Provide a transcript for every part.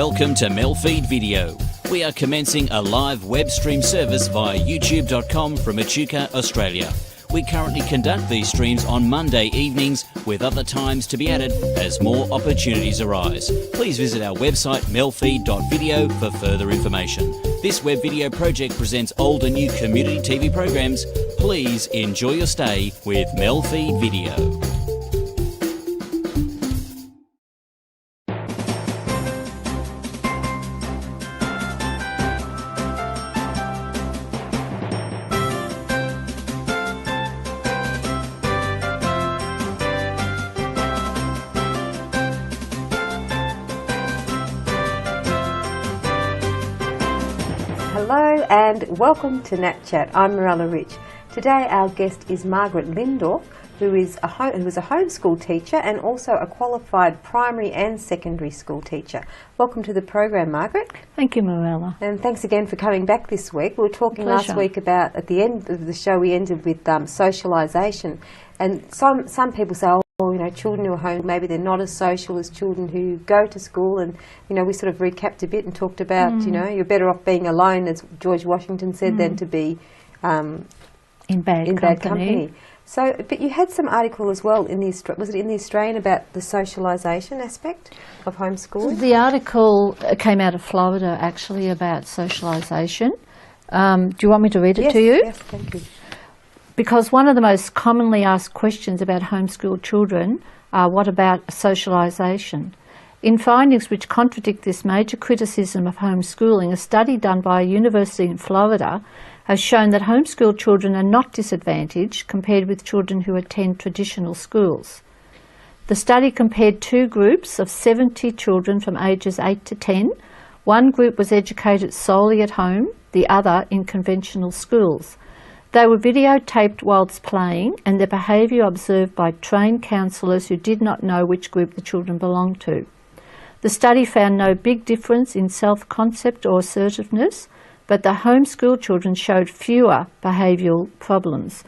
Welcome to MELfeed.video. We are commencing a live web stream service via youtube.com from Echuca, Australia. We currently conduct these streams on Monday evenings, with other times to be added as more opportunities arise. Please visit our website MELfeed.video for further information. This web video project presents old and new community TV programs. Please enjoy your stay with MELfeed.video. Hello and welcome to NAT Chat. I'm Mirella Rich. Today our guest is Margaret Lindorf, who was a homeschool teacher and also a qualified primary and secondary school teacher. Welcome to the program, Margaret. Thank you, Mirella. And thanks again for coming back this week. We were talking last week about, at the end of the show, we ended with socialisation. And some people say, you know, children who are home, maybe they're not as social as children who go to school. And, you know, we sort of recapped a bit and talked about, you know, you're better off being alone, as George Washington said, than to be in bad company. So, but you had some article as well in the, was it in the Australian, about the socialisation aspect of homeschooling? The article came out of Florida, actually, about socialisation. Do you want me to read it to you? Yes, thank you. Because one of the most commonly asked questions about homeschooled children are, what about socialisation? In findings which contradict this major criticism of homeschooling, a study done by a university in Florida has shown that homeschooled children are not disadvantaged compared with children who attend traditional schools. The study compared two groups of 70 children from ages 8 to 10. One group was educated solely at home, the other in conventional schools. They were videotaped whilst playing, and their behaviour observed by trained counsellors who did not know which group the children belonged to. The study found no big difference in self-concept or assertiveness, but the homeschooled children showed fewer behavioural problems.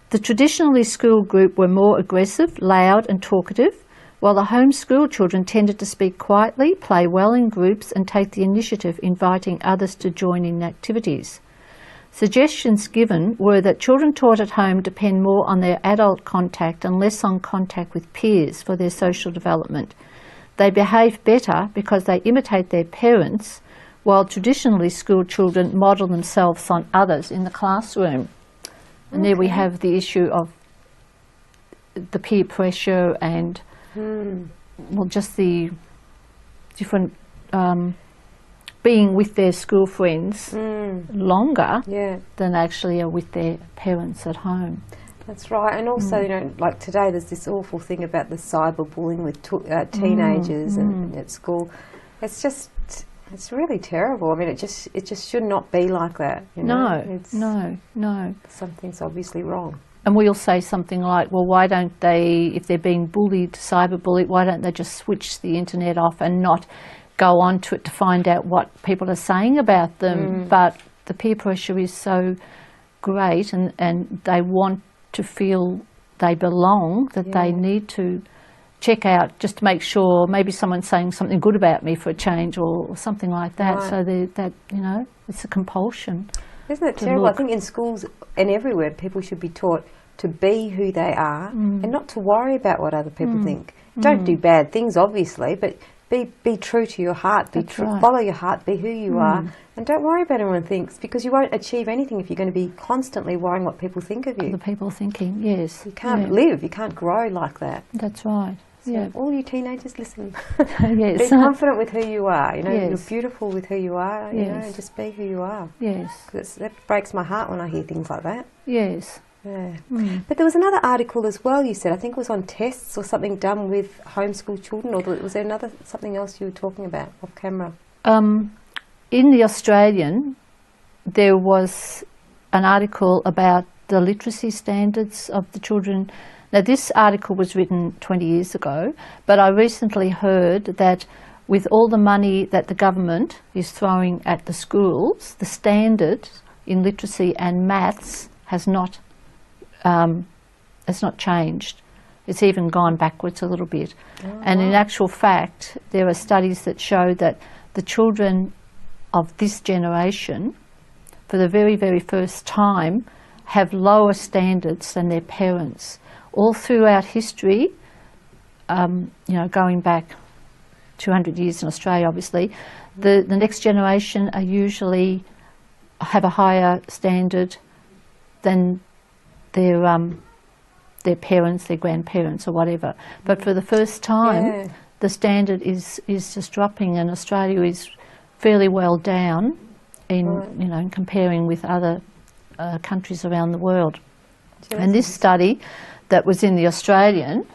The traditionally schooled group were more aggressive, loud and talkative, while the homeschooled children tended to speak quietly, play well in groups and take the initiative, inviting others to join in activities. Suggestions given were that children taught at home depend more on their adult contact and less on contact with peers for their social development. They behave better because they imitate their parents, while traditionally schooled children model themselves on others in the classroom. And there we have the issue of the peer pressure and well, just the different being with their school friends longer than actually are with their parents at home. That's right. And also, you know, like today there's this awful thing about the cyberbullying with teenagers and at school. It's just, it's really terrible. I mean, it just should not be like that. You know? No. Something's obviously wrong. And we'll say something like, well, why don't they, if they're being bullied, cyberbullied, why don't they just switch the internet off and not go on to it to find out what people are saying about them? But the peer pressure is so great, and they want to feel they belong, that they need to check out just to make sure maybe someone's saying something good about me for a change or something like that. Right. So that, you know, it's a compulsion. Isn't it terrible? I think in schools and everywhere people should be taught to be who they are and not to worry about what other people think. Don't do bad things, obviously, but be true to your heart, follow your heart, be who you are, and don't worry about what everyone thinks, because you won't achieve anything if you're going to be constantly worrying what people think of you. The people thinking, yes. You can't live, you can't grow like that. That's right. So all you teenagers, listen. Yes. Be confident with who you are. You know, you're beautiful with who you are. You know, and just be who you are. Yes. Because that breaks my heart when I hear things like that. Yes. Yeah. But there was another article as well, you said, I think it was on tests or something done with homeschool children, or was there something else you were talking about off camera? In the Australian, there was an article about the literacy standards of the children. Now, this article was written 20 years ago, but I recently heard that with all the money that the government is throwing at the schools, the standard in literacy and maths has not changed. It's even gone backwards a little bit. And in actual fact, there are studies that show that the children of this generation, for the very, very first time, have lower standards than their parents. All throughout history, going back 200 years in Australia, obviously, the next generation are usually have a higher standard than their parents, their grandparents, or whatever. But for the first time, the standard is just dropping, and Australia is fairly well down in in comparing with other countries around the world. And this study that was in the Australian,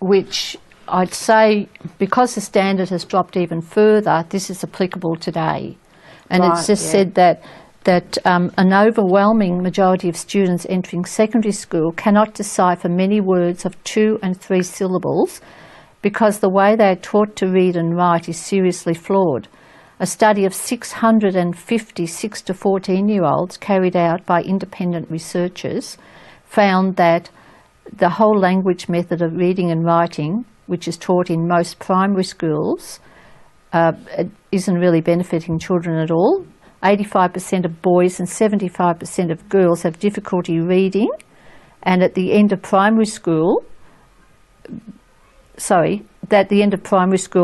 which I'd say, because the standard has dropped even further, this is applicable today. And it's just said that an overwhelming majority of students entering secondary school cannot decipher many words of 2 and 3 syllables because the way they are taught to read and write is seriously flawed. A study of 650 6 to 14-year-olds carried out by independent researchers found that the whole language method of reading and writing, which is taught in most primary schools, isn't really benefiting children at all. 85% of boys and 75% of girls have difficulty reading, and at the end of primary school,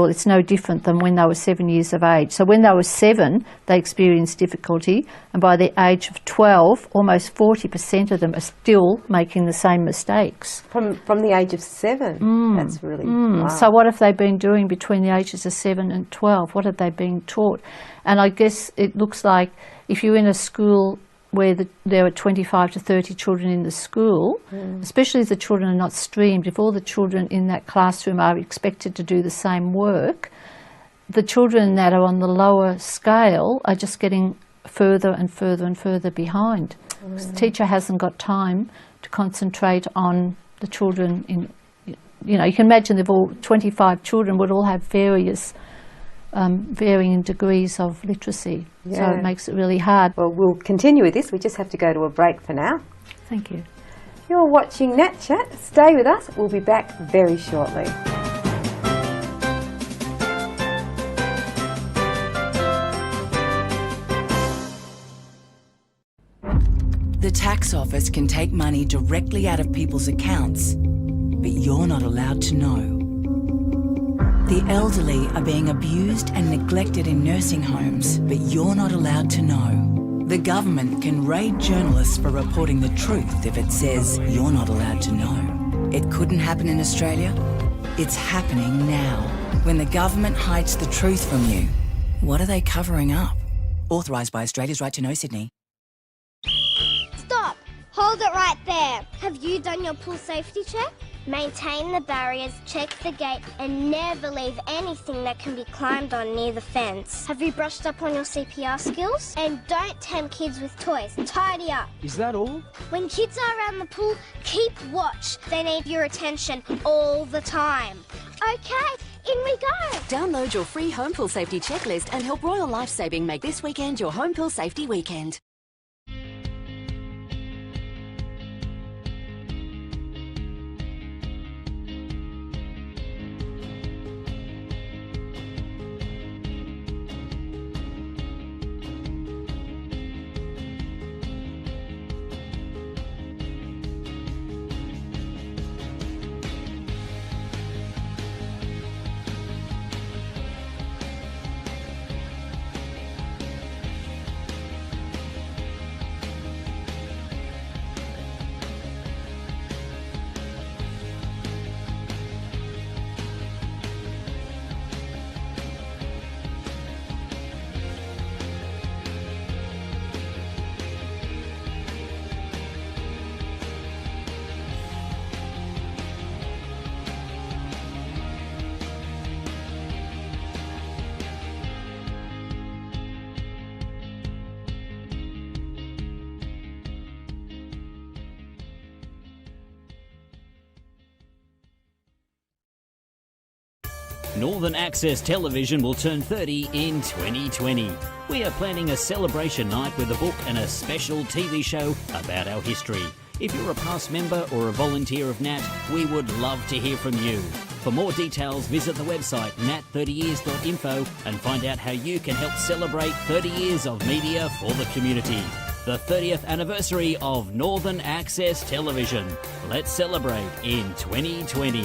it's no different than when they were 7 years of age. So when they were 7, they experienced difficulty, and by the age of 12, almost 40% of them are still making the same mistakes. From the age of 7? That's really... Wow. So what have they been doing between the ages of 7 and 12? What have they been taught? And I guess it looks like if you're in a school where there are 25 to 30 children in the school, especially if the children are not streamed, if all the children in that classroom are expected to do the same work, the children that are on the lower scale are just getting further and further and further behind. The teacher hasn't got time to concentrate on the children in, you can imagine if all 25 children would all have varying degrees of literacy. So it makes it really hard. Well, we'll continue with this. We just have to go to a break for now. Thank you. You're watching NAT Chat. Stay with us. We'll be back very shortly. The tax office can take money directly out of people's accounts, but you're not allowed to know. The elderly are being abused and neglected in nursing homes, but you're not allowed to know. The government can raid journalists for reporting the truth if it says you're not allowed to know. It couldn't happen in Australia. It's happening now. When the government hides the truth from you, what are they covering up? Authorised by Australia's Right to Know, Sydney. Stop! Hold it right there. Have you done your pool safety check? Maintain the barriers, check the gate, and never leave anything that can be climbed on near the fence. Have you brushed up on your CPR skills? And don't tempt kids with toys. Tidy up. Is that all? When kids are around the pool, keep watch. They need your attention all the time. Okay, in we go. Download your free home pool safety checklist and help Royal Lifesaving make this weekend your home pool safety weekend. Northern Access Television will turn 30 in 2020. We are planning a celebration night with a book and a special TV show about our history. If you're a past member or a volunteer of NAT, we would love to hear from you. For more details, visit the website nat30years.info and find out how you can help celebrate 30 years of media for the community. The 30th anniversary of Northern Access Television. Let's celebrate in 2020.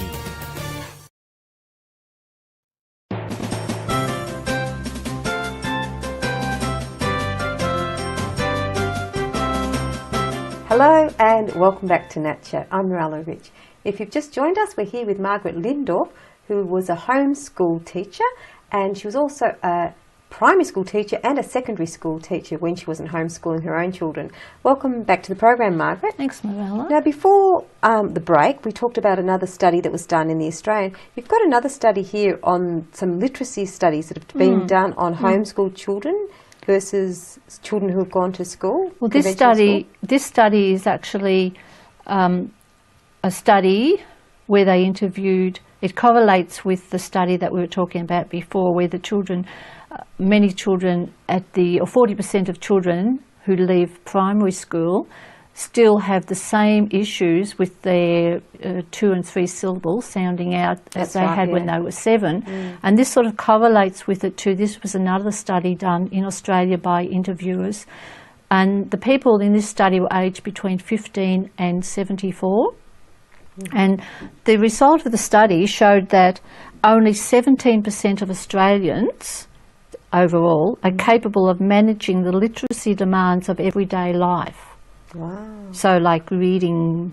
Hello and welcome back to NAT Chat. I'm Mirella Rich. If you've just joined us, we're here with Margaret Lindorf, who was a homeschool teacher, and she was also a primary school teacher and a secondary school teacher when she wasn't homeschooling her own children. Welcome back to the program, Margaret. Thanks, Mirella. Now, before the break, we talked about another study that was done in the Australian. You've got another study here on some literacy studies that have been done on homeschooled children versus children who have gone to school. Well, this study is actually a study where they interviewed. It correlates with the study that we were talking about before, where the children, many children or 40% of children who leave primary school still have the same issues with their 2 and 3 syllables sounding out as they had when they were 7. And this sort of correlates with it too. This was another study done in Australia by interviewers. And the people in this study were aged between 15 and 74. And the result of the study showed that only 17% of Australians overall are capable of managing the literacy demands of everyday life. Wow. So like reading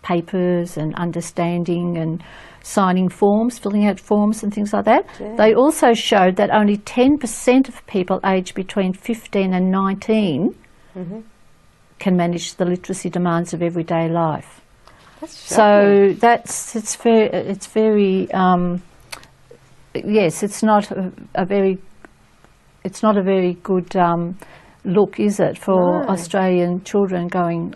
papers and understanding and signing forms, filling out forms and things like that. Yeah. They also showed that only 10% of people aged between 15 and 19 can manage the literacy demands of everyday life. That's shocking. So it's very yes, it's not a very good look, is it, for Australian children going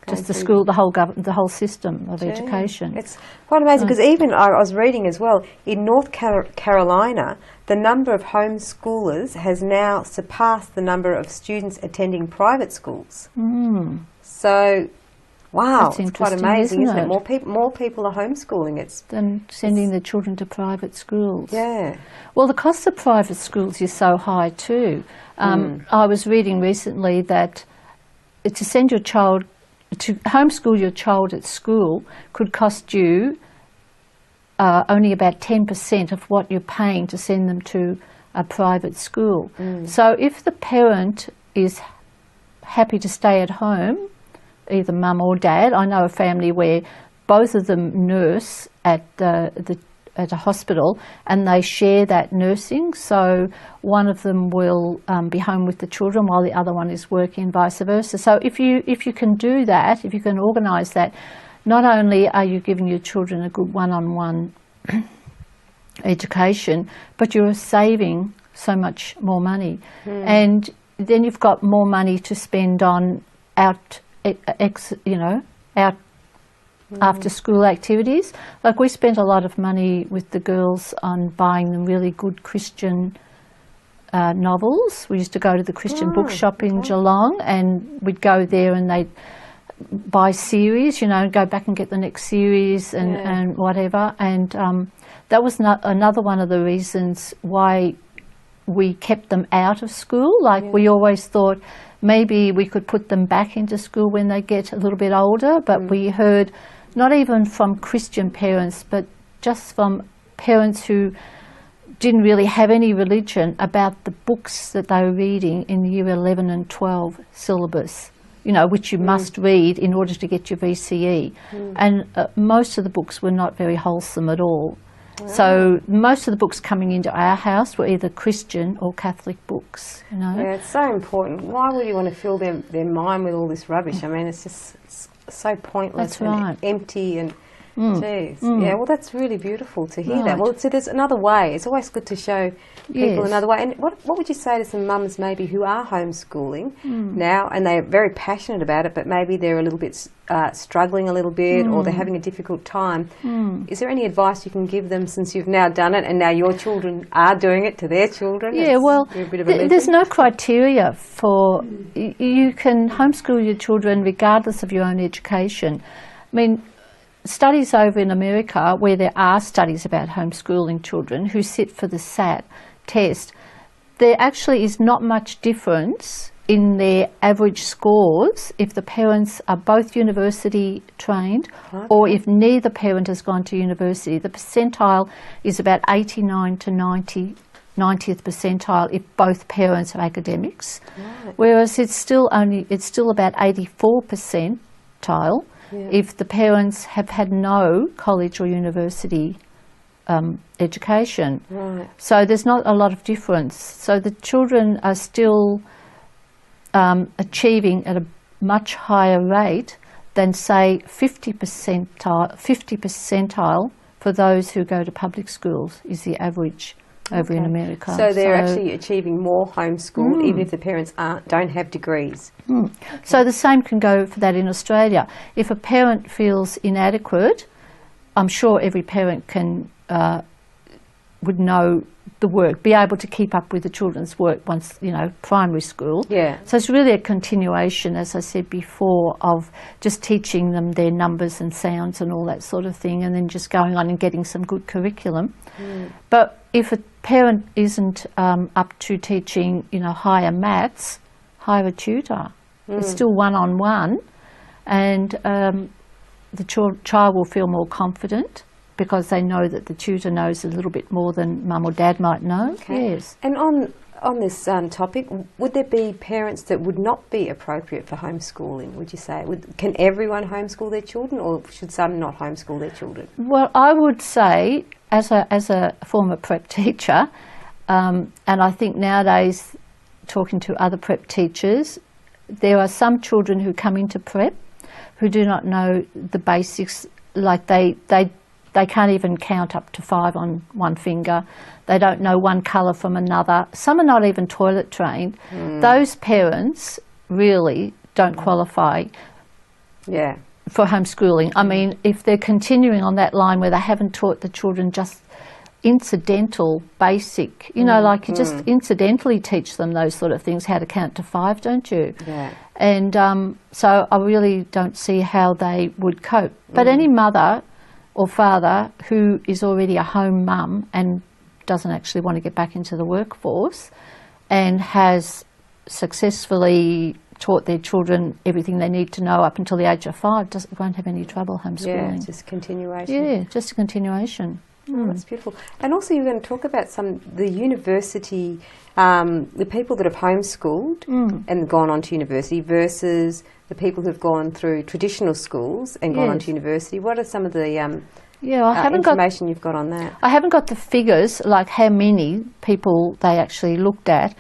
just the school, the whole system of education. It's quite amazing because even I was reading as well, in North Carolina, the number of homeschoolers has now surpassed the number of students attending private schools. So, wow, it's quite amazing, isn't it? More people are homeschooling than sending their children to private schools. Yeah. Well, the cost of private schools is so high too. I was reading recently that to send your child to homeschool your child at school could cost you only about 10% of what you're paying to send them to a private school. So if the parent is happy to stay at home, either mum or dad, I know a family where both of them nurse at at a hospital and they share that nursing, so one of them will be home with the children while the other one is working and vice versa. So if you can do that, if you can organise that, not only are you giving your children a good one-on-one education, but you're saving so much more money. And then you've got more money to spend on after school activities. Like we spent a lot of money with the girls on buying them really good Christian novels. We used to go to the Christian bookshop in Geelong and we'd go there and they'd buy series, go back and get the next series and whatever. And that was another one of the reasons why we kept them out of school. Like we always thought maybe we could put them back into school when they get a little bit older, but we heard not even from Christian parents, but just from parents who didn't really have any religion about the books that they were reading in the year 11 and 12 syllabus, which you must read in order to get your VCE. And most of the books were not very wholesome at all. So most of the books coming into our house were either Christian or Catholic books. Yeah, it's so important. Why would you want to fill their mind with all this rubbish? I mean, it's just so pointless and empty, and Jeez. Yeah, well, that's really beautiful to hear that. Well, see, there's another way. It's always good to show people another way. And what would you say to some mums maybe who are homeschooling now and they're very passionate about it, but maybe they're a little bit struggling a little bit or they're having a difficult time? Is there any advice you can give them since you've now done it and now your children are doing it to their children? Yeah, well, there's no criteria for... You can homeschool your children regardless of your own education. I mean, studies over in America, where there are studies about homeschooling children who sit for the SAT test, there actually is not much difference in their average scores if the parents are both university trained or if neither parent has gone to university. The percentile is about 89 to 90th percentile if both parents are academics, whereas it's still about 84 percentile if the parents have had no college or university education. So there's not a lot of difference. So the children are still achieving at a much higher rate than, say, 50 percentile for those who go to public schools is the average over in America. So they're actually achieving more homeschool even if the parents don't have degrees. So the same can go for that in Australia. If a parent feels inadequate, I'm sure every parent can would know the work, be able to keep up with the children's work once, primary school. So it's really a continuation, as I said before, of just teaching them their numbers and sounds and all that sort of thing, and then just going on and getting some good curriculum. But if a parent isn't up to teaching, higher maths, hire a tutor. It's still one-on-one, and the child will feel more confident because they know that the tutor knows a little bit more than mum or dad might know. Yes. And on this topic, would there be parents that would not be appropriate for homeschooling, would you say? Can everyone homeschool their children, or should some not homeschool their children? Well, I would say, as a former prep teacher, and I think nowadays, talking to other prep teachers, there are some children who come into prep who do not know the basics, like they can't even count up to 5 on one finger. They don't know one colour from another. Some are not even toilet trained. Those parents really don't qualify for homeschooling. I mean, if they're continuing on that line where they haven't taught the children just incidental, basic, like you just incidentally teach them those sort of things, how to count to 5, don't you? And so I really don't see how they would cope. But any mother or father who is already a home mum and doesn't actually want to get back into the workforce and has successfully taught their children everything they need to know up until the age of 5 won't have any trouble homeschooling. Just continuation. Yeah, just a continuation. Oh, that's beautiful. And also you're going to talk about the university, the people that have homeschooled and gone on to university versus the people who've gone through traditional schools and gone on to university. What are some of the information you've got on that? I haven't got the figures, like how many people they actually looked at.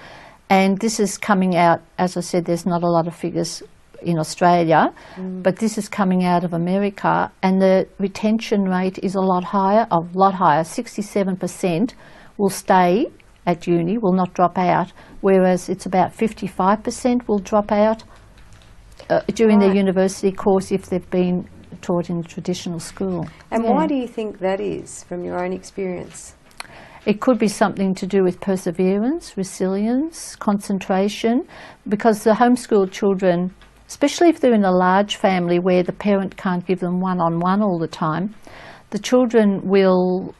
And this is coming out, as I said, there's not a lot of figures in Australia, but this is coming out of America, and the retention rate is a lot higher. 67% will stay at uni, will not drop out, whereas it's about 55% will drop out during their university course if they've been taught in traditional school. And why do you think that is, from your own experience? It could be something to do with perseverance, resilience, concentration, because the homeschooled children, especially if they're in a large family where the parent can't give them one-on-one all the time, the children will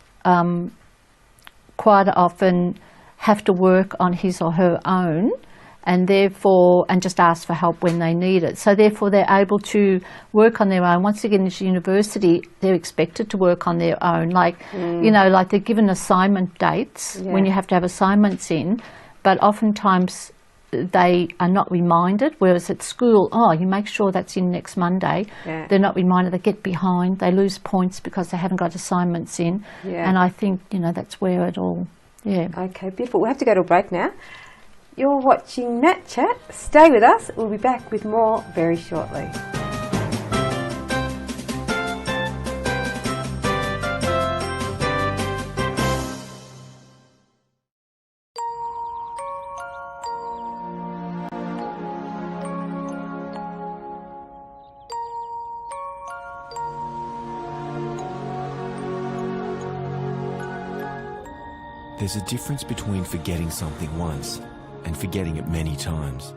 quite often have to work on his or her own, and just ask for help when they need it. So therefore they're able to work on their own. Once they get into university, they're expected to work on their own. Like, like they're given assignment dates when you have to have assignments in, but oftentimes they are not reminded, whereas at school, you make sure that's in next Monday. They're not reminded, they get behind, they lose points because they haven't got assignments in. And I think, that's where it all, Okay, beautiful. We'll have to go to a break now. You're watching NAT Chat. Stay with us. We'll be back with more very shortly. There's a difference between forgetting something once and forgetting it many times.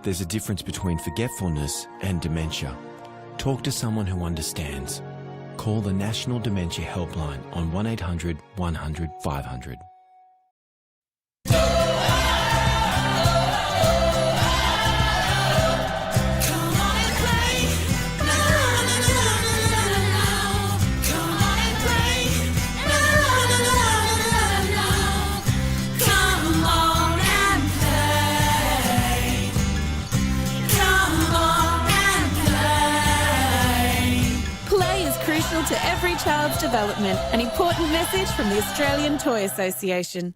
There's a difference between forgetfulness and dementia. Talk to someone who understands. Call the National Dementia Helpline on 1800 100 500. To every child's development, an important message from the Australian Toy Association.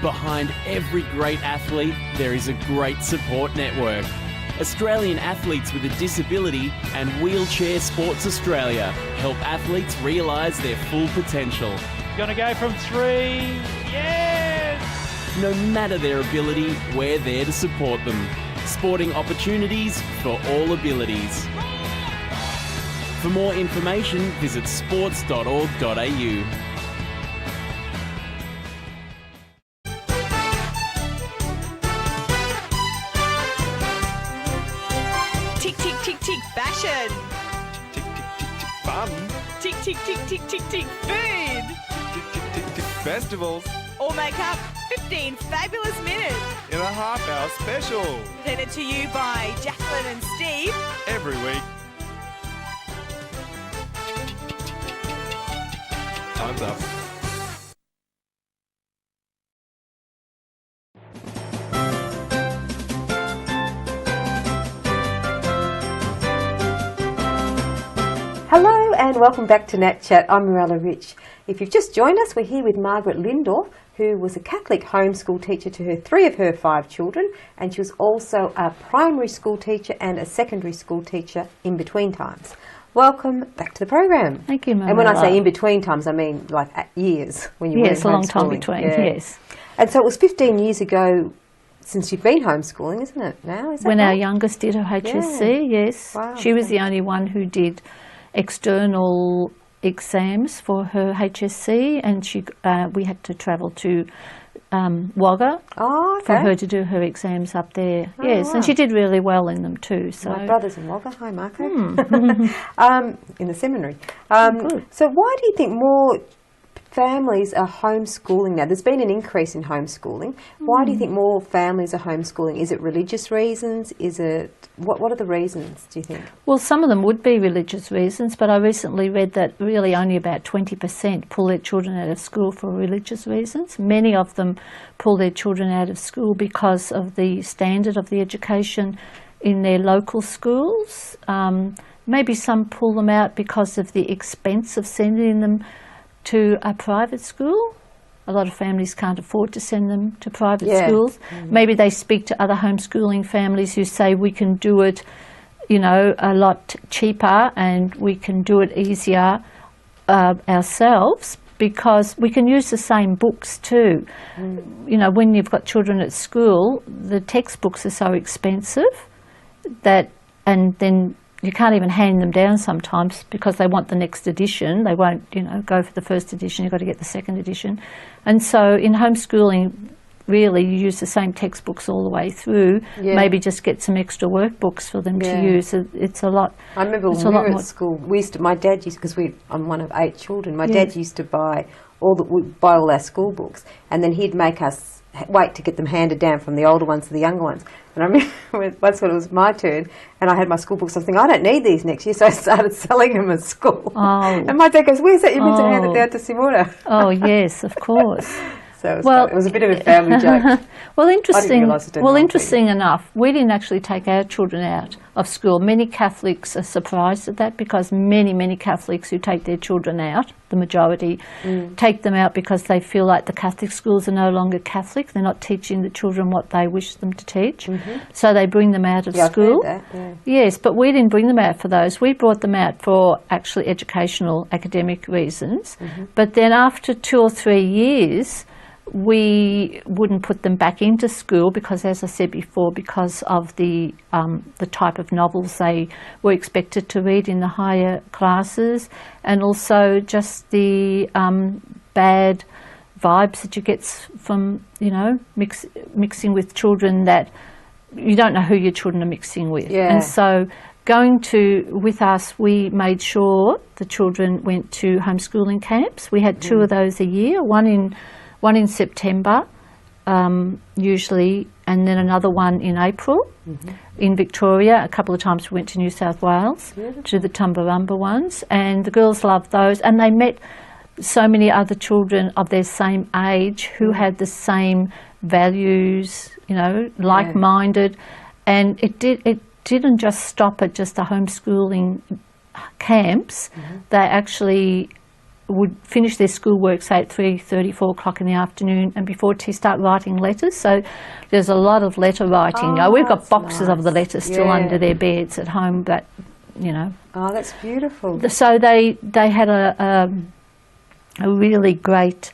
Behind every great athlete, there is a great support network. Australian Athletes with a Disability and Wheelchair Sports Australia help athletes realise their full potential. Gonna go from 3, yes! No matter their ability, we're there to support them. Sporting opportunities for all abilities. For more information, visit sports.org.au. Tick, tick, tick, tick, fashion. Tick, tick, tick, tick, fun. Tick, tick, tick, tick, tick, tick, food. Tick, tick, tick, tick, festivals. All make up 15 fabulous minutes. In a half-hour special. Presented to you by Jacqueline and Steve. Every week. Time's up. Hello and welcome back to NAT Chat. I'm Mirella Rich. If you've just joined us, we're here with Margaret Lindorf, who was a Catholic homeschool teacher to 3 of her 5 children, and she was also a primary school teacher and a secondary school teacher in between times. Welcome back to the program. Thank you, Marilla. And when I say in between times, I mean like at years when you were a long time between. Yes. And so it was 15 years ago since you've been homeschooling, isn't it? Now is that when right? our youngest did her HSC, yes, wow. She was the only one who did external exams for her HSC, and we had to travel to Wagga for her to do her exams up there. Oh, yes, wow. And she did really well in them too. So my brother's in Wagga. Hi, Marco. In the seminary. Good. So why do you think more families are homeschooling now? There's been an increase in homeschooling. Why do you think more families are homeschooling? Is it religious reasons? Is it what are the reasons, do you think? Well, some of them would be religious reasons, but I recently read that really only about 20% pull their children out of school for religious reasons. Many of them pull their children out of school because of the standard of the education in their local schools. Maybe some pull them out because of the expense of sending them to a private school. A lot of families can't afford to send them to private schools. Maybe they speak to other homeschooling families who say we can do it, a lot cheaper and we can do it easier ourselves because we can use the same books too. When you've got children at school, the textbooks are so expensive and then you can't even hand them down sometimes because they want the next edition. They won't, go for the first edition. You've got to get the second edition. And so in homeschooling, really, you use the same textbooks all the way through. Yeah. Maybe just get some extra workbooks for them to use. It's a lot. I remember when we were at school, my dad used, because I'm one of 8 children, my dad used to buy all our school books, and then he'd make us wait to get them handed down from the older ones to the younger ones. And I remember once when it was my turn and I had my school books, I was thinking, I don't need these next year, so I started selling them at school. Oh. And my dad goes, where's that? You meant to hand it down to Simona. Oh, yes, of course. So it was a bit of a family joke. Interesting enough, we didn't actually take our children out of school. Many Catholics are surprised at that because many Catholics who take their children out, the majority, take them out because they feel like the Catholic schools are no longer Catholic. They're not teaching the children what they wish them to teach. So they bring them out of school. I've heard that, Yes, but we didn't bring them out for those. We brought them out for actually educational, academic reasons. But then after 2 or 3 years, we wouldn't put them back into school because, as I said before, because of the type of novels they were expected to read in the higher classes, and also just the bad vibes that you get from, you know, mixing with children that you don't know who your children are mixing with. Yeah. And so with us, we made sure the children went to homeschooling camps. We had 2 of those a year, one in September, usually, and then another one in April. In Victoria. A couple of times we went to New South Wales to the Tumbarumba ones, and the girls loved those, and they met so many other children of their same age who had the same values, you know, like-minded, and it didn't just stop at just the homeschooling camps. They actually would finish their schoolwork, say at 3:30, 4 o'clock in the afternoon, and before tea start writing letters. So there's a lot of letter writing. We've got boxes of the letters still under their beds at home, but, you know. Oh, that's beautiful. So they had a really great,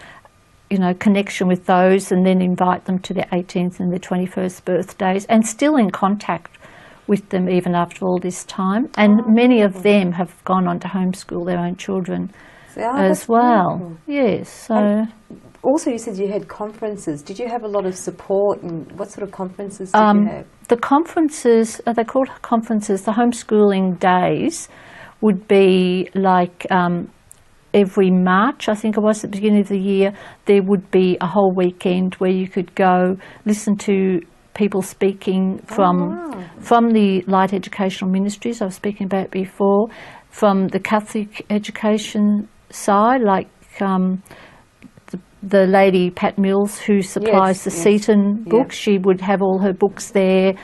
you know, connection with those, and then invite them to their 18th and their 21st birthdays, and still in contact with them even after all this time. And many of them have gone on to homeschool their own children. As well. Beautiful. Yes. So and also, you said you had conferences. Did you have a lot of support, and what sort of conferences did you have? The conferences, they're called conferences, the homeschooling days would be like every March, I think it was, at the beginning of the year, there would be a whole weekend where you could go listen to people speaking from the light educational ministries I was speaking about before, from the Catholic education side, like the lady Pat Mills who supplies the Seaton books. She would have all her books there,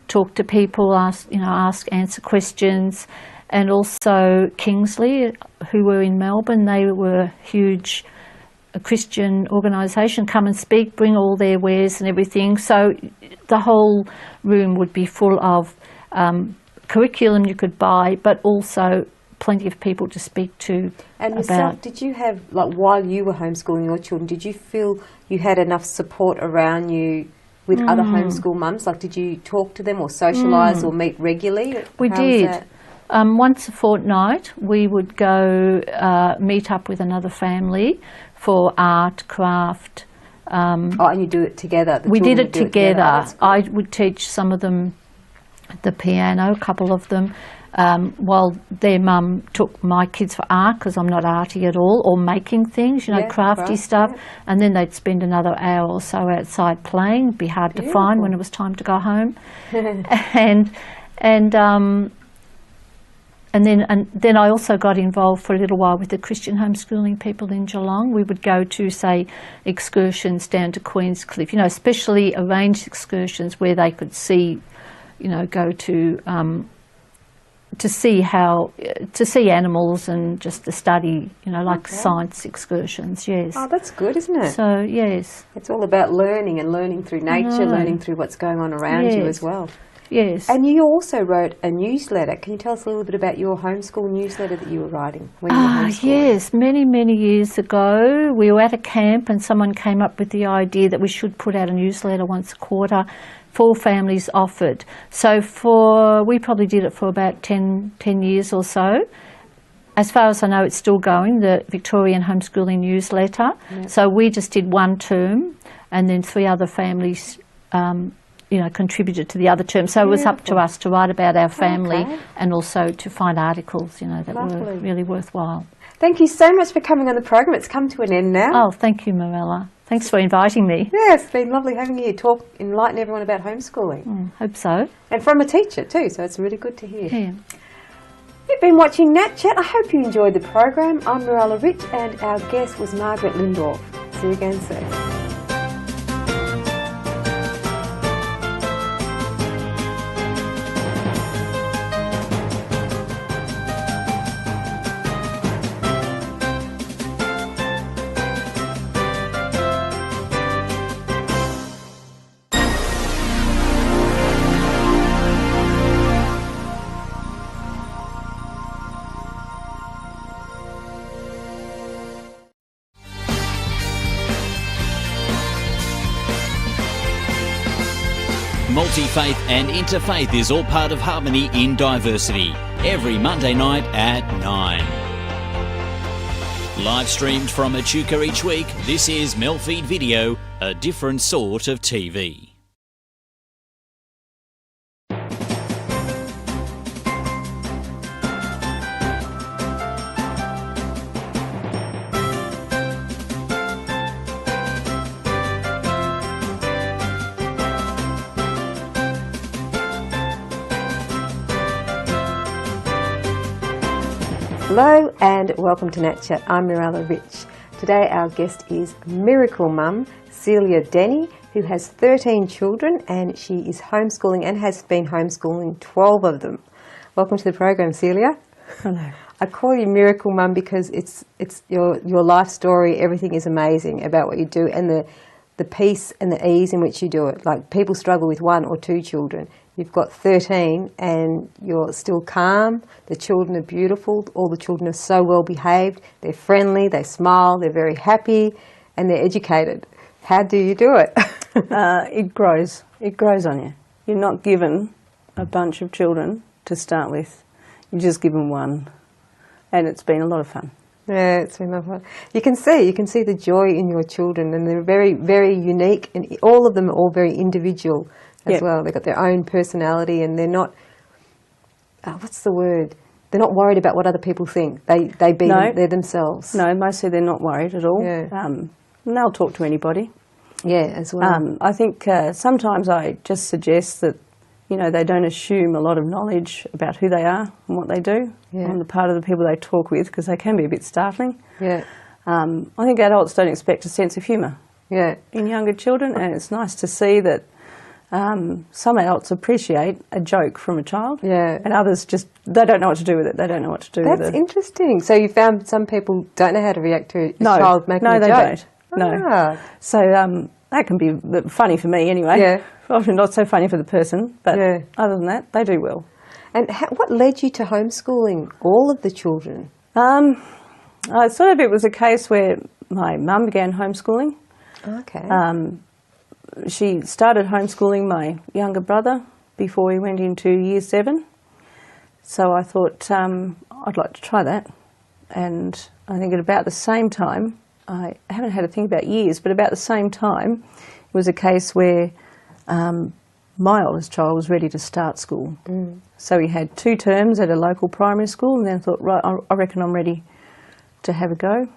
talk to people, answer questions, and also Kingsley, who were in Melbourne. They were a huge Christian organisation, come and speak, bring all their wares and everything. So the whole room would be full of curriculum you could buy, but also plenty of people to speak to. And yourself, did you have, like, while you were homeschooling your children, did you feel you had enough support around you with other homeschool mums? Like, did you talk to them or socialise or meet regularly? We did. Once a fortnight we would go meet up with another family for art, craft. And you do it together? We did it together. I would teach some of them the piano, a couple of them, while their mum took my kids for art, because I'm not arty at all, or making things, crafty stuff, and then they'd spend another hour or so outside playing. It'd be hard to find when it was time to go home. And then I also got involved for a little while with the Christian homeschooling people in Geelong. We would go to, say, excursions down to Queenscliff, especially arranged excursions where they could see, go to see animals and just to study, like science excursions, yes. Oh, that's good, isn't it? So, yes. It's all about learning and learning through nature, learning through what's going on around you as well. Yes. And you also wrote a newsletter. Can you tell us a little bit about your homeschool newsletter that you were writing when you were homeschooling? Yes, many, many years ago. We were at a camp and someone came up with the idea that we should put out a newsletter once a quarter for families offered. So we probably did it for about 10 years or so. As far as I know, it's still going, the Victorian Homeschooling Newsletter. Yep. So we just did one term, and then 3 other families contributed to the other term. So it was up to us to write about our family and also to find articles, that were really worthwhile. Thank you so much for coming on the program. It's come to an end now. Oh, thank you, Morella. Thanks for inviting me. Yeah, it's been lovely having you here, enlighten everyone about homeschooling. Hope so. And from a teacher too, so it's really good to hear. Yeah. You've been watching NAT Chat. I hope you enjoyed the program. I'm Morella Rich and our guest was Margaret Lindorf. See you again soon. Multi-faith and interfaith is all part of harmony in diversity. Every Monday night at 9. Live streamed from Echuca each week, this is MELfeed.video, a different sort of TV. Hello and welcome to NAT Chat. I'm Mirella Rich. Today our guest is miracle mum Celia Denny, who has 13 children and she is homeschooling and has been homeschooling 12 of them. Welcome to the program, Celia. Hello. I call you miracle mum because it's your life story. Everything is amazing about what you do and the peace and the ease in which you do it. Like, people struggle with 1 or 2 children. You've got 13 and you're still calm. The children are beautiful. All the children are so well behaved. They're friendly, they smile, they're very happy and they're educated. How do you do it? It grows. It grows on you. You're not given a bunch of children to start with. You're just given one. And it's been a lot of fun. Yeah, it's been a lot of fun. You can see the joy in your children, and they're very, very unique, and all of them are all very individual as well. They've got their own personality, and they're not, what's the word? They're not worried about what other people think. They're themselves. No, mostly they're not worried at all. Yeah. And they'll talk to anybody. Yeah, as well. I think sometimes I just suggest that, you know, they don't assume a lot of knowledge about who they are and what they do on the part of the people they talk with, because they can be a bit startling. Yeah. I think adults don't expect a sense of humour in younger children, and it's nice to see that some adults appreciate a joke from a child, and others just, they don't know what to do with it. They don't know what to do with it. That's interesting. So you found some people don't know how to react to a child making a joke? No, they don't. No. So that can be funny for me anyway. Yeah. Often not so funny for the person, but other than that, they do well. And what led you to homeschooling all of the children? It was a case where my mum began homeschooling. Okay. She started homeschooling my younger brother before he went into year 7. So I thought I'd like to try that. And I think at about the same time, I haven't had to think about years, but about the same time, it was a case where my oldest child was ready to start school. So he had 2 terms at a local primary school, and then I thought, right, I reckon I'm ready to have a go.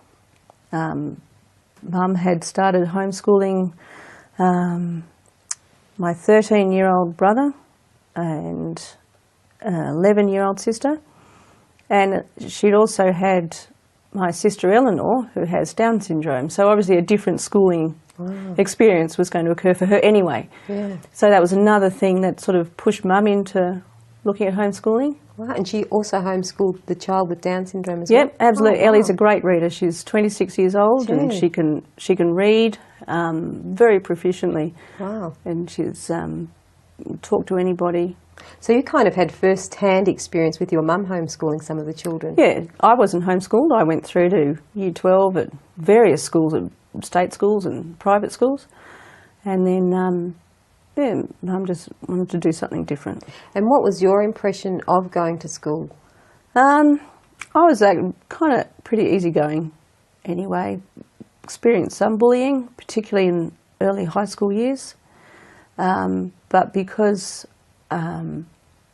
Mum had started homeschooling my 13-year-old brother and an 11-year-old sister, and she'd also had my sister Eleanor, who has Down syndrome. So obviously a different schooling experience was going to occur for her anyway. Yeah. So that was another thing that sort of pushed Mum into looking at homeschooling. Wow, and she also homeschooled the child with Down syndrome as well? Yep, absolutely. Ellie's a great reader. She's 26 years old and she can read very proficiently. Wow. And she's talked to anybody. So you kind of had first-hand experience with your mum homeschooling some of the children? Yeah, I wasn't homeschooled. I went through to year 12 at various schools, at state schools and private schools. And then Mum just wanted to do something different. And what was your impression of going to school? I was kind of pretty easygoing anyway. Experienced some bullying, particularly in early high school years. But because I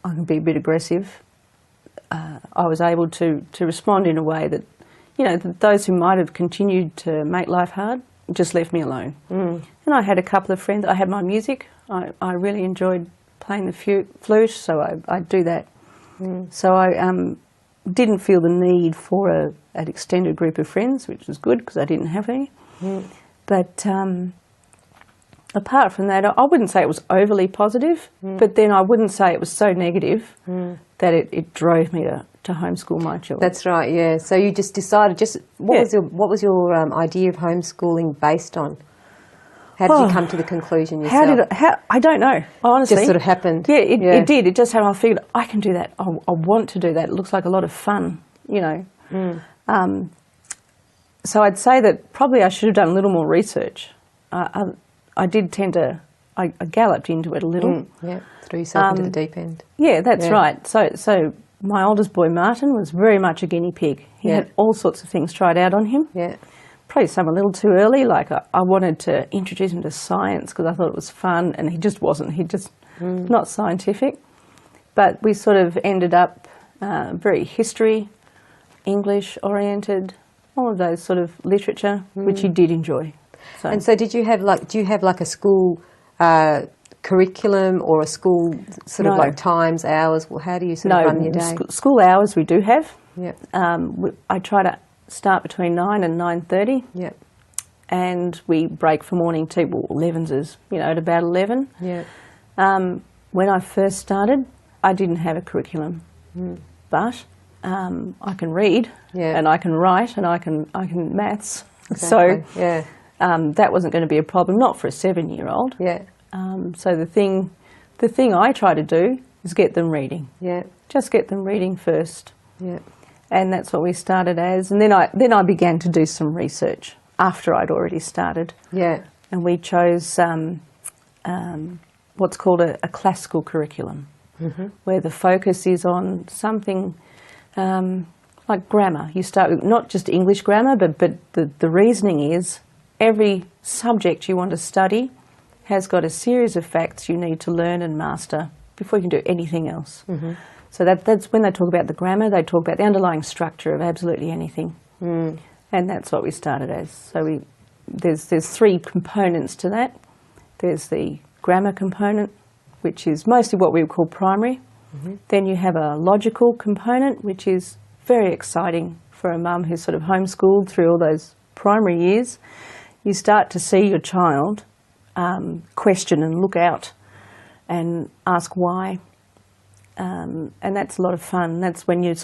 can be a bit aggressive, I was able to respond in a way that, you know, that those who might have continued to make life hard just left me alone. And I had a couple of friends. I had my music. I really enjoyed playing the flute, so I'd do that. So I didn't feel the need for an extended group of friends, which was good because I didn't have any. But apart from that, I wouldn't say it was overly positive, but then I wouldn't say it was so negative that it drove me to homeschool my children. That's right, yeah. So you just decided, what was your idea of homeschooling based on? How did you come to the conclusion yourself? I don't know, honestly. It just sort of happened. Yeah, it did. It just happened. I figured, I can do that. I want to do that. It looks like a lot of fun, you know. So I'd say that probably I should have done a little more research. I did tend to, I galloped into it a little. Yeah, threw yourself into the deep end. Yeah, that's right. So my oldest boy, Martin, was very much a guinea pig. He had all sorts of things tried out on him. Yeah. Probably some a little too early. Like I wanted to introduce him to science because I thought it was fun, and he just wasn't. He just not scientific. But we sort of ended up very history, English oriented, all of those sort of literature, which he did enjoy. So. And so, do you have like a school curriculum or a school sort of like times, hours? How do you sort of run your day? School hours we do have. Yep. I try to start between 9 and 9:30. Yep. And we break for morning tea. Well, 11's is, at about 11. Yeah. When I first started, I didn't have a curriculum, but I can read, and I can write, and I can maths. Exactly. So yeah. That wasn't going to be a problem, not for a 7-year-old. Yeah. So the thing I try to do is get them reading. Yeah. Just get them reading first. Yeah. And that's what we started as. And then I began to do some research after I'd already started. Yeah. And we chose what's called a classical curriculum, where the focus is on something like grammar. You start with not just English grammar, but the reasoning is every subject you want to study has got a series of facts you need to learn and master before you can do anything else. So that's when they talk about the grammar, they talk about the underlying structure of absolutely anything. And that's what we started as. So there's 3 components to that. There's the grammar component, which is mostly what we would call primary. Then you have a logical component, which is very exciting for a mum who's sort of homeschooled through all those primary years. You start to see your child question and look out and ask why. And that's a lot of fun. That's when you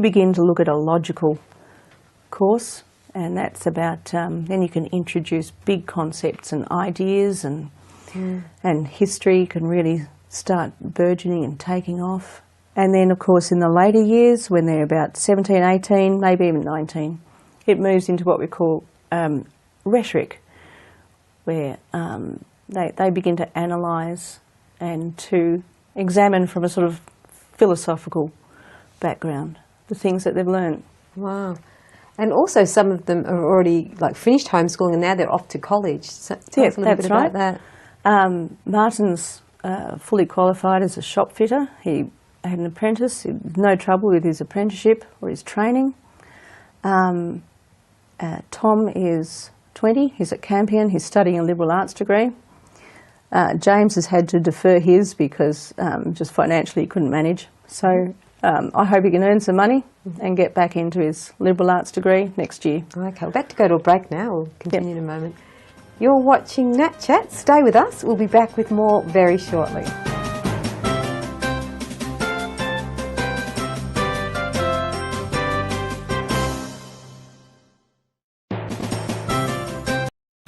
begin to look at a logical course, and that's about then you can introduce big concepts and ideas, and history can really start burgeoning and taking off. And then, of course, in the later years, when they're about 17, 18, maybe even 19, it moves into what we call rhetoric, where they begin to analyse and to examine from a sort of philosophical background the things that they've learned. Wow. And also some of them are already finished homeschooling and now they're off to college. So tell us a little bit about that. Martin's fully qualified as a shop fitter. He had an apprentice. He had no trouble with his apprenticeship or his training. Tom is 20. He's at Campion. He's studying a liberal arts degree. James has had to defer his because just financially he couldn't manage. So I hope he can earn some money and get back into his liberal arts degree next year. Okay, we're about to go to a break now. We'll continue in a moment. You're watching NAT Chat. Stay with us. We'll be back with more very shortly.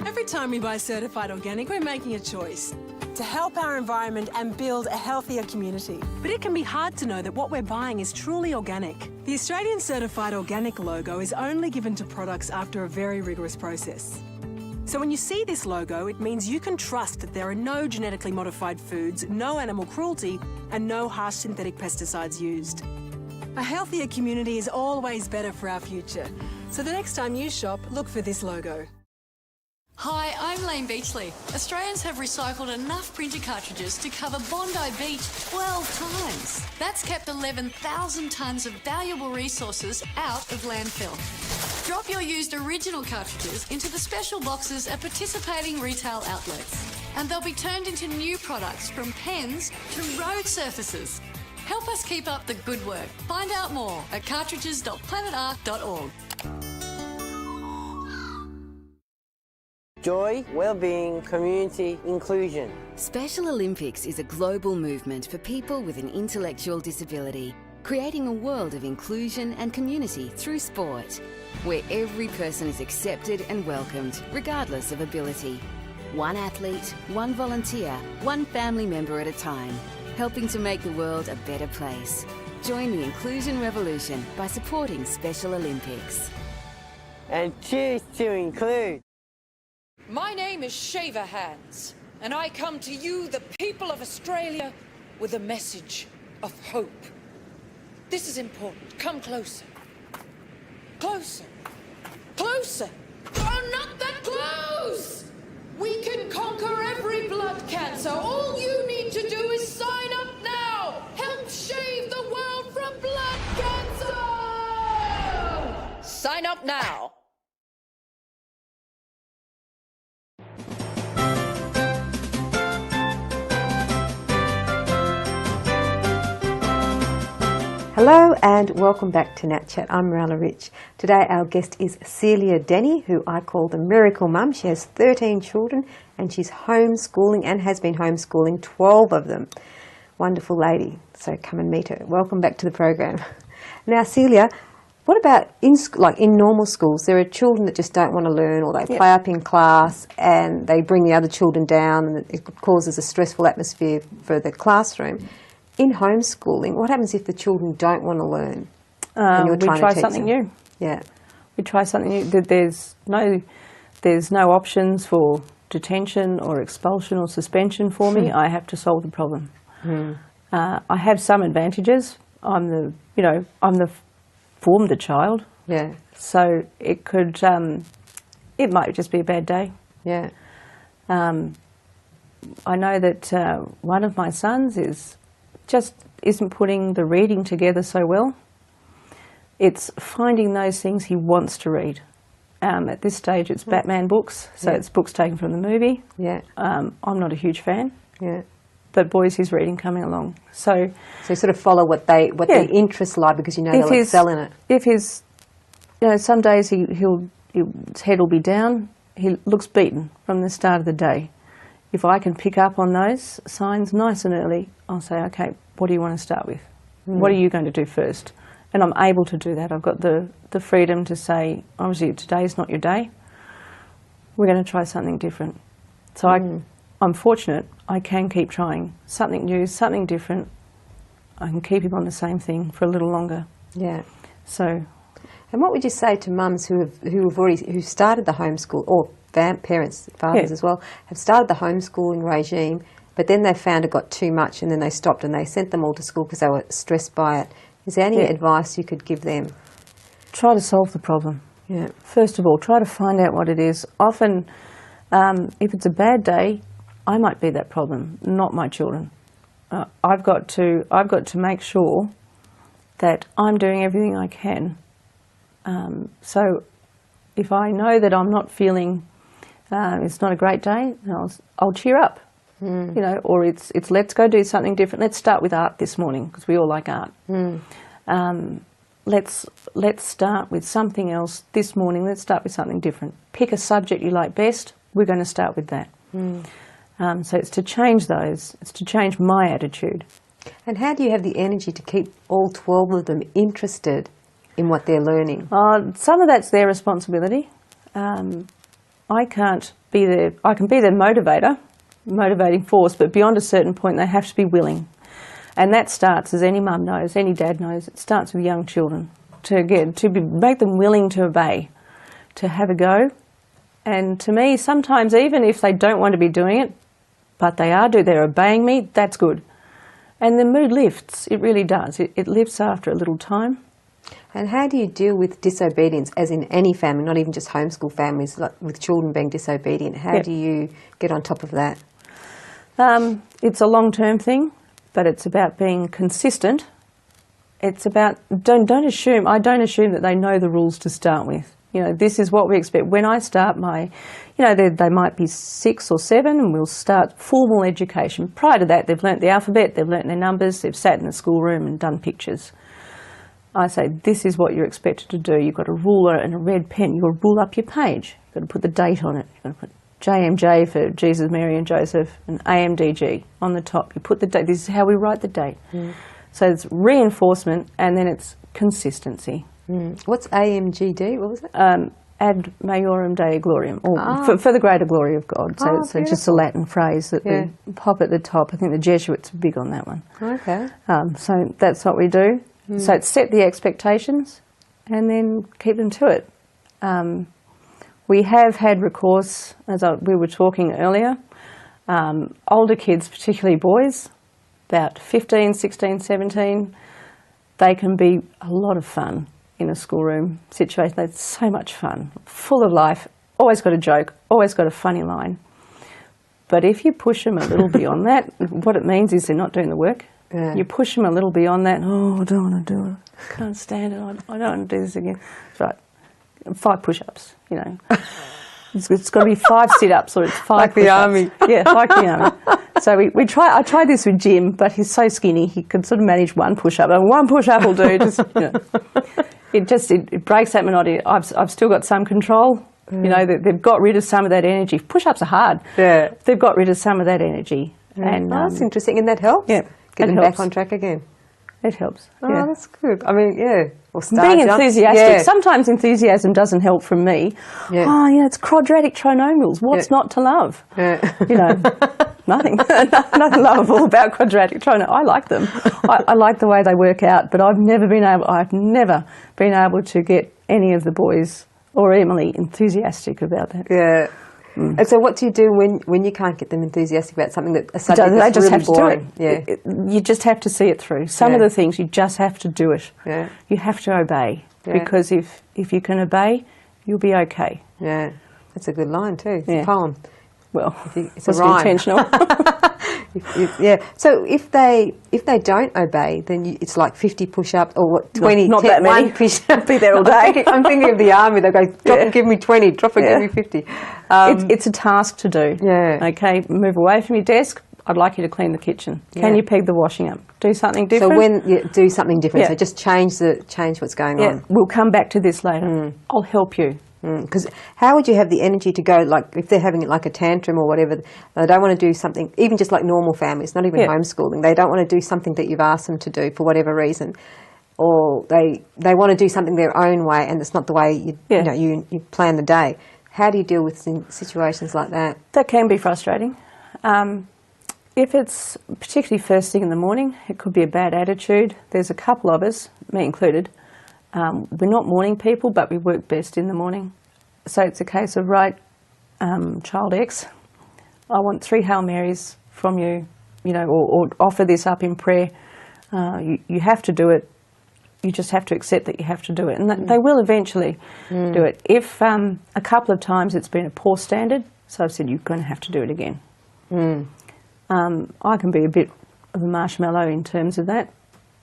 Every time we buy certified organic, we're making a choice to help our environment and build a healthier community. But it can be hard to know that what we're buying is truly organic. The Australian Certified Organic logo is only given to products after a very rigorous process. So when you see this logo, it means you can trust that there are no genetically modified foods, no animal cruelty, and no harsh synthetic pesticides used. A healthier community is always better for our future. So the next time you shop, look for this logo. Hi, I'm Lane Beachley. Australians have recycled enough printer cartridges to cover Bondi Beach 12 times. That's kept 11,000 tonnes of valuable resources out of landfill. Drop your used original cartridges into the special boxes at participating retail outlets, and they'll be turned into new products from pens to road surfaces. Help us keep up the good work. Find out more at cartridges.planetark.org. Joy, well-being, community, inclusion. Special Olympics is a global movement for people with an intellectual disability, creating a world of inclusion and community through sport, where every person is accepted and welcomed, regardless of ability. One athlete, one volunteer, one family member at a time, helping to make the world a better place. Join the inclusion revolution by supporting Special Olympics. And choose to include. My name is Shaver Hands, and I come to you, the people of Australia, with a message of hope. This is important. Come closer. Closer. Closer. Oh, not that close! We can conquer every blood cancer. All you need to do is sign up now. Help shave the world from blood cancer! Sign up now. Hello and welcome back to NAT Chat. I'm Marella Rich. Today our guest is Celia Denny, who I call the Miracle Mum. She has 13 children and she's homeschooling and has been homeschooling 12 of them. Wonderful lady. So come and meet her. Welcome back to the program. Now Celia, what about in normal schools? There are children that just don't want to learn, or they play up in class and they bring the other children down, and it causes a stressful atmosphere for the classroom. In homeschooling, what happens if the children don't want to learn? We try something new. Yeah, we try something new. There's no options for detention or expulsion or suspension for me. I have to solve the problem. I have some advantages. I'm formed the child. Yeah. So it could, it might just be a bad day. Yeah. I know that one of my sons isn't putting the reading together so well. It's finding those things he wants to read. At this stage it's Batman books, so it's books taken from the movie. Yeah. I'm not a huge fan. Yeah. But boys, he's reading coming along. So sort of follow what their interests lie, because you know they'll excel in it. If his, some days his head will be down. He looks beaten from the start of the day. If I can pick up on those signs nice and early, I'll say, okay, what do you want to start with? What are you going to do first? And I'm able to do that. I've got the freedom to say, obviously today's not your day. We're going to try something different. So I'm fortunate. I can keep trying something new, something different. I can keep him on the same thing for a little longer. Yeah. So, and what would you say to mums who started the homeschool, or parents, fathers as well, have started the homeschooling regime, but then they found it got too much and then they stopped and they sent them all to school because they were stressed by it? Is there any advice you could give them? Try to solve the problem. Yeah. First of all, try to find out what it is. Often, if it's a bad day, I might be that problem, not my children. I've got to make sure that I'm doing everything I can. So if I know that I'm not feeling, it's not a great day, I'll cheer up. Or it's let's go do something different. Let's start with art this morning, because we all like art. Let's start with something else this morning. Let's start with something different. Pick a subject you like best. We're going to start with that. So it's to change those. It's to change my attitude. And how do you have the energy to keep all 12 of them interested in what they're learning? Some of that's their responsibility. I can't be their. I can be their motivating force, but beyond a certain point, they have to be willing. And that starts, as any mum knows, any dad knows, it starts with young children. Make them willing to obey, to have a go. And to me, sometimes even if they don't want to be doing it, but they're obeying me, that's good. And the mood lifts, it really does. It lifts after a little time. And how do you deal with disobedience, as in any family, not even just homeschool families, like with children being disobedient? How do you get on top of that? It's a long-term thing, but it's about being consistent. It's about, don't assume that they know the rules to start with. This is what we expect. When I start they might be 6 or 7 and we'll start formal education. Prior to that, they've learnt the alphabet, they've learnt their numbers, they've sat in the schoolroom and done pictures. I say, this is what you're expected to do. You've got a ruler and a red pen. You've got to rule up your page. You've got to put the date on it. You've got to put JMJ for Jesus, Mary and Joseph, and AMDG on the top. You put the date. This is how we write the date. So it's reinforcement, and then it's consistency. What's AMGD? What was it? Ad Majorem Dei Gloriam, or for the greater glory of God. So it's just a Latin phrase that we pop at the top. I think the Jesuits are big on that one. Okay. So that's what we do. So it's set the expectations and then keep them to it. We have had recourse, as we were talking earlier, older kids, particularly boys, about 15, 16, 17, they can be a lot of fun in a schoolroom situation. They're so much fun, full of life, always got a joke, always got a funny line. But if you push them a little beyond that, what it means is they're not doing the work. Yeah. You push them a little beyond that, oh, I don't want to do it, I can't stand it, I don't want to do this again. That's right, 5 push-ups, you know. It's got to be 5 sit-ups or it's 5 like the push-ups. army. Yeah, like the army. So I tried this with Jim, but he's so skinny he could sort of manage 1 push-up. And 1 push-up will do. Just, you know. It breaks that monotony. I've still got some control. You know, they've got rid of some of that energy. Push-ups are hard. Yeah. They've got rid of some of that energy. And that's interesting, and that helps. Yeah, Get them helps. back on track again. It helps. Oh, yeah. that's good. I mean, yeah. Or being enthusiastic. Yeah. Sometimes enthusiasm doesn't help from me. Yeah. Oh, you know, it's quadratic trinomials. What's not to love? Yeah. You know, nothing. Nothing lovable about quadratic trinomials. I like them. I like the way they work out, but I've never been able to get any of the boys or Emily enthusiastic about that. Yeah. And so what do you do when you can't get them enthusiastic about something that a subject they that's just really have to boring? do it. You just have to see it through. Some of the things you just have to do it. Yeah. You have to obey Yeah. because if you can obey, you'll be okay. Yeah. That's a good line too. It's Yeah. a poem. Well, it's a wasn't rhyme. intentional. Yeah. So if they don't obey, then it's like 50 push-ups or what? 20. Not that many. 1 push-up. Be there all day. I'm thinking of the army. They go drop and give me 20. Drop and give me 50. It's a task to do. Yeah. Okay. Move away from your desk. I'd like you to clean the kitchen. Can you peg the washing up? Do something different. So when you do something different, Yeah. so just change what's going on. We'll come back to this later. I'll help you. Because how would you have the energy to go, like, if they're having like a tantrum or whatever, they don't want to do something, even just like normal families, not even homeschooling, they don't want to do something that you've asked them to do for whatever reason, or they want to do something their own way and it's not the way you plan the day. How do you deal with situations like that? That can be frustrating. If it's particularly first thing in the morning, it could be a bad attitude. There's a couple of us, me included, we're not morning people, but we work best in the morning. So it's a case of, right, child X, I want 3 Hail Marys from you, you know, or offer this up in prayer. You have to do it. You just have to accept that you have to do it. And they will eventually do it. If a couple of times it's been a poor standard, so I've said, you're going to have to do it again. I can be a bit of a marshmallow in terms of that.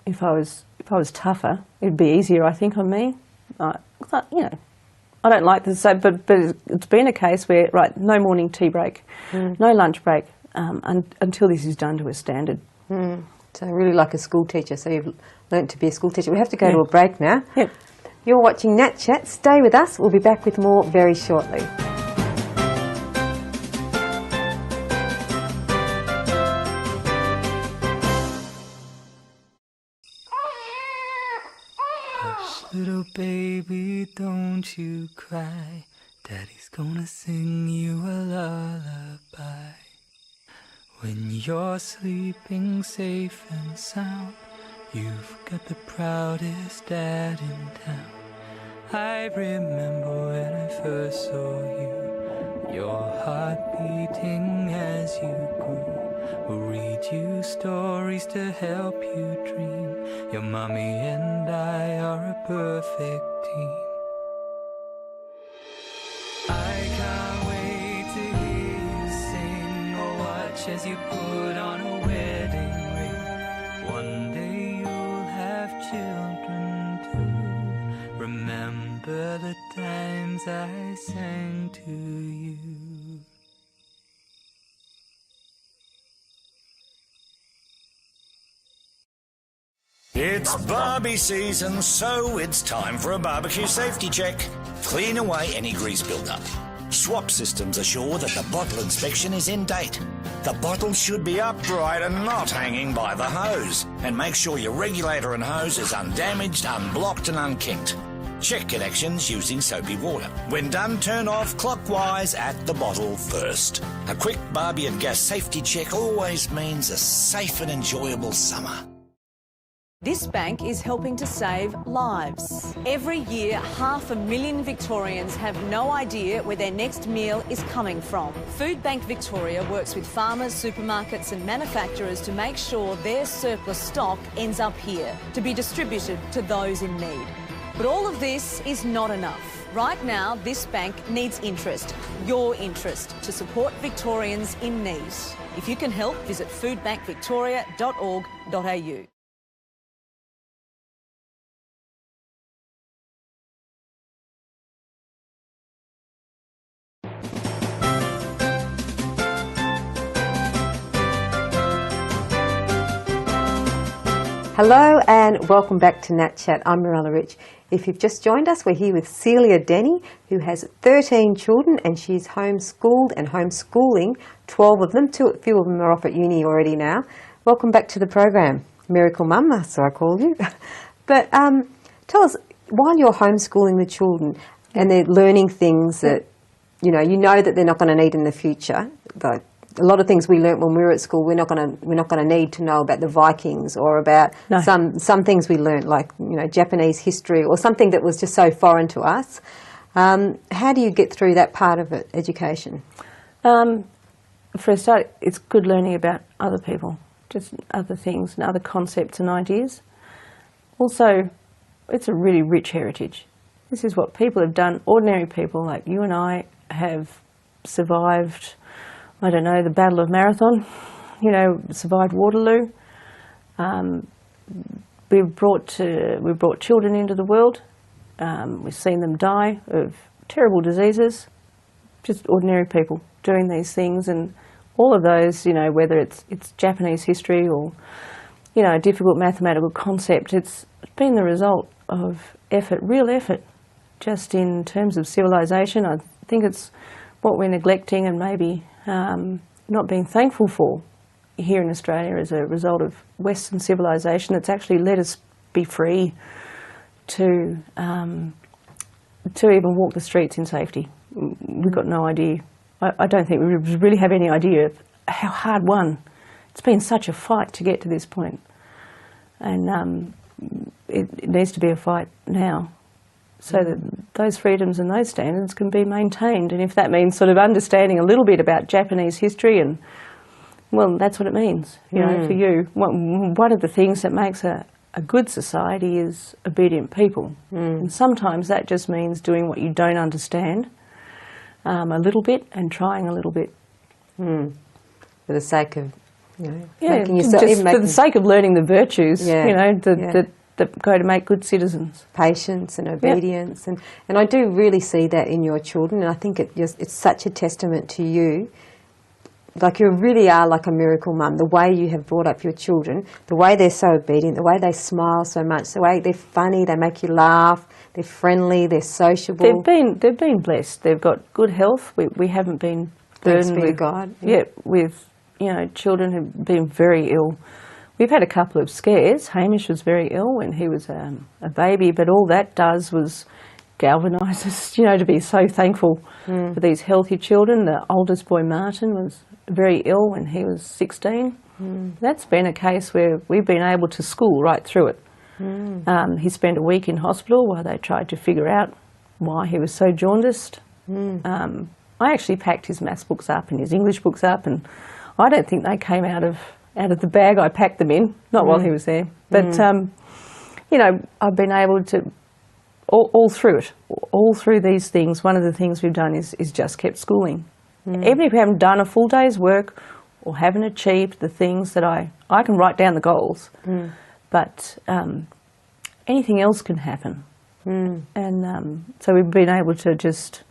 If I was tougher, it'd be easier, I think, on me. You know, I don't like this, but it's been a case where, right, no morning tea break, no lunch break, until this is done to a standard. So really like a school teacher, so you've learnt to be a school teacher. We have to go to a break now. Yep. You're watching NAT Chat. Stay with us. We'll be back with more very shortly. Little baby, don't you cry. Daddy's gonna sing you a lullaby. When you're sleeping safe and sound, you've got the proudest dad in town. I remember when I first saw you, your heart beating as you grew. We'll read you stories to help you dream. Your mommy and I are a perfect team. I can't wait to hear you sing or watch as you put on a wedding ring. One day you'll have children too. Remember the times I sang to you. It's barbie season, so it's time for a barbecue safety check. Clean away any grease buildup. Swap systems assure that the bottle inspection is in date. The bottle should be upright and not hanging by the hose. And make sure your regulator and hose is undamaged, unblocked and unkinked. Check connections using soapy water. When done, turn off clockwise at the bottle first. A quick barbie and gas safety check always means a safe and enjoyable summer. This bank is helping to save lives. Every year, 500,000 Victorians have no idea where their next meal is coming from. Food Bank Victoria works with farmers, supermarkets and manufacturers to make sure their surplus stock ends up here, to be distributed to those in need. But all of this is not enough. Right now, this bank needs interest, your interest, to support Victorians in need. If you can help, visit foodbankvictoria.org.au. Hello and welcome back to NAT Chat. I'm Mirella Rich. If you've just joined us, we're here with Celia Denny, who has 13 children and she's homeschooled and homeschooling 12 of them. A few of them are off at uni already now. Welcome back to the program. Miracle Mum, so I call you. But tell us, while you're homeschooling the children and they're learning things that, you know that they're not going to need in the future, but a lot of things we learnt when we were at school, we're not going to need to know about the Vikings or about some things we learnt, like Japanese history or something that was just so foreign to us. How do you get through that part of it, education? For a start, it's good learning about other people, just other things and other concepts and ideas. Also, it's a really rich heritage. This is what people have done. Ordinary people like you and I have survived, I don't know, the Battle of Marathon, survived Waterloo. We've brought children into the world. We've seen them die of terrible diseases. Just ordinary people doing these things, and all of those, whether it's Japanese history or, a difficult mathematical concept, it's been the result of effort, real effort, just in terms of civilization. I think it's what we're neglecting and maybe not being thankful for here in Australia as a result of Western civilization. It's actually let us be free to even walk the streets in safety. We've got no idea. I don't think we really have any idea of how hard won. It's been such a fight to get to this point. And it needs to be a fight now, so that those freedoms and those standards can be maintained. And if that means sort of understanding a little bit about Japanese history, and well, that's what it means, for you. One of the things that makes a good society is obedient people. And sometimes that just means doing what you don't understand a little bit and trying a little bit. For the sake of, making yourself, just for the sake of learning the virtues, that go to make good citizens. Patience and obedience. And I do really see that in your children, and I think it's such a testament to you. Like, you really are like a miracle mum, the way you have brought up your children, the way they're so obedient, the way they smile so much, the way they're funny, they make you laugh, they're friendly, they're sociable. They've been blessed. They've got good health. We haven't been burdened with God. With children who've been very ill. We've had a couple of scares. Hamish was very ill when he was a baby, but all that does was galvanise us, to be so thankful for these healthy children. The oldest boy, Martin, was very ill when he was 16. That's been a case where we've been able to school right through it. He spent a week in hospital while they tried to figure out why he was so jaundiced. I actually packed his maths books up and his English books up, and I don't think they came out of the bag I packed them in, not while he was there. But, I've been able to, all through it, all through these things, one of the things we've done is just kept schooling. Even if we haven't done a full day's work or haven't achieved the things that I can write down the goals, but anything else can happen. And so we've been able to just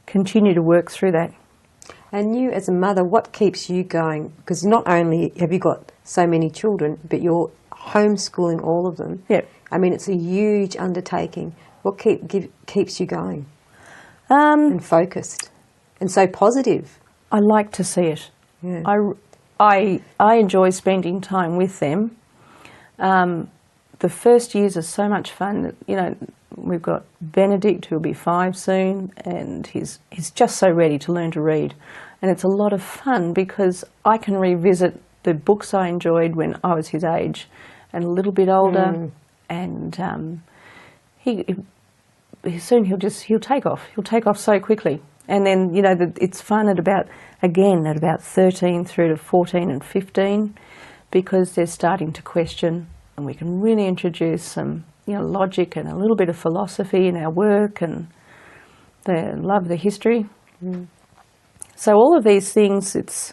continue to work through that. And you, as a mother, what keeps you going? Because not only have you got so many children, but you're homeschooling all of them. I mean, it's a huge undertaking. What keeps you going and focused and so positive? I like to see it. I enjoy spending time with them. The first years are so much fun. We've got Benedict, who'll be 5 soon, and he's just so ready to learn to read. And it's a lot of fun because I can revisit the books I enjoyed when I was his age and a little bit older, and he'll take off. He'll take off so quickly, and then it's fun at about 13 through to 14 and 15, because they're starting to question, and we can really introduce some logic and a little bit of philosophy in our work, and they love the history. So all of these things, it's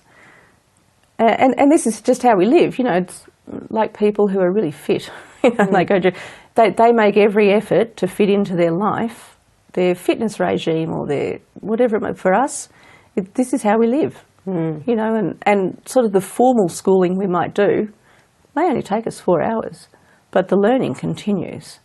and this is just how we live. It's like people who are really fit. They go through. They make every effort to fit into their life, their fitness regime, or their whatever. For us, this is how we live. And sort of the formal schooling we might do, they only take us 4 hours, but the learning continues.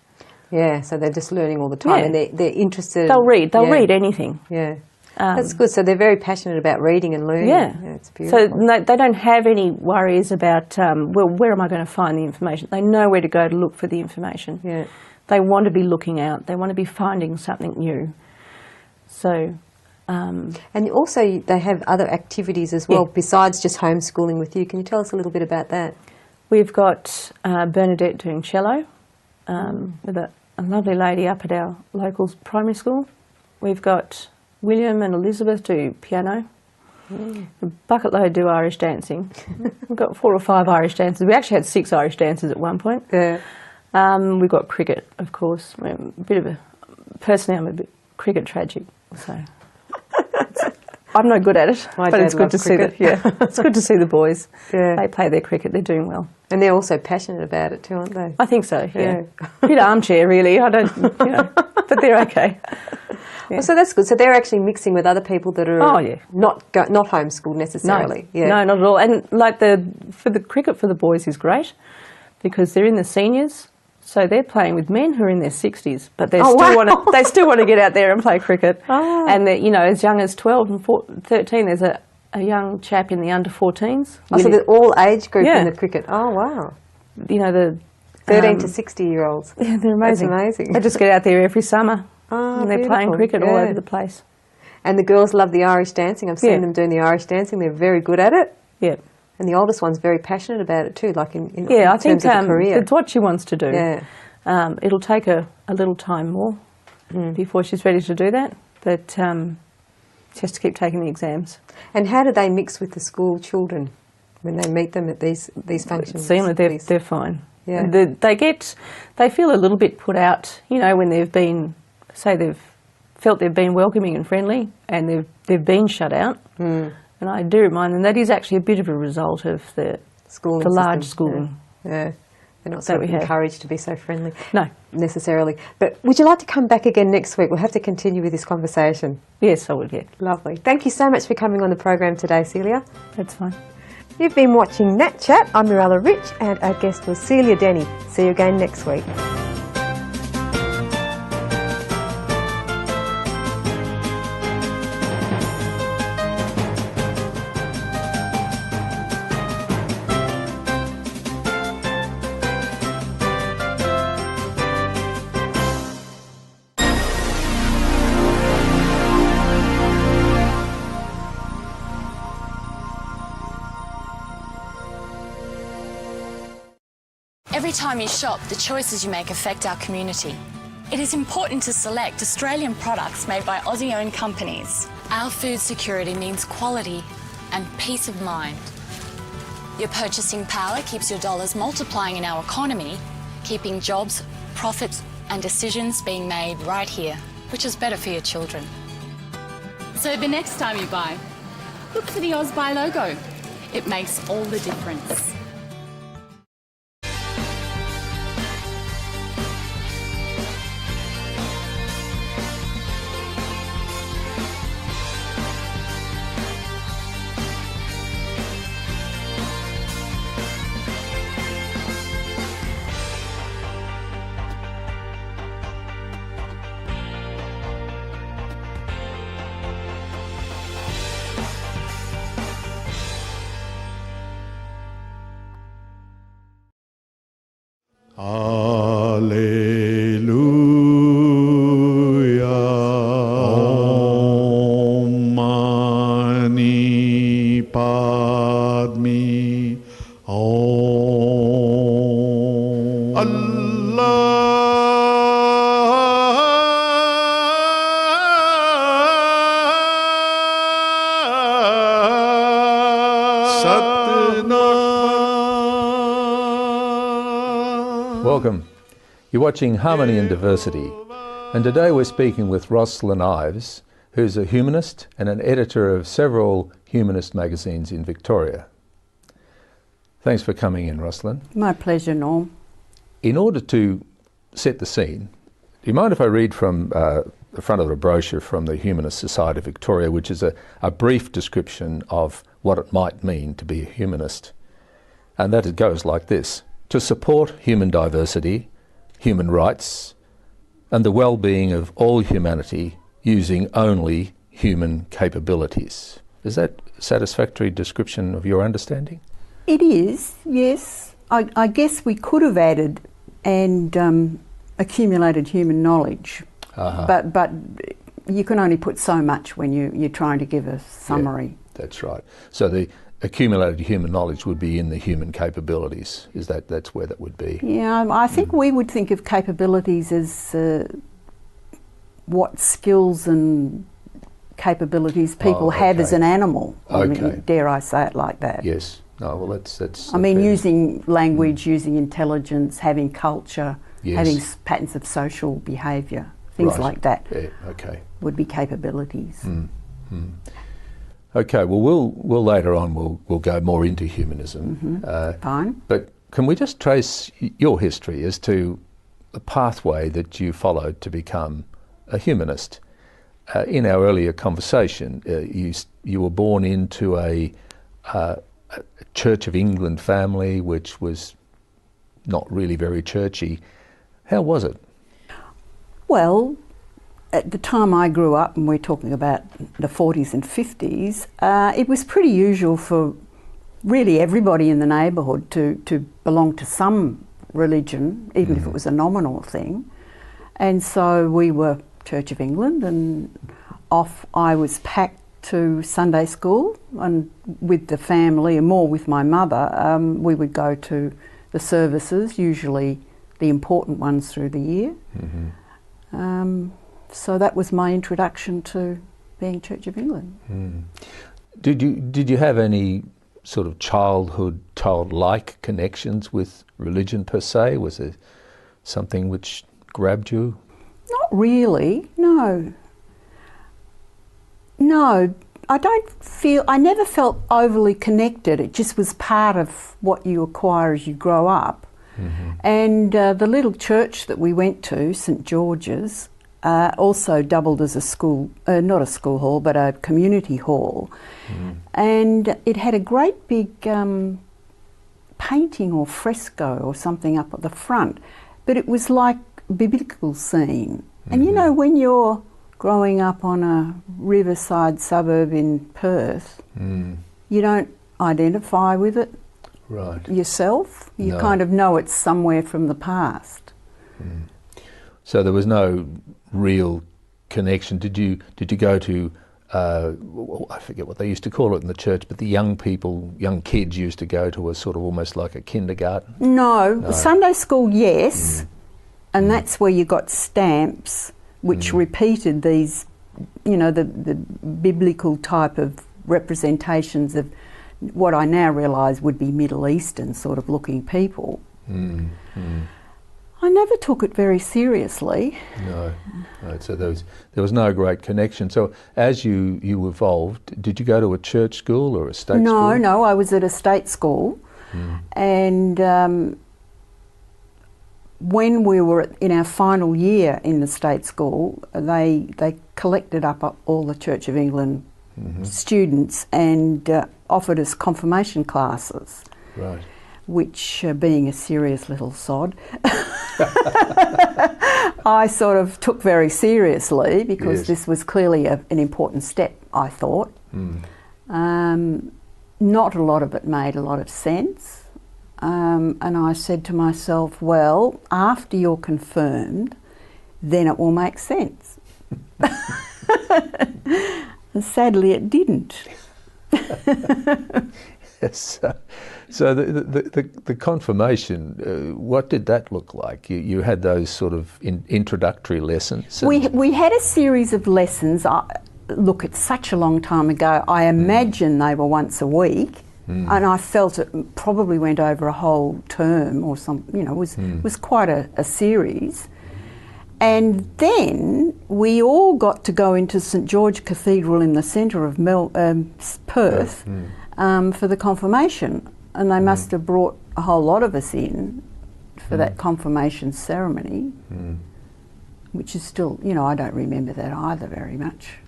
Yeah, so they're just learning all the time, and they're interested. They'll read anything. Yeah. That's good. So they're very passionate about reading and learning. Yeah. It's beautiful. So they don't have any worries about, where am I going to find the information? They know where to go to look for the information. Yeah. They want to be looking out. They want to be finding something new. So... and also they have other activities as well, besides just homeschooling with you. Can you tell us a little bit about that? We've got Bernadette doing cello with a lovely lady up at our local primary school. We've got William and Elizabeth do piano. Bucket load do Irish dancing. We've got 4 or 5 Irish dancers. We actually had 6 Irish dancers at one point. Yeah. We've got cricket, of course. Personally, I'm a bit cricket tragic, so I'm no good at it. But it's good to see it's good to see the boys. Yeah. They play their cricket. They're doing well, and they're also passionate about it too, aren't they? I think so. Yeah. A bit armchair, really. I don't, but they're okay. Yeah. Well, so that's good. So they're actually mixing with other people that are not homeschooled necessarily. No, no, not at all. And like for the cricket for the boys is great, because they're in the seniors, so they're playing with men who are in their 60s, but they still want to get out there and play cricket. Oh. And as young as 12 and 13, there's a young chap in the under 14s. Oh, so they're all age group in the cricket. Oh wow. The 13 to 60-year-olds. Yeah, they're amazing. That's amazing. They just get out there every summer. Oh, and they're playing cricket all over the place. And the girls love the Irish dancing. I've seen them doing the Irish dancing. They're very good at it. Yeah. And the oldest one's very passionate about it too, like in I terms think of a career. it's what she wants to do. Yeah. It'll take her a little time more before she's ready to do that, but she has to keep taking the exams. And how do they mix with the school children when they meet them at these functions? Seemingly they're fine. Yeah. They feel a little bit put out, when they've been, say they've felt they've been welcoming and friendly, and they've been shut out. And I do remind them that is actually a bit of a result of the large schooling. Yeah. They're not sort of encouraged to be so friendly. No. Necessarily. But would you like to come back again next week? We'll have to continue with this conversation. Yes, I would, yeah. Lovely. Thank you so much for coming on the program today, Celia. That's fine. You've been watching NAT Chat. I'm Mirella Rich, and our guest was Celia Denny. See you again next week. Every time you shop, the choices you make affect our community. It is important to select Australian products made by Aussie-owned companies. Our food security means quality and peace of mind. Your purchasing power keeps your dollars multiplying in our economy, keeping jobs, profits and decisions being made right here, which is better for your children. So the next time you buy, look for the AusBuy logo. It makes all the difference. Welcome. You're watching Harmony and Diversity, and today we're speaking with Rosalind Ives, who's a humanist and an editor of several humanist magazines in Victoria. Thanks for coming in, Rosalind. My pleasure, Norm. In order to set the scene, do you mind if I read from the front of the brochure from the Humanist Society of Victoria, which is a brief description of what it might mean to be a humanist? And that it goes like this: to support human diversity, human rights, and the well-being of all humanity using only human capabilities. Is that a satisfactory description of your understanding? It is, yes. I guess we could have added and accumulated human knowledge, but you can only put so much when you're trying to give a summary. Yeah, that's right. So the accumulated human knowledge would be in the human capabilities. That's where that would be? Yeah, I think we would think of capabilities as what skills and capabilities people have as an animal. I mean, dare I say it like that? Yes. No, well, that's. I mean, using language, using intelligence, having culture, having patterns of social behaviour, things like that. Yeah, okay. Would be capabilities. Okay. Well, we'll later on we'll go more into humanism. Fine. But can we just trace your history as to the pathway that you followed to become a humanist? In our earlier conversation, you were born into a Church of England family, which was not really very churchy. How was it? Well, at the time I grew up, and we're talking about the 40s and 50s, it was pretty usual for really everybody in the neighbourhood to belong to some religion, even if it was a nominal thing. And so we were Church of England, and off I was packed to Sunday school, and with the family, and more with my mother, we would go to the services, usually the important ones through the year. So that was my introduction to being Church of England. Did you have any sort of childlike connections with religion per se? Was there something which grabbed you? Not really, no. No, I never felt overly connected. It just was part of what you acquire as you grow up. And the little church that we went to, St George's, also doubled as a school, not a school hall, but a community hall. And it had a great big painting or fresco or something up at the front, but it was like a biblical scene. And you know, when you're growing up on a riverside suburb in Perth, you don't identify with it yourself. You kind of know it's somewhere from the past. So there was no real connection. Did you go to, I forget what they used to call it in the church, but the young kids used to go to a sort of almost like a kindergarten? No. Sunday school, yes. And that's where you got stamps which repeated these, you know, the biblical type of representations of what I now realise would be Middle Eastern sort of looking people. I never took it very seriously. No. So there was no great connection. So as you evolved, did you go to a church school or a state school? No, I was at a state school. And when we were in our final year in the state school, they collected up all the Church of England students and offered us confirmation classes. Right. Which, being a serious little sod, I sort of took very seriously because this was clearly an important step, I thought. Not a lot of it made a lot of sense. And I said to myself, well, after you're confirmed, then it will make sense. And sadly, it didn't. Yes. So the confirmation, what did that look like? You had those sort of introductory lessons? We had a series of lessons. Look, it's such a long time ago. I imagine they were once a week. And I felt it probably went over a whole term or something, you know, was quite a series. And then we all got to go into St George Cathedral in the centre of Perth for the confirmation. And they must have brought a whole lot of us in for that confirmation ceremony, which is still, you know, I don't remember that either very much.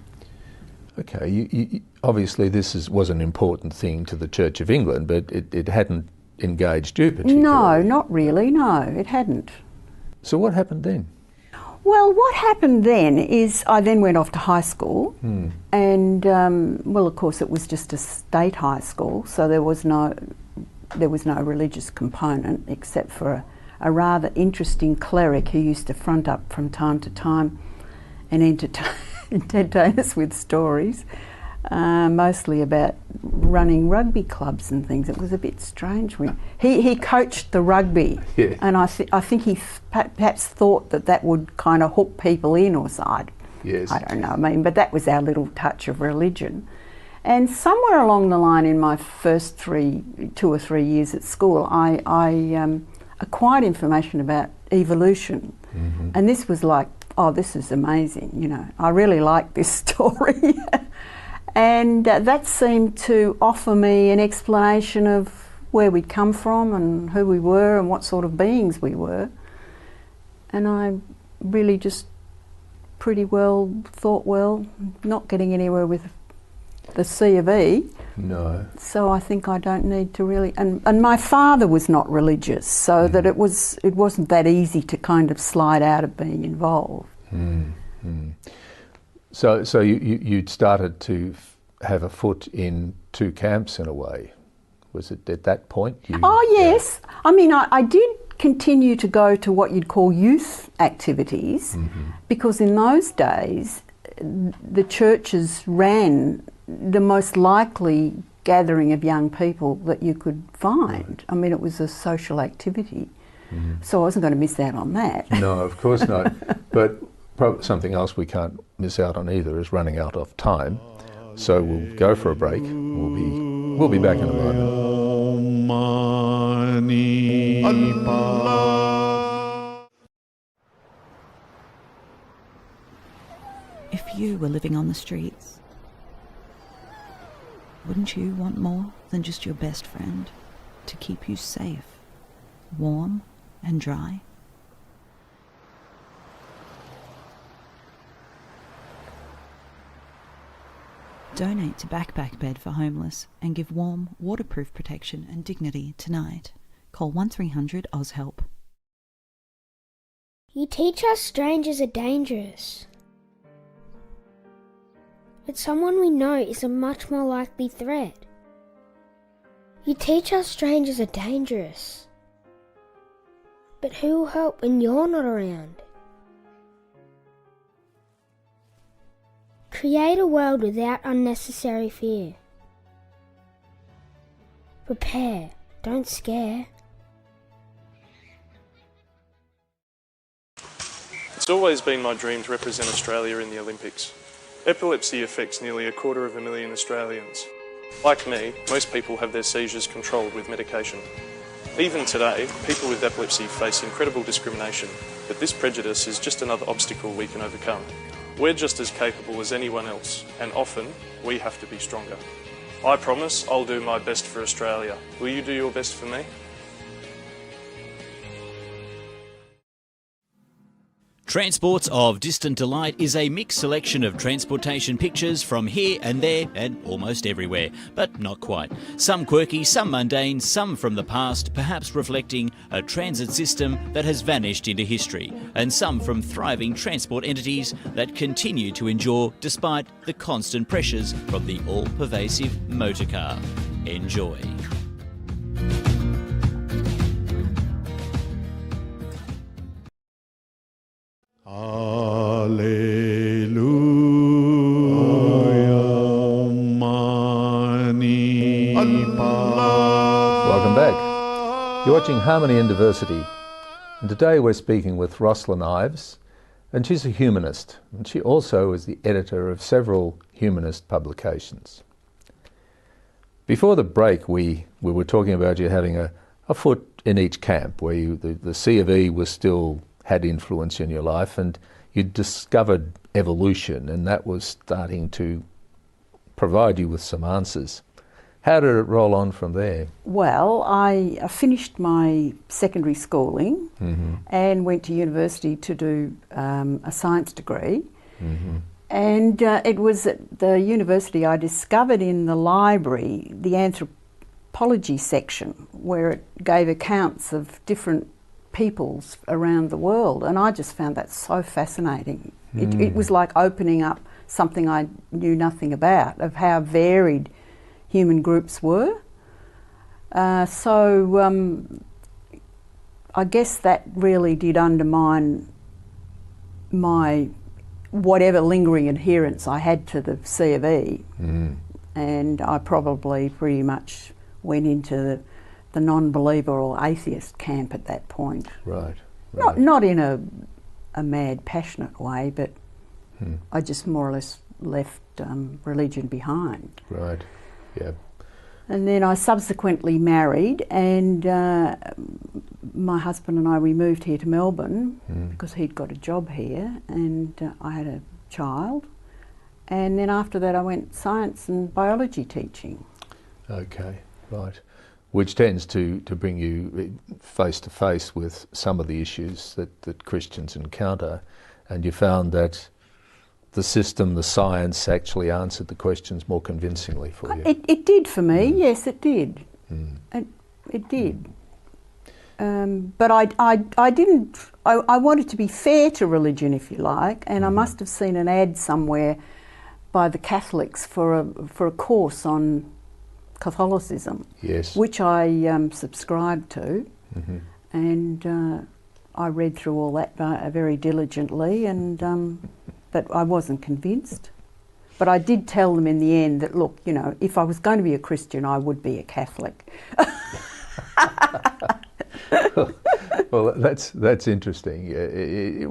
Okay, you, obviously this was an important thing to the Church of England, but it hadn't engaged you particularly. No, not really, no, it hadn't. So what happened then? Well, what happened then is I then went off to high school, and well, of course, it was just a state high school, so there was no religious component except for a rather interesting cleric who used to front up from time to time and entertain us with stories, mostly about running rugby clubs and things. It was a bit strange. He coached the rugby, and I think he perhaps thought that would kind of hook people in or side. Yes. I don't know, I mean, but that was our little touch of religion. And somewhere along the line in my first 2 or 3 years at school, I acquired information about evolution. And this was like, oh, this is amazing, you know. I really like this story. And that seemed to offer me an explanation of where we'd come from and who we were and what sort of beings we were. And I really just pretty well thought, well, not getting anywhere with the C of E. No. So I think I don't need to really, and my father was not religious, so that it wasn't that easy to kind of slide out of being involved. So you'd started to have a foot in two camps in a way. Was it at that point? Oh yes, I mean I did continue to go to what you'd call youth activities, because in those days the churches ran the most likely gathering of young people that you could find. I mean, it was a social activity, so I wasn't going to miss out on that. No, of course not. But something else we can't miss out on either is running out of time. So we'll go for a break. We'll be back in a moment. If you were living on the streets, wouldn't you want more than just your best friend to keep you safe, warm and dry? Donate to Backpack Bed for Homeless and give warm, waterproof protection and dignity tonight. Call 1300 OzHelp. You teach us strangers are dangerous. But someone we know is a much more likely threat. You teach us strangers are dangerous. But who will help when you're not around? Create a world without unnecessary fear. Prepare, don't scare. It's always been my dream to represent Australia in the Olympics. Epilepsy affects nearly 250,000 Australians. Like me, most people have their seizures controlled with medication. Even today, people with epilepsy face incredible discrimination, but this prejudice is just another obstacle we can overcome. We're just as capable as anyone else, and often we have to be stronger. I promise I'll do my best for Australia. Will you do your best for me? Transports of Distant Delight is a mixed selection of transportation pictures from here and there and almost everywhere, but not quite. Some quirky, some mundane, some from the past, perhaps reflecting a transit system that has vanished into history, and some from thriving transport entities that continue to endure despite the constant pressures from the all-pervasive motor car. Enjoy. Welcome back. You're watching Harmony and Diversity, and today we're speaking with Rosalind Ives, and she's a humanist, and she also is the editor of several humanist publications. Before the break, we were talking about you having a foot in each camp, where the C of E was still had influence in your life, and you discovered evolution, and that was starting to provide you with some answers. How did it roll on from there? Well, I finished my secondary schooling and went to university to do a science degree. And it was at the university I discovered in the library the anthropology section, where it gave accounts of different peoples around the world, and I just found that so fascinating. It was like opening up something I knew nothing about, of how varied human groups were. So I guess that really did undermine my whatever lingering adherence I had to the C of E, and I probably pretty much went into the non-believer or atheist camp at that point. Right. Not in a mad, passionate way, but I just more or less left religion behind. Right. Yeah. And then I subsequently married, and my husband and I, we moved here to Melbourne because he'd got a job here, and I had a child. And then after that I went science and biology teaching. Okay, right. Which tends to bring you face to face with some of the issues that Christians encounter, and you found that the system, the science, actually answered the questions more convincingly for you. It did for me, yes, it did. It did. But I didn't. I wanted to be fair to religion, if you like, and I must have seen an ad somewhere by the Catholics for a course on Catholicism, yes, which I subscribed to, and I read through all that very diligently, and but I wasn't convinced. But I did tell them in the end that, look, you know, if I was going to be a Christian, I would be a Catholic. Well, that's interesting.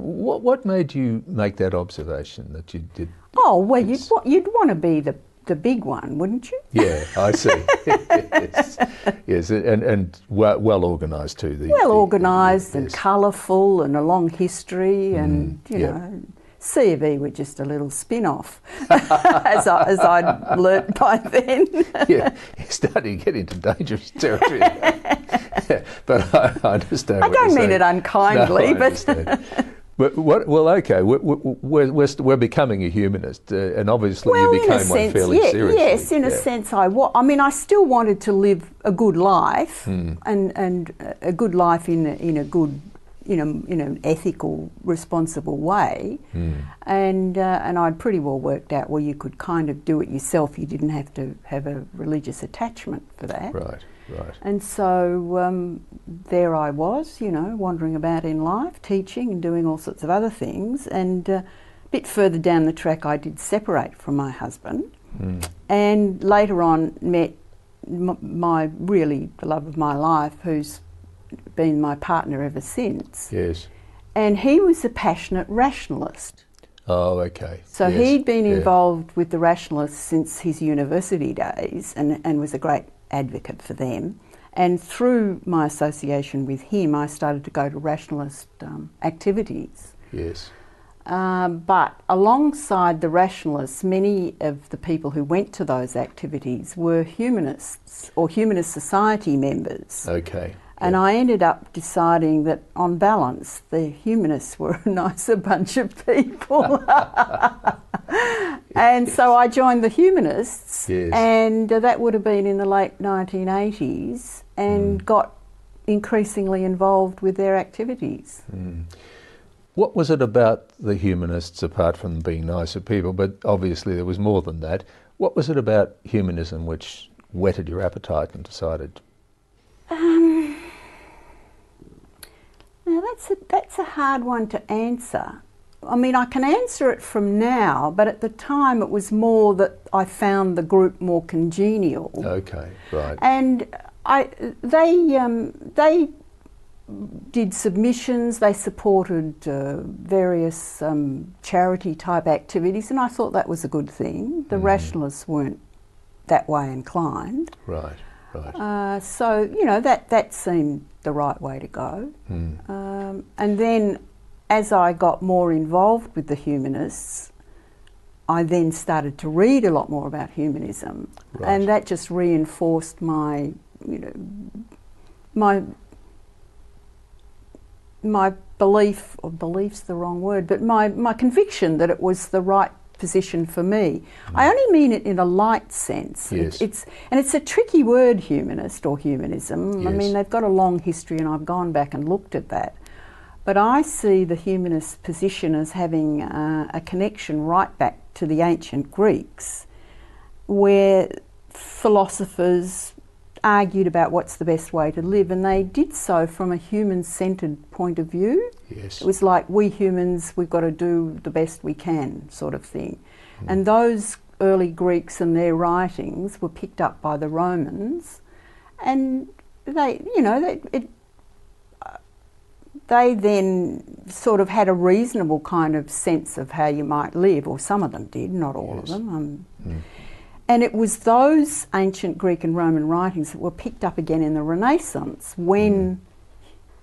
What made you make that observation that you did? Oh, well, you'd want to be the big one, wouldn't you? Yeah, I see. yes, and well organised too. Well organised and colourful and a long history, and you know, C of E were just a little spin-off, as I'd learnt by then. Yeah, you're starting to get into dangerous territory. Yeah, but I understand. I don't mean it unkindly, no, but well, okay, we're becoming a humanist, and obviously you became one fairly seriously. Yes, in a sense, I mean, I still wanted to live a good life, and a good life in a good, in an ethical, responsible way, and I'd pretty well worked out, well, you could kind of do it yourself. You didn't have to have a religious attachment for that. Right. Right. And so there I was, you know, wandering about in life, teaching and doing all sorts of other things. And a bit further down the track, I did separate from my husband, and later on met my really the love of my life, who's been my partner ever since. Yes. And he was a passionate rationalist. Oh, okay. So he'd been involved with the rationalists since his university days, and was a great advocate for them. And through my association with him, I started to go to rationalist activities. Yes. But alongside the rationalists, many of the people who went to those activities were humanists or humanist society members. Okay. And I ended up deciding that, on balance, the humanists were a nicer bunch of people. And so I joined the humanists, and that would have been in the late 1980s, and got increasingly involved with their activities. What was it about the humanists, apart from being nicer people, but obviously there was more than that, what was it about humanism which whetted your appetite and decided? Now that's a hard one to answer. I mean, I can answer it from now, but at the time it was more that I found the group more congenial. Okay, right. And they did submissions, they supported various charity type activities, and I thought that was a good thing. The rationalists weren't that way inclined. Right, right. So, you know, that seemed the right way to go. And then as I got more involved with the humanists, I then started to read a lot more about humanism. Right. And that just reinforced my, you know, my belief, or belief's the wrong word, but my conviction that it was the right position for me. I only mean it in a light sense. Yes. It's a tricky word, humanist or humanism. I Yes. mean, they've got a long history and I've gone back and looked at that. But I see the humanist position as having a connection right back to the ancient Greeks, where philosophers argued about what's the best way to live, and they did so from a human-centred point of view. Yes. It was like, we humans, we've got to do the best we can, sort of thing. And those early Greeks and their writings were picked up by the Romans, and they, you know, they then sort of had a reasonable kind of sense of how you might live, or some of them did, not all of them. And it was those ancient Greek and Roman writings that were picked up again in the Renaissance when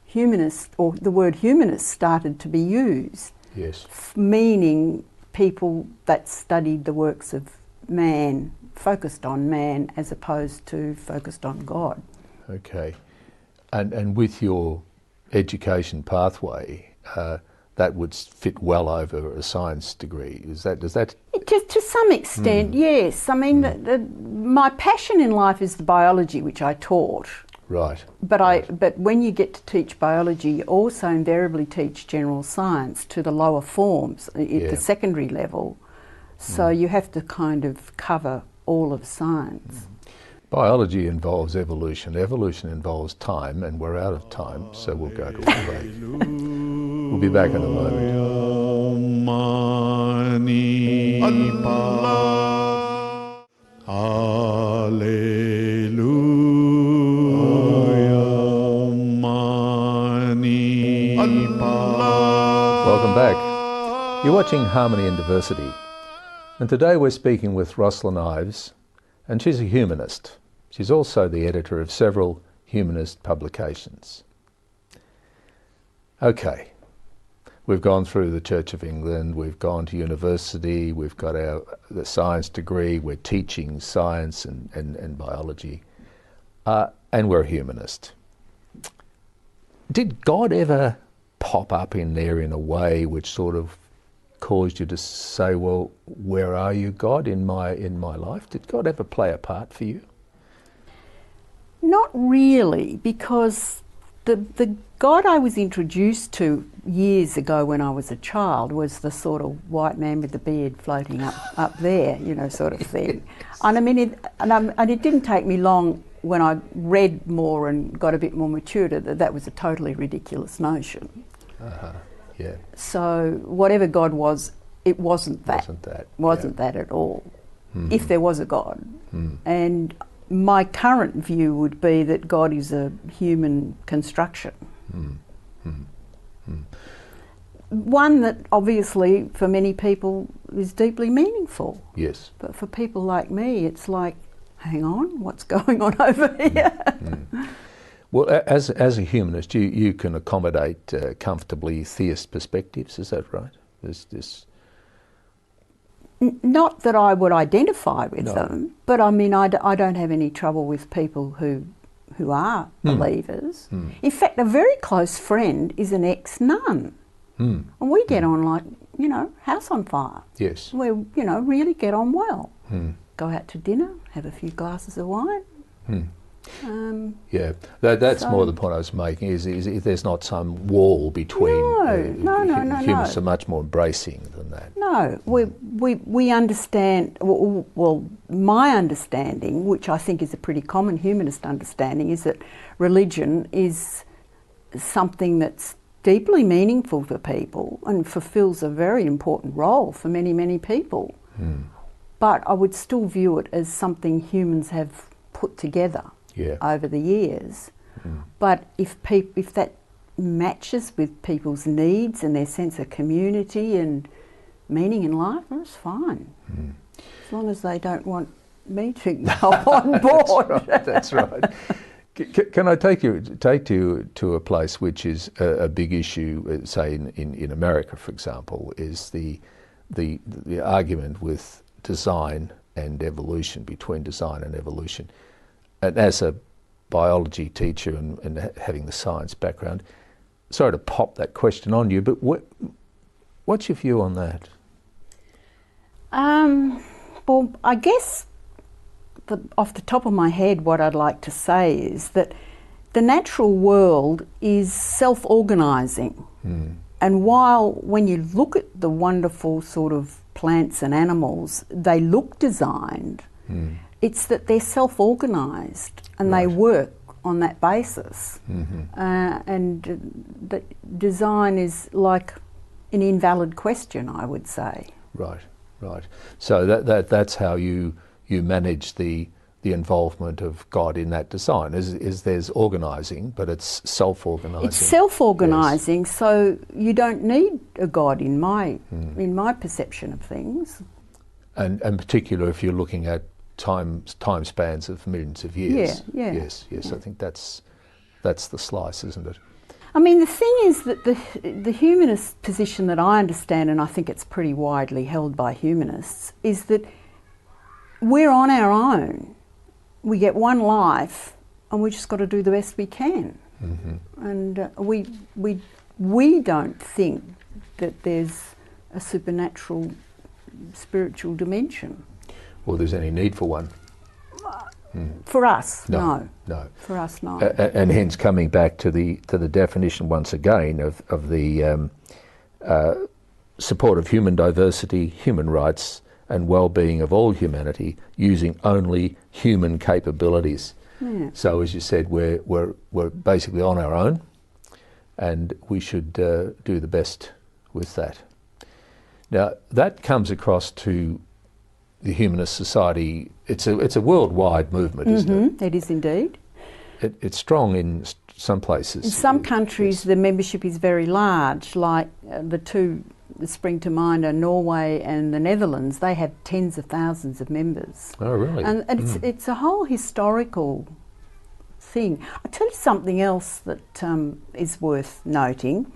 humanists, or the word humanist, started to be used. Yes. Meaning people that studied the works of man, focused on man as opposed to focused on God. Okay. And with your education pathway, that would fit well over a science degree. Does that? To some extent, yes. I mean, my passion in life is the biology, which I taught. Right. But when you get to teach biology, you also invariably teach general science to the lower forms at the secondary level. So you have to kind of cover all of science. Biology involves evolution. Evolution involves time, and we're out of time, so we'll go to a break. We'll be back in a moment. Welcome back. You're watching Harmony and Diversity, and today we're speaking with Rosalind Ives, and she's a humanist. She's also the editor of several humanist publications. Okay, we've gone through the Church of England, we've gone to university, we've got the science degree, we're teaching science and biology, and we're a humanist. Did God ever pop up in there in a way which sort of caused you to say, well, where are you, God, in my life? Did God ever play a part for you? Not really, because the God I was introduced to years ago when I was a child was the sort of white man with the beard floating up there, you know, sort of thing. And I mean, it didn't take me long when I read more and got a bit more mature that was a totally ridiculous notion. Yeah. So whatever God was, it wasn't that. Wasn't that at all. If there was a God. And my current view would be that God is a human construction. One that obviously for many people is deeply meaningful. Yes. But for people like me, it's like, hang on, what's going on over here? Well, as a humanist, you can accommodate comfortably theist perspectives, is that right? Not that I would identify with them, but I mean, I don't have any trouble with people who are believers. In fact, a very close friend is an ex-nun. And we get on like, you know, house on fire. Yes. We, you know, really get on well. Go out to dinner, have a few glasses of wine. Yeah, that's more the point I was making, is if there's not some wall between... No. Humans are much more embracing than that. No, we understand, well, my understanding, which I think is a pretty common humanist understanding, is that religion is something that's deeply meaningful for people and fulfills a very important role for many, many people. But I would still view it as something humans have put together over the years. But if that matches with people's needs and their sense of community and meaning in life, that's fine. As long as they don't want me to go on board. That's right. Can I take you to a place which is a big issue, say in America, for example, is the argument with design and evolution, between design and evolution. And as a biology teacher and having the science background, sorry to pop that question on you, but what's your view on that? Well, I guess off the top of my head, what I'd like to say is that the natural world is self-organising. And while when you look at the wonderful sort of plants and animals, they look designed, it's that they're self-organised and they work on that basis. And that design is like an invalid question, I would say. Right. So that's how you manage the involvement of God in that design. Is there's organising, but it's self-organising. It's self-organising, yes. So you don't need a God in my perception of things. And particularly if you're looking at time spans of millions of years. Yeah. Yes. I think that's the slice, isn't it? I mean, the thing is that the humanist position that I understand, and I think it's pretty widely held by humanists, is that we're on our own. We get one life, and we just got to do the best we can. And we don't think that there's a supernatural, spiritual dimension. Or there's any need for one. For us, no. For us, no. And hence, coming back to the definition once again of the support of human diversity, human rights, and well-being of all humanity, using only human capabilities. Yeah. So, as you said, we're basically on our own, and we should do the best with that. Now, that comes across to the Humanist Society. It's a worldwide movement, isn't it? It is indeed. It's strong in some places. In some countries, the membership is very large, like the two that spring to mind are Norway and the Netherlands. They have tens of thousands of members. Oh, really? And it's a whole historical thing. I'll tell you something else that is worth noting.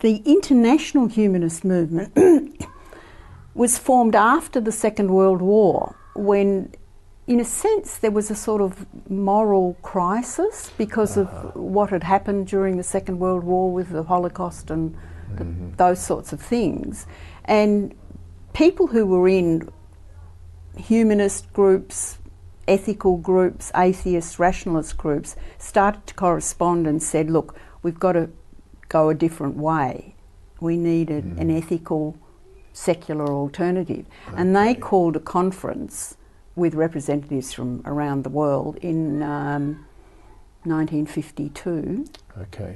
The international humanist movement was formed after the Second World War, when, in a sense, there was a sort of moral crisis because of what had happened during the Second World War with the Holocaust and those sorts of things. And people who were in humanist groups, ethical groups, atheist, rationalist groups, started to correspond and said, look, we've got to go a different way. We need an ethical, secular alternative. Okay. And they called a conference with representatives from around the world in 1952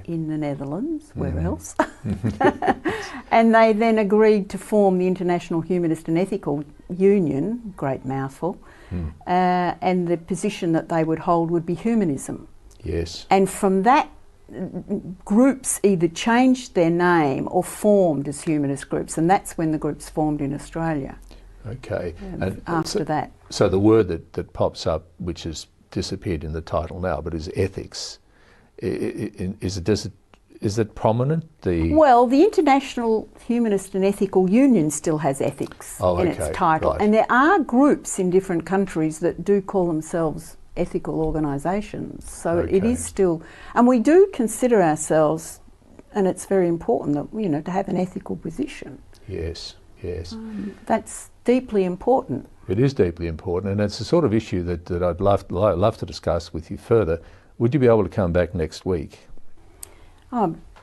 in the Netherlands, where else? And they then agreed to form the International Humanist and Ethical Union, great mouthful, and the position that they would hold would be humanism. Yes. And from that, groups either changed their name or formed as humanist groups, and that's when the groups formed in Australia. Okay. And after that. So the word that pops up, which has disappeared in the title now, but is ethics. Is it prominent? Well, the International Humanist and Ethical Union still has ethics in its title, right. And there are groups in different countries that do call themselves ethical organisations. So it is still, and we do consider ourselves, and it's very important that to have an ethical position. Yes. That's deeply important. It is deeply important, and it's the sort of issue that I'd love to discuss with you further. Would you be able to come back next week?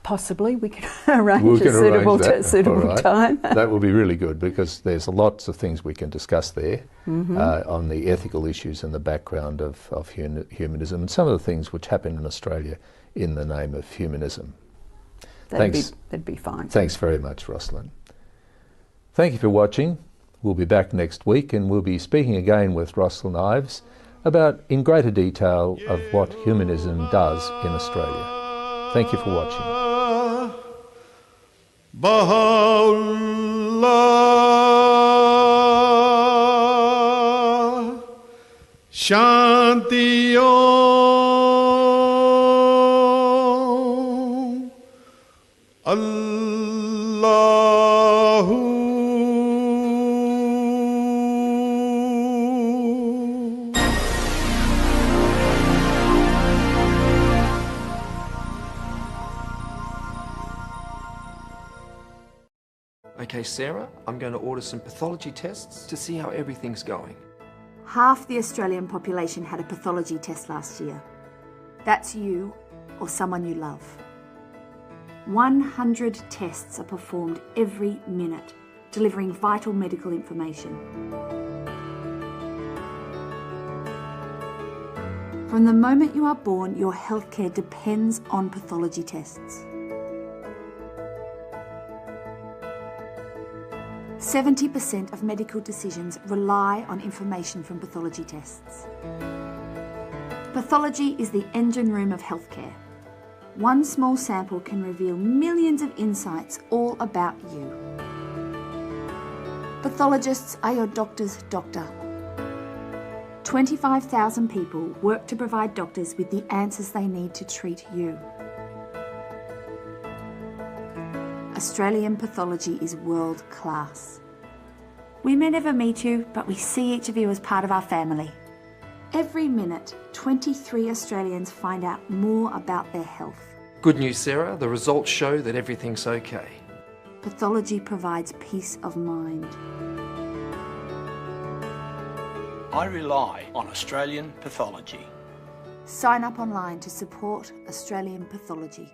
Possibly. We can arrange a suitable time. That will be really good, because there's lots of things we can discuss there on the ethical issues and the background of humanism, and some of the things which happen in Australia in the name of humanism. That'd be fine. Thanks very much, Rosalind. Thank you for watching. We'll be back next week, and we'll be speaking again with Rosalind Ives about, in greater detail, of what humanism does in Australia. Thank you for watching. Baha'u'llah, Shanti Om. Allahu. Okay, Sarah, I'm going to order some pathology tests to see how everything's going. Half the Australian population had a pathology test last year. That's you or someone you love. 100 tests are performed every minute, delivering vital medical information. From the moment you are born, your healthcare depends on pathology tests. 70% of medical decisions rely on information from pathology tests. Pathology is the engine room of healthcare. One small sample can reveal millions of insights all about you. Pathologists are your doctor's doctor. 25,000 people work to provide doctors with the answers they need to treat you. Australian pathology is world class. We may never meet you, but we see each of you as part of our family. Every minute, 23 Australians find out more about their health. Good news, Sarah, the results show that everything's okay. Pathology provides peace of mind. I rely on Australian pathology. Sign up online to support Australian pathology.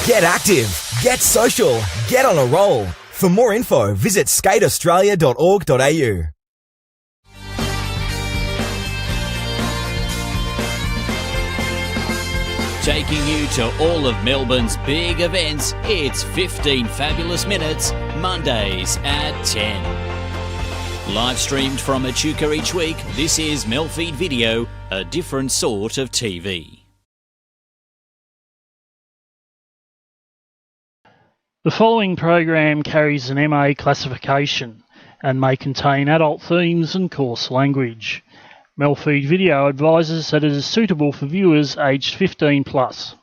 Get active, get social, get on a roll. For more info, visit skateaustralia.org.au. Taking you to all of Melbourne's big events, it's 15 fabulous minutes, Mondays at 10. Live streamed from Echuca each week, this is MELfeed.video, a different sort of TV. The following program carries an MA classification and may contain adult themes and coarse language. MELfeed.video advises that it is suitable for viewers aged 15 plus.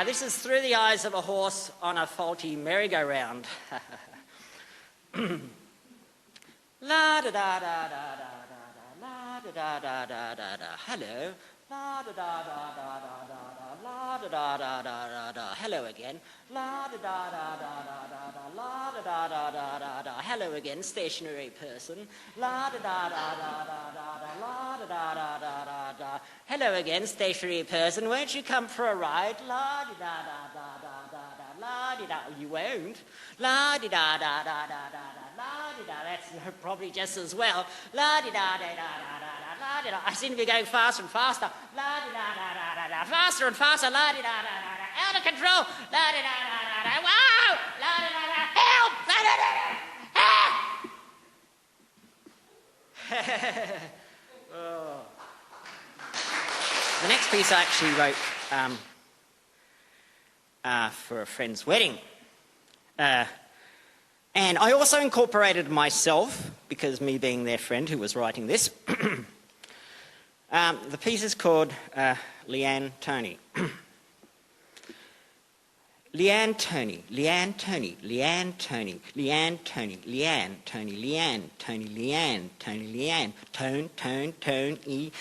This is through the eyes of a horse on a faulty merry-go-round. La da da da da da da la da da da da da da. Hello. La da da da da da da la da da da da da da. Hello again. La da da da da da da da. La da da da da da da. Hello again, stationary person. La da da da da da da da. La da da da da da da. Hello again, stationary person. Won't you come for a ride? La da da da da da da da. La da da. You won't. La da da da da da da da. La da da. That's probably just as well. La da da da da da da. I seem to be going faster and faster. La-di-da-da-da-da-da. Faster and faster. La-di-da-da-da-da. Out of control. La-di-da-da-da-da. Wow! La-di-da-da. Help! La-di-da-da. Oh. The next piece I actually wrote for a friend's wedding. And I also incorporated myself, because me being their friend who was writing this. The piece is called Leanne Tony. Leanne Tony, Leanne Tony, Leanne Tony, Leanne Tony, Leanne Tony, Leanne Tony, Leanne Tony, Leanne, tone, tone, tone, Leanne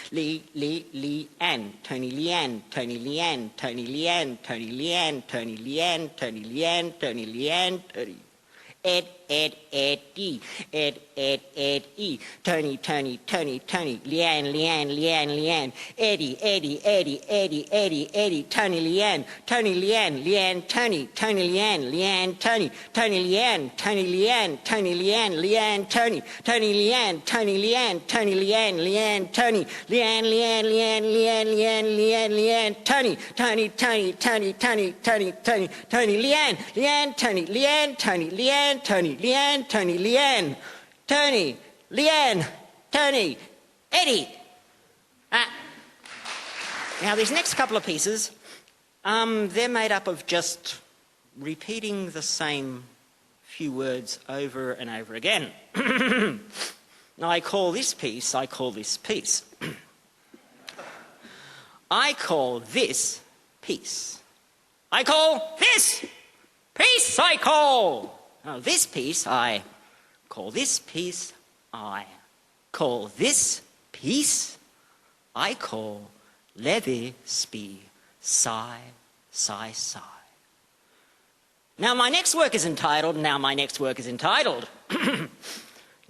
Tony, Leanne Tony, Leanne Tony, Leanne Tony, Leanne Tony, Leanne Tony, Leanne Tony, Leanne Tony. Ed, E, Tony, Tony, Tony, Tony, Leanne, Leanne, Leanne, Leanne, Eddie, Eddie, Eddie, Eddie, Eddie, Eddie, Tony, Leanne, Tony, Leanne, Leanne, Tony, Tony, Leanne, Leanne, Tony, Tony, Leanne, Tony, Leanne, Tony, Leanne, Leanne, Tony, Tony, Leanne, Tony, Leanne, Tony, Leanne, Leanne, Tony, Leanne, Leanne, Leanne, Leanne, Leanne, Leanne, Leanne, Tony, Tony, Tony, Tony, Tony, Tony, Tony, Tony, Leanne, Leanne, Tony, Leanne, Tony, Leanne, Tony, Leanne, Tony, Leanne, Tony, Leanne, Tony, Eddie. Now these next couple of pieces, they're made up of just repeating the same few words over and over again. Now I call this piece. I call this peace. I call this peace. I call this peace. I call. Now this piece, I call this piece, I call this piece, I call levy, spee, sigh, sigh, sigh. Now my next work is entitled, Now my next work is entitled.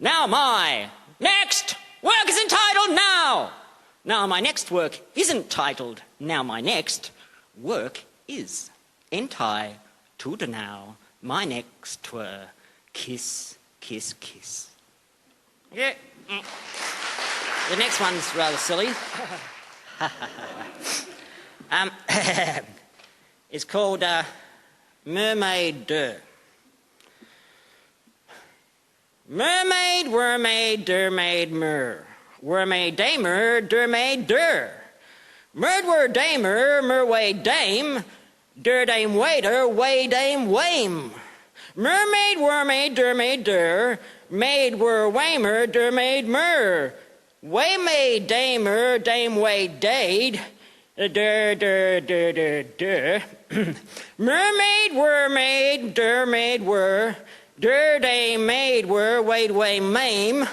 Now my next work is entitled Now. Now my next work isn't titled Now my next work is entitled now. My next were kiss, kiss, kiss. Yeah. The next one's rather silly. It's called Mermaid Dur. Mermaid, wermaid, dermaid, mer. Wermaid, damer, dermaid, dur. Murd, damer, merwaid, dame. Der dame waiter, way dame wame. Mermaid, wermaid, dermaid, dur. Maid were wamer, dermaid mer. Waymaid, damer, dame wade dade. Dur, dur, dur, dur, dur. Mermaid, wermaid, dermaid were. Der dame maid were, wade way mame.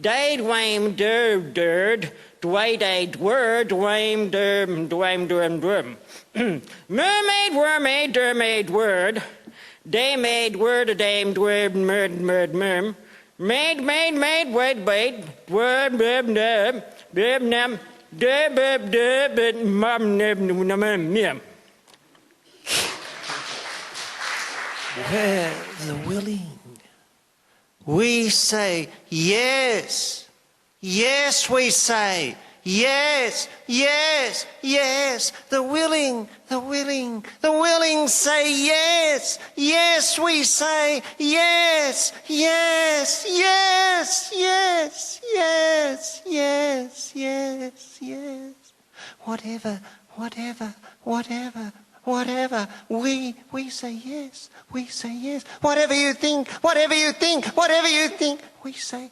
Dade wame, dur, durd. Dway dade were, dwame, derm, dwame, durm, durm. Mermaid, wermaid, dermaid, word. Daymaid, word, a dame, dwerd, murd, murd, merm. Maid, maid, maid, wade, wade, word, bib, nub, bib, num, dub, bib, dub, bib, mum, nub, num, yum. Where the willing, we say yes, yes, we say yes, yes, yes. The willing, the willing, the willing say yes, yes, we say yes, yes, yes, yes, yes, yes, yes, yes. Whatever, whatever, whatever. Whatever, we say yes, we say yes. Whatever you think, whatever you think, whatever you think, we say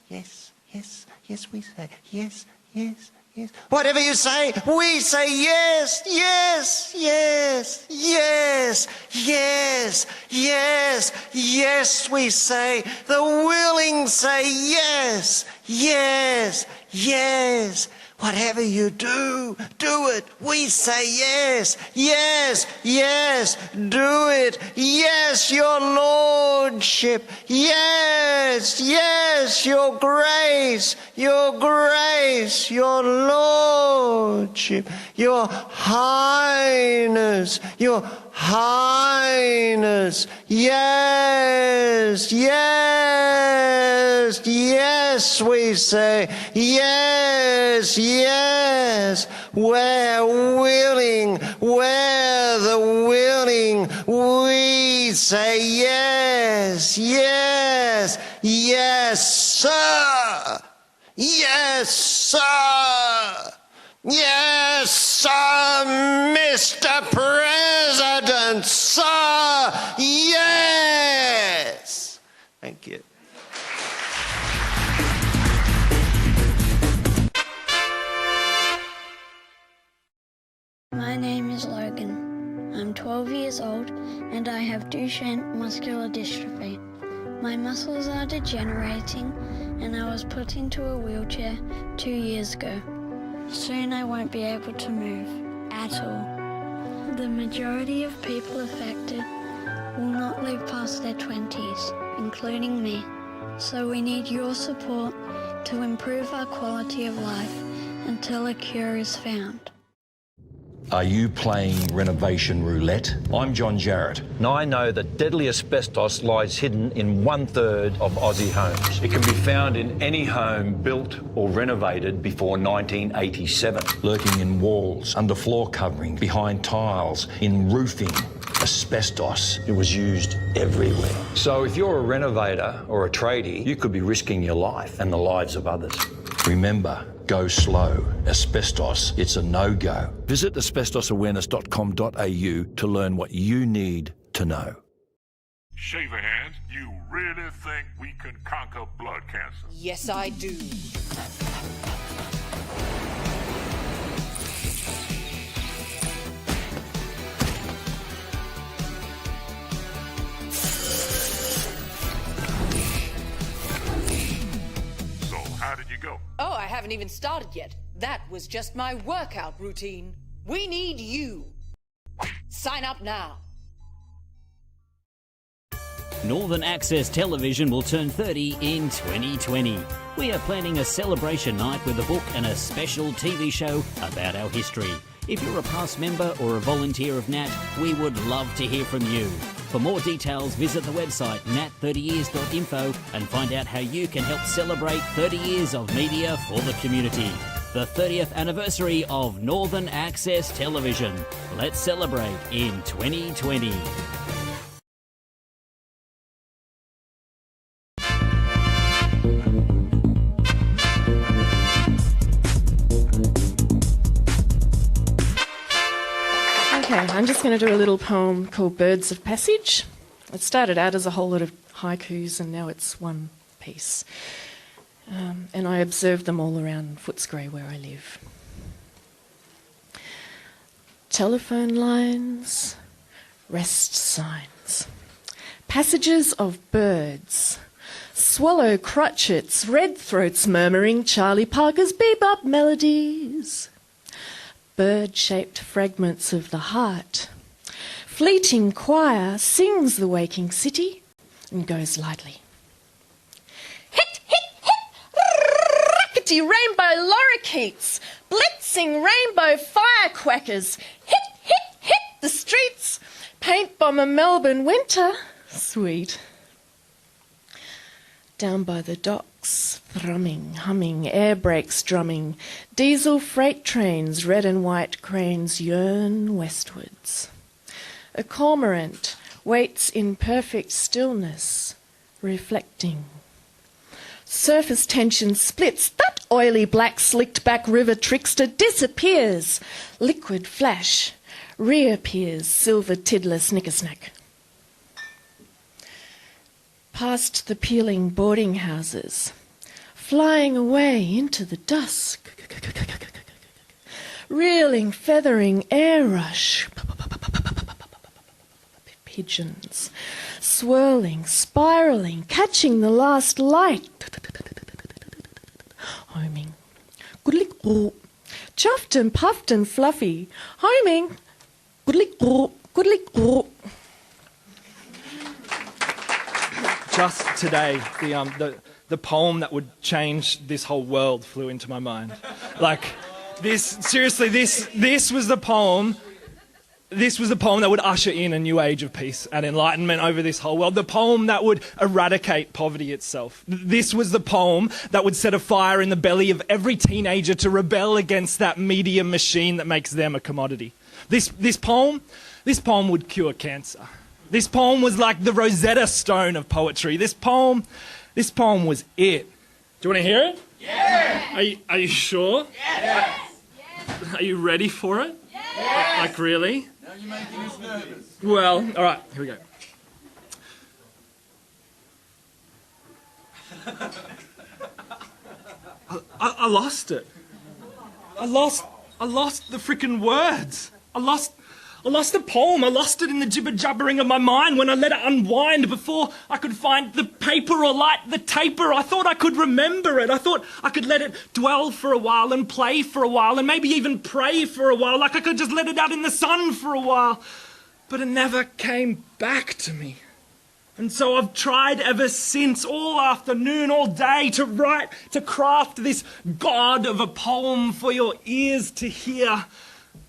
yes, yes, yes, we say yes, yes, yes. Whatever you say, we say yes, yes, yes, yes, yes, yes, yes, we say. The willing say yes, yes, yes. Whatever you do, do it. We say yes, yes, yes, do it. Yes, your lordship. Yes, yes, your grace, your grace, your lordship, your highness, your highness. Yes, yes, yes, we say. Yes, yes, we're willing, we're the willing. We say yes, yes, yes, sir. Yes, sir. Yes, sir, Mr. President, sir. Yes. Thank you. My name is Logan. I'm 12 years old and I have Duchenne muscular dystrophy. My muscles are degenerating and I was put into a wheelchair 2 years ago. Soon I won't be able to move at all. The majority of people affected will not live past their 20s, including me. So we need your support to improve our quality of life until a cure is found. Are you playing renovation roulette? I'm John Jarrett. Now I know that deadly asbestos lies hidden in 1/3 of Aussie homes. It can be found in any home built or renovated before 1987. Lurking in walls, under floor covering, behind tiles, in roofing. Asbestos, it was used everywhere. So if you're a renovator or a tradie, you could be risking your life and the lives of others. Remember, go slow. Asbestos, it's a no-go. Visit asbestosawareness.com.au to learn what you need to know. Shave your hands. You really think we can conquer blood cancer? Yes, I do. So, how did you go? Oh, I haven't even started yet. That was just my workout routine. We need you. Sign up now. Northern Access Television will turn 30 in 2020. We are planning a celebration night with a book and a special TV show about our history. If you're a past member or a volunteer of NAT, we would love to hear from you. For more details, visit the website nat30years.info and find out how you can help celebrate 30 years of media for the community. The 30th anniversary of Northern Access Television. Let's celebrate in 2020. Okay, I'm just going to do a little poem called Birds of Passage. It started out as a whole lot of haikus and now it's one piece. And I observe them all around Footscray where I live. Telephone lines, rest signs, passages of birds, swallow crotchets, red throats murmuring Charlie Parker's bebop melodies, bird-shaped fragments of the heart. Fleeting choir sings the waking city and goes lightly. Hit, hit, hit, rackety rainbow lorikeets, blitzing rainbow firecrackers, hit, hit, hit the streets, paint bomber Melbourne winter, sweet. Down by the docks, thrumming, humming, air brakes drumming, diesel freight trains, red and white cranes yearn westwards. A cormorant waits in perfect stillness, reflecting. Surface tension splits, that oily black slicked back river trickster disappears. Liquid flash, reappears silver tiddler snickersnack. Past the peeling boarding houses, flying away into the dusk. Reeling, feathering air rush. Pigeons, swirling, spiralling, catching the last light. Homing. chuffed and puffed and fluffy, homing, goodly-grrr, goodly-grrr. Just today, the poem that would change this whole world flew into my mind. Like, this was the poem. This was the poem that would usher in a new age of peace and enlightenment over this whole world. The poem that would eradicate poverty itself. This was the poem that would set a fire in the belly of every teenager to rebel against that media machine that makes them a commodity. This poem would cure cancer. This poem was like the Rosetta Stone of poetry. This poem was it. Do you want to hear it? Yeah. Are you sure? Yes. Are you ready for it? Yes. Like really? Now you're making us nervous. Well, all right, here we go. I lost it. I lost the freaking words. I lost the poem. I lost it in the jibber-jabbering of my mind when I let it unwind before I could find the paper or light the taper. I thought I could remember it. I thought I could let it dwell for a while and play for a while and maybe even pray for a while, like I could just let it out in the sun for a while. But it never came back to me. And so I've tried ever since, all afternoon, all day, to write, to craft this god of a poem for your ears to hear.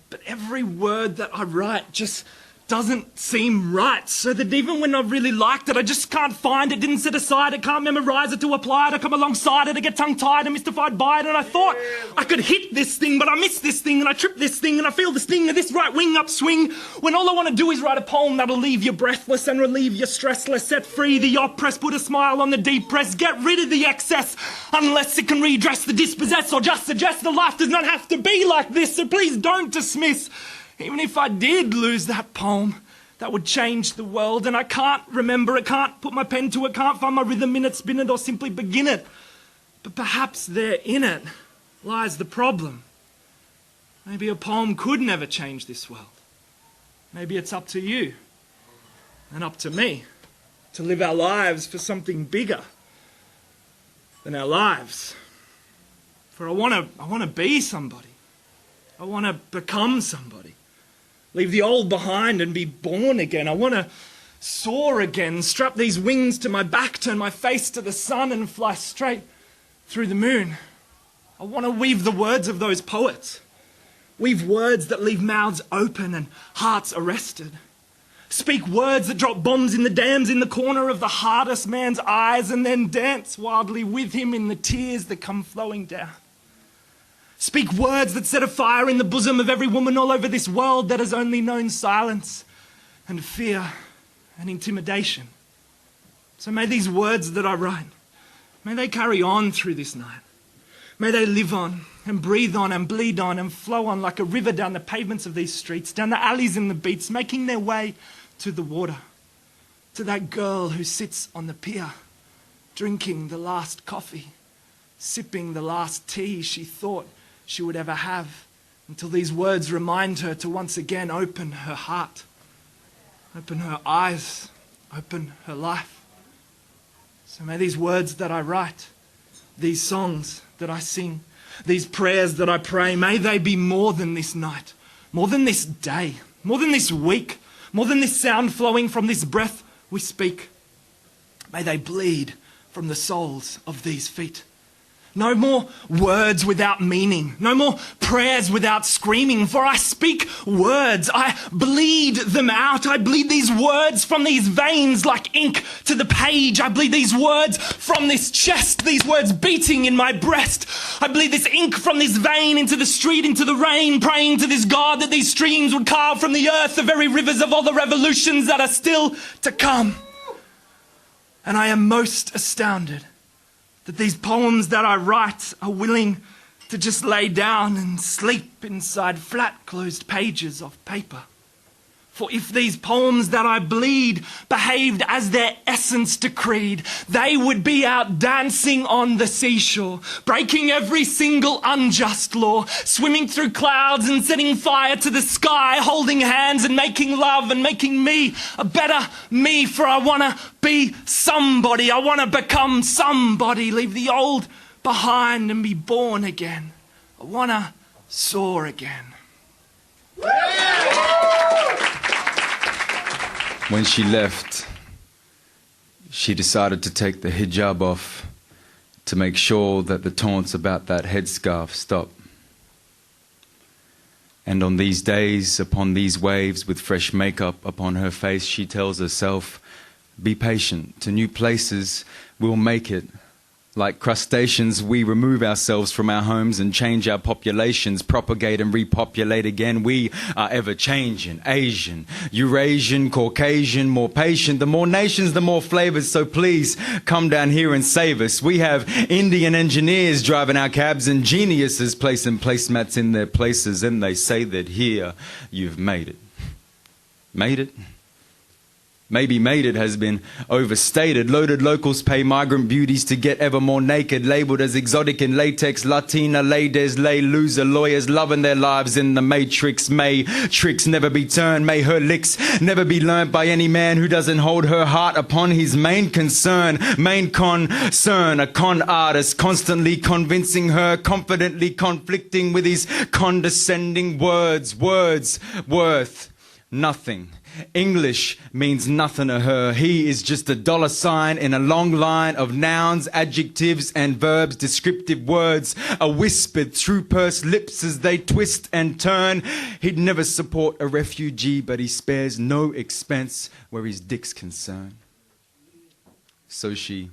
But every word that I write just doesn't seem right, so that even when I really liked it, I just can't find it, didn't set aside it, can't memorize it to apply it, I come alongside it, I get tongue-tied and mystified by it, and I thought I could hit this thing, but I miss this thing, and I trip this thing, and I feel the sting of this right wing upswing, when all I want to do is write a poem that'll leave you breathless and relieve you stressless, set free the oppressed, put a smile on the depressed, get rid of the excess, unless it can redress the dispossessed, or just suggest that life does not have to be like this, so please don't dismiss. Even if I did lose that poem, that would change the world, and I can't remember it, can't put my pen to it, can't find my rhythm in it, spin it, or simply begin it. But perhaps there in it lies the problem. Maybe a poem could never change this world. Maybe it's up to you and up to me to live our lives for something bigger than our lives. For I want to be somebody. I want to become somebody. Leave the old behind and be born again. I want to soar again, strap these wings to my back, turn my face to the sun and fly straight through the moon. I want to weave the words of those poets. Weave words that leave mouths open and hearts arrested. Speak words that drop bombs in the dams in the corner of the hardest man's eyes and then dance wildly with him in the tears that come flowing down. Speak words that set a fire in the bosom of every woman all over this world that has only known silence and fear and intimidation. So may these words that I write, may they carry on through this night. May they live on and breathe on and bleed on and flow on like a river down the pavements of these streets, down the alleys and the beats, making their way to the water, to that girl who sits on the pier, drinking the last coffee, sipping the last tea she thought she would ever have, until these words remind her to once again open her heart, open her eyes, open her life. So may these words that I write, these songs that I sing, these prayers that I pray, may they be more than this night, more than this day, more than this week, more than this sound flowing from this breath we speak. May they bleed from the soles of these feet. No more words without meaning. No more prayers without screaming. For I speak words. I bleed them out. I bleed these words from these veins like ink to the page. I bleed these words from this chest, these words beating in my breast. I bleed this ink from this vein into the street, into the rain, praying to this God that these streams would carve from the earth the very rivers of all the revolutions that are still to come. And I am most astounded that these poems that I write are willing to just lay down and sleep inside flat closed pages of paper. For if these poems that I bleed behaved as their essence decreed, they would be out dancing on the seashore, breaking every single unjust law, swimming through clouds and setting fire to the sky, holding hands and making love and making me a better me. For I want to be somebody. I want to become somebody. Leave the old behind and be born again. I want to soar again. When she left, she decided to take the hijab off to make sure that the taunts about that headscarf stop. And on these days, upon these waves, with fresh makeup upon her face, she tells herself, be patient, to new places we'll make it. Like crustaceans, we remove ourselves from our homes and change our populations, propagate and repopulate again. We are ever-changing, Asian, Eurasian, Caucasian, more patient. The more nations, the more flavors, so please come down here and save us. We have Indian engineers driving our cabs and geniuses placing placemats in their places, and they say that here you've made it. Made it? Maybe made it has been overstated. Loaded locals pay migrant beauties to get ever more naked, labeled as exotic in latex, Latina, ladies, lay loser, lawyers loving their lives in the matrix. May tricks never be turned, may her licks never be learnt by any man who doesn't hold her heart upon his main concern. A con artist constantly convincing her, confidently conflicting with his condescending words. Words worth nothing. English means nothing to her. He is just a dollar sign in a long line of nouns, adjectives and verbs, descriptive words are whispered through pursed lips as they twist and turn. He'd never support a refugee, but he spares no expense where his dick's concerned. So she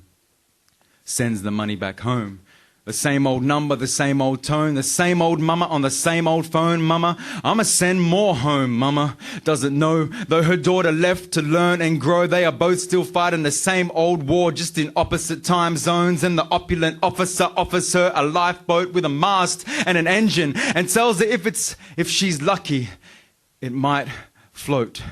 sends the money back home. The same old number, the same old tone, the same old mama on the same old phone. Mama, I'ma send more home. Mama doesn't know, though her daughter left to learn and grow. They are both still fighting the same old war, just in opposite time zones. And the opulent officer offers her a lifeboat with a mast and an engine and tells her if she's lucky, it might float.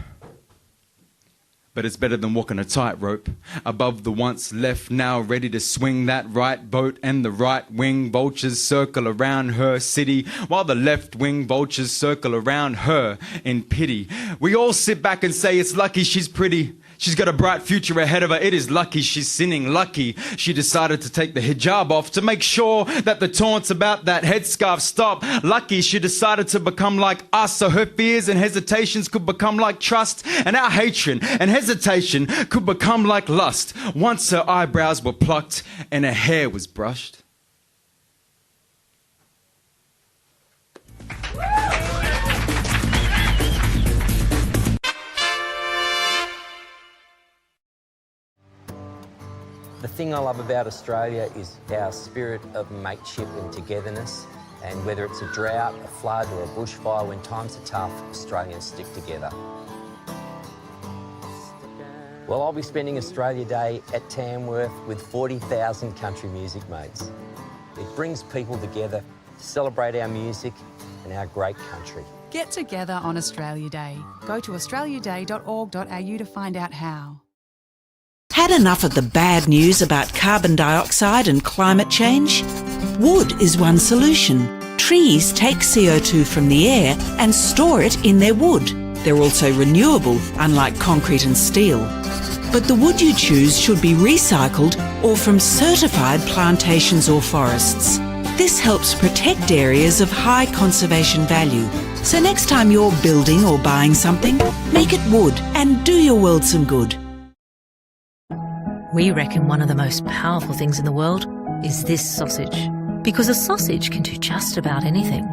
But it's better than walking a tightrope above the once left, now ready to swing that right boat. And the right wing vultures circle around her city, while the left wing vultures circle around her in pity. We all sit back and say it's lucky she's pretty. She's got a bright future ahead of her. It is lucky she's sinning. Lucky she decided to take the hijab off to make sure that the taunts about that headscarf stop. Lucky she decided to become like us, so her fears and hesitations could become like trust, and our hatred and hesitation could become like lust. Once her eyebrows were plucked and her hair was brushed. The thing I love about Australia is our spirit of mateship and togetherness, and whether it's a drought, a flood or a bushfire, when times are tough, Australians stick together. Well, I'll be spending Australia Day at Tamworth with 40,000 country music mates. It brings people together to celebrate our music and our great country. Get together on Australia Day. Go to australiaday.org.au to find out how. Had enough of the bad news about carbon dioxide and climate change? Wood is one solution. Trees take CO2 from the air and store it in their wood. They're also renewable, unlike concrete and steel. But the wood you choose should be recycled or from certified plantations or forests. This helps protect areas of high conservation value. So next time you're building or buying something, make it wood and do your world some good. We reckon one of the most powerful things in the world is this sausage. Because a sausage can do just about anything.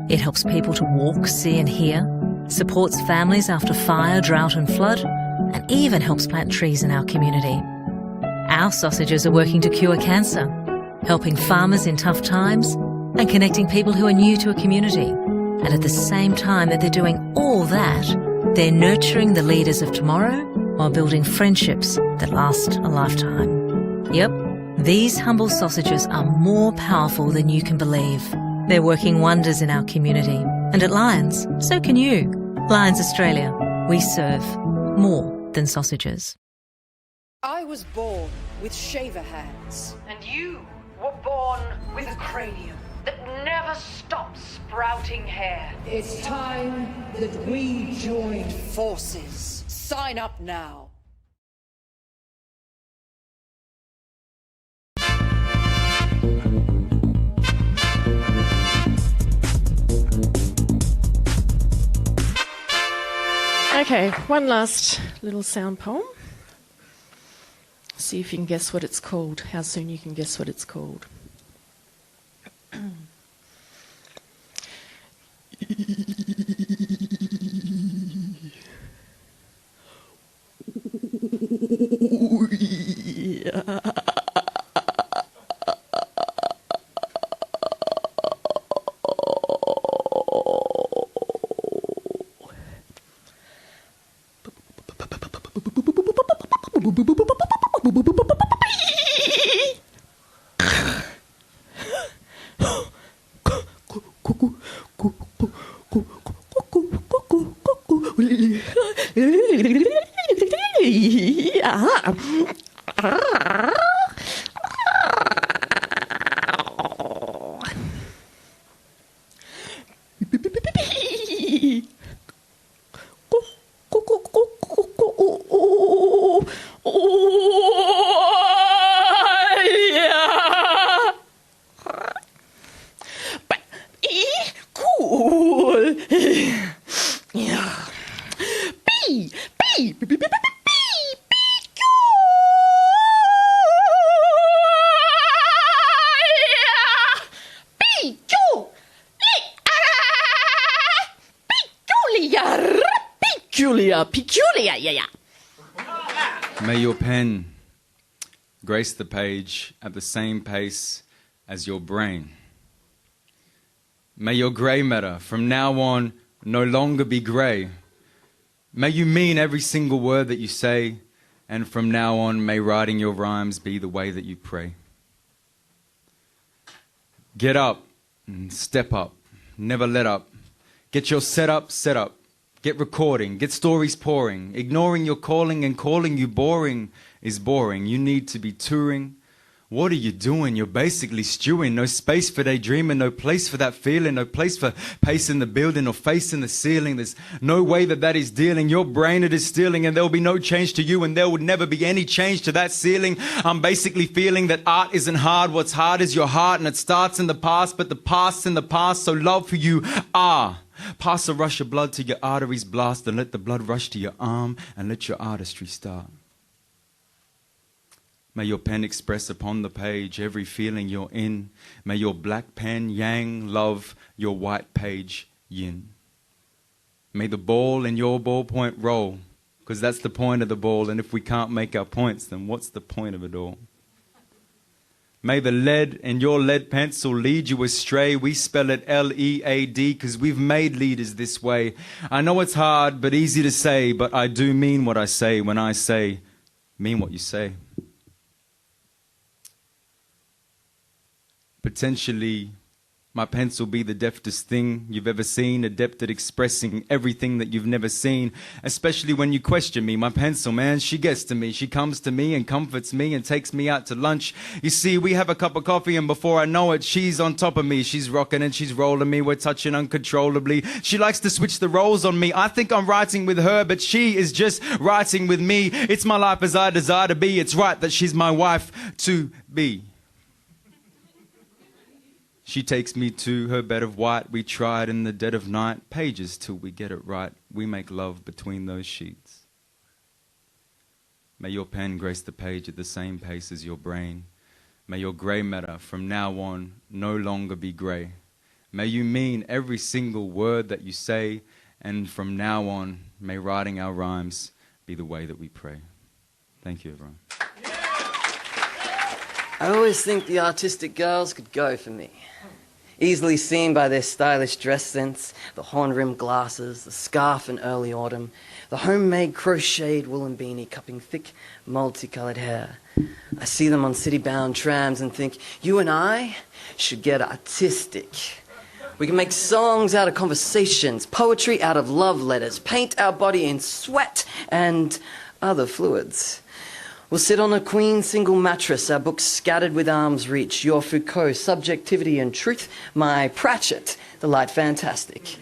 It helps people to walk, see and hear, supports families after fire, drought and flood, and even helps plant trees in our community. Our sausages are working to cure cancer, helping farmers in tough times, and connecting people who are new to a community. And at the same time that they're doing all that, they're nurturing the leaders of tomorrow while building friendships that last a lifetime. Yep, these humble sausages are more powerful than you can believe. They're working wonders in our community. And at Lions, so can you. Lions Australia, we serve more than sausages. I was born with shaver hands. And you were born with a cranium that never stops sprouting hair. It's time that we join forces. Sign up now. Okay, one last little sound poem. See if you can guess what it's called. How soon you can guess what it's called. Peculiar, yeah. May your pen grace the page at the same pace as your brain. May your grey matter from now on no longer be grey. May you mean every single word that you say, and from now on may writing your rhymes be the way that you pray. Get up and step up, never let up. Get your set up. Get recording, get stories pouring. Ignoring your calling and calling you boring is boring. You need to be touring. What are you doing? You're basically stewing. No space for daydreaming, no place for that feeling, no place for pacing the building or facing the ceiling. There's no way that is dealing. Your brain it is stealing, and there will be no change to you, and there would never be any change to that ceiling. I'm basically feeling that art isn't hard. What's hard is your heart, and it starts in the past, but the past's in the past, so love who you are. Pass a rush of blood to your arteries blast, and let the blood rush to your arm, and let your artistry start. May your pen express upon the page every feeling you're in. May your black pen yang love your white page yin. May the ball in your ballpoint roll, because that's the point of the ball, and if we can't make our points, then what's the point of it all? May the lead in your lead pencil lead you astray. We spell it L-E-A-D because we've made leaders this way. I know it's hard but easy to say, but I do mean what I say when I say, mean what you say. Potentially, my pencil be the deftest thing you've ever seen, adept at expressing everything that you've never seen, especially when you question me. My pencil, man, she gets to me. She comes to me and comforts me and takes me out to lunch. You see, we have a cup of coffee and before I know it, she's on top of me. She's rocking and she's rolling me. We're touching uncontrollably. She likes to switch the roles on me. I think I'm writing with her, but she is just writing with me. It's my life as I desire to be. It's right that she's my wife to be. She takes me to her bed of white. We try it in the dead of night. Pages till we get it right. We make love between those sheets. May your pen grace the page at the same pace as your brain. May your grey matter from now on no longer be grey. May you mean every single word that you say, and from now on may writing our rhymes be the way that we pray. Thank you, everyone. I always think the artistic girls could go for me. Easily seen by their stylish dress sense, the horn-rimmed glasses, the scarf in early autumn, the homemade crocheted woolen beanie cupping thick, multicoloured hair. I see them on city-bound trams and think, you and I should get artistic. We can make songs out of conversations, poetry out of love letters, paint our body in sweat and other fluids. We'll sit on a queen single mattress, our books scattered with arm's reach. Your Foucault, subjectivity and truth, my Pratchett, the light fantastic.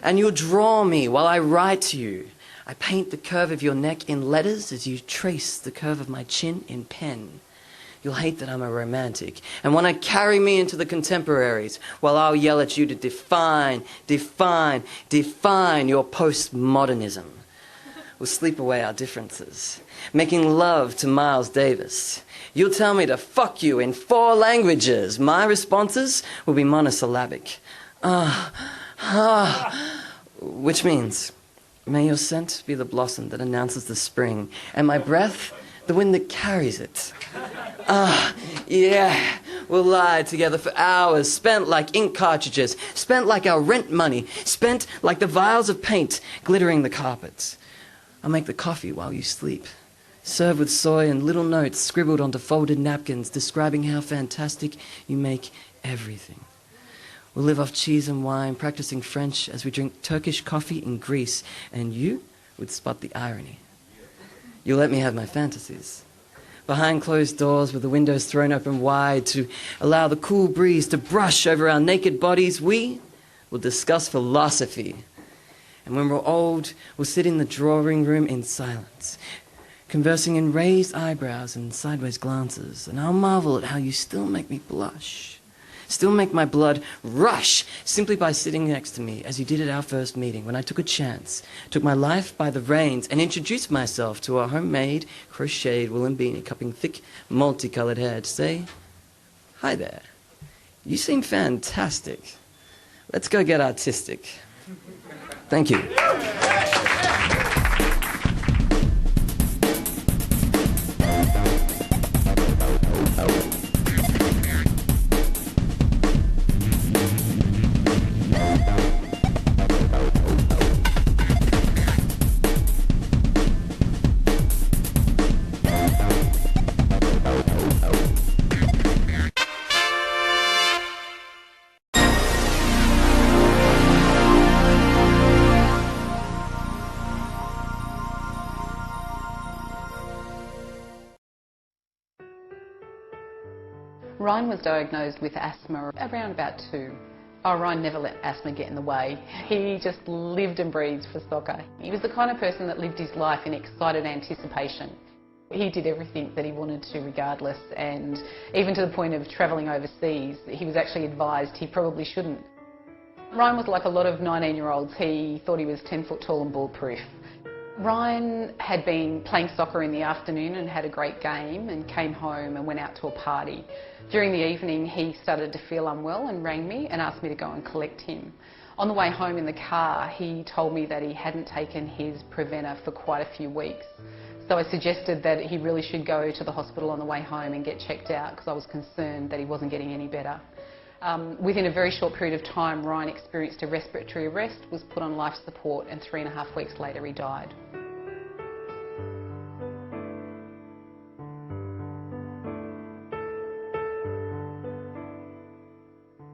And you'll draw me while I write to you. I paint the curve of your neck in letters as you trace the curve of my chin in pen. You'll hate that I'm a romantic and want to carry me into the contemporaries while I'll yell at you to define your postmodernism. We'll sleep away our differences, making love to Miles Davis. You'll tell me to fuck you in 4 languages. My responses will be monosyllabic. Which means, may your scent be the blossom that announces the spring, and my breath, the wind that carries it. Yeah, we'll lie together for hours, spent like ink cartridges, spent like our rent money, spent like the vials of paint glittering the carpets. I'll make the coffee while you sleep, served with soy and little notes scribbled onto folded napkins describing how fantastic you make everything. We'll live off cheese and wine, practicing French as we drink Turkish coffee in Greece, and you would spot the irony. You'll let me have my fantasies. Behind closed doors with the windows thrown open wide to allow the cool breeze to brush over our naked bodies, we will discuss philosophy. And when we're old, we'll sit in the drawing room in silence, conversing in raised eyebrows and sideways glances, and I'll marvel at how you still make me blush, still make my blood rush, simply by sitting next to me as you did at our first meeting when I took a chance, took my life by the reins, and introduced myself to a homemade, crocheted woolen beanie cupping thick, multicolored hair to say, "Hi there, you seem fantastic. Let's go get artistic." Thank you. Ryan was diagnosed with asthma around about 2. Ryan never let asthma get in the way. He just lived and breathed for soccer. He was the kind of person that lived his life in excited anticipation. He did everything that he wanted to regardless, and even to the point of travelling overseas, he was actually advised he probably shouldn't. Ryan was like a lot of 19-year-olds. He thought he was 10 foot tall and bulletproof. Ryan had been playing soccer in the afternoon and had a great game and came home and went out to a party. During the evening he started to feel unwell and rang me and asked me to go and collect him. On the way home in the car he told me that he hadn't taken his Preventer for quite a few weeks. So I suggested that he really should go to the hospital on the way home and get checked out because I was concerned that he wasn't getting any better. Within a very short period of time, Ryan experienced a respiratory arrest, was put on life support, and 3.5 weeks later he died.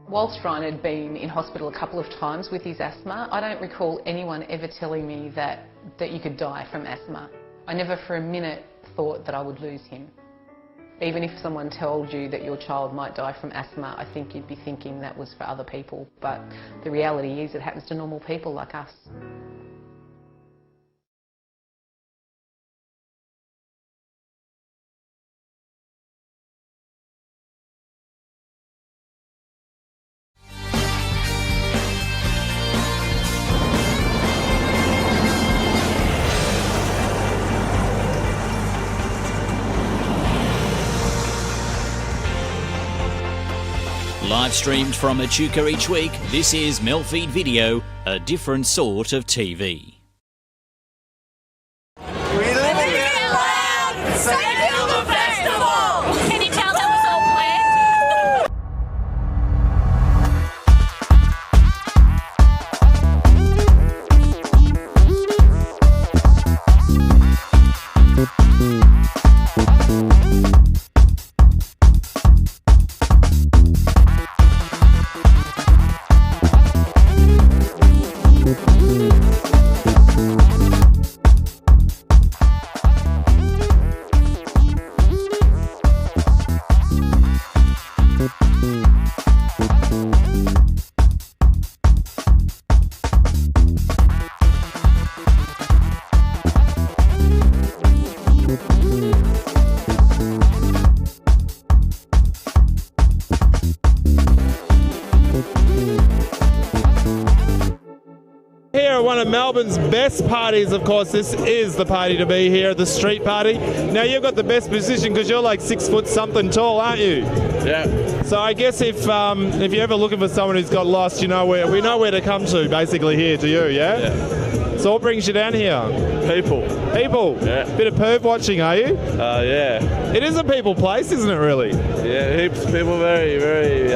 Whilst Ryan had been in hospital a couple of times with his asthma, I don't recall anyone ever telling me that you could die from asthma. I never for a minute thought that I would lose him. Even if someone told you that your child might die from asthma, I think you'd be thinking that was for other people. But the reality is it happens to normal people like us. Live streamed from Echuca each week, this is MELfeed Video, a different sort of TV. Melbourne's best parties, of course, this is the party to be here, the street party. Now, you've got the best position because you're like 6 foot something tall, aren't you? Yeah. So I guess if you're ever looking for someone who's got lost, we know where to come to, basically here to you, yeah? Yeah. So what brings you down here? People. People? Yeah. Bit of perv watching, are you? Yeah. It is a people place, isn't it, really? Yeah, heaps of people, very, very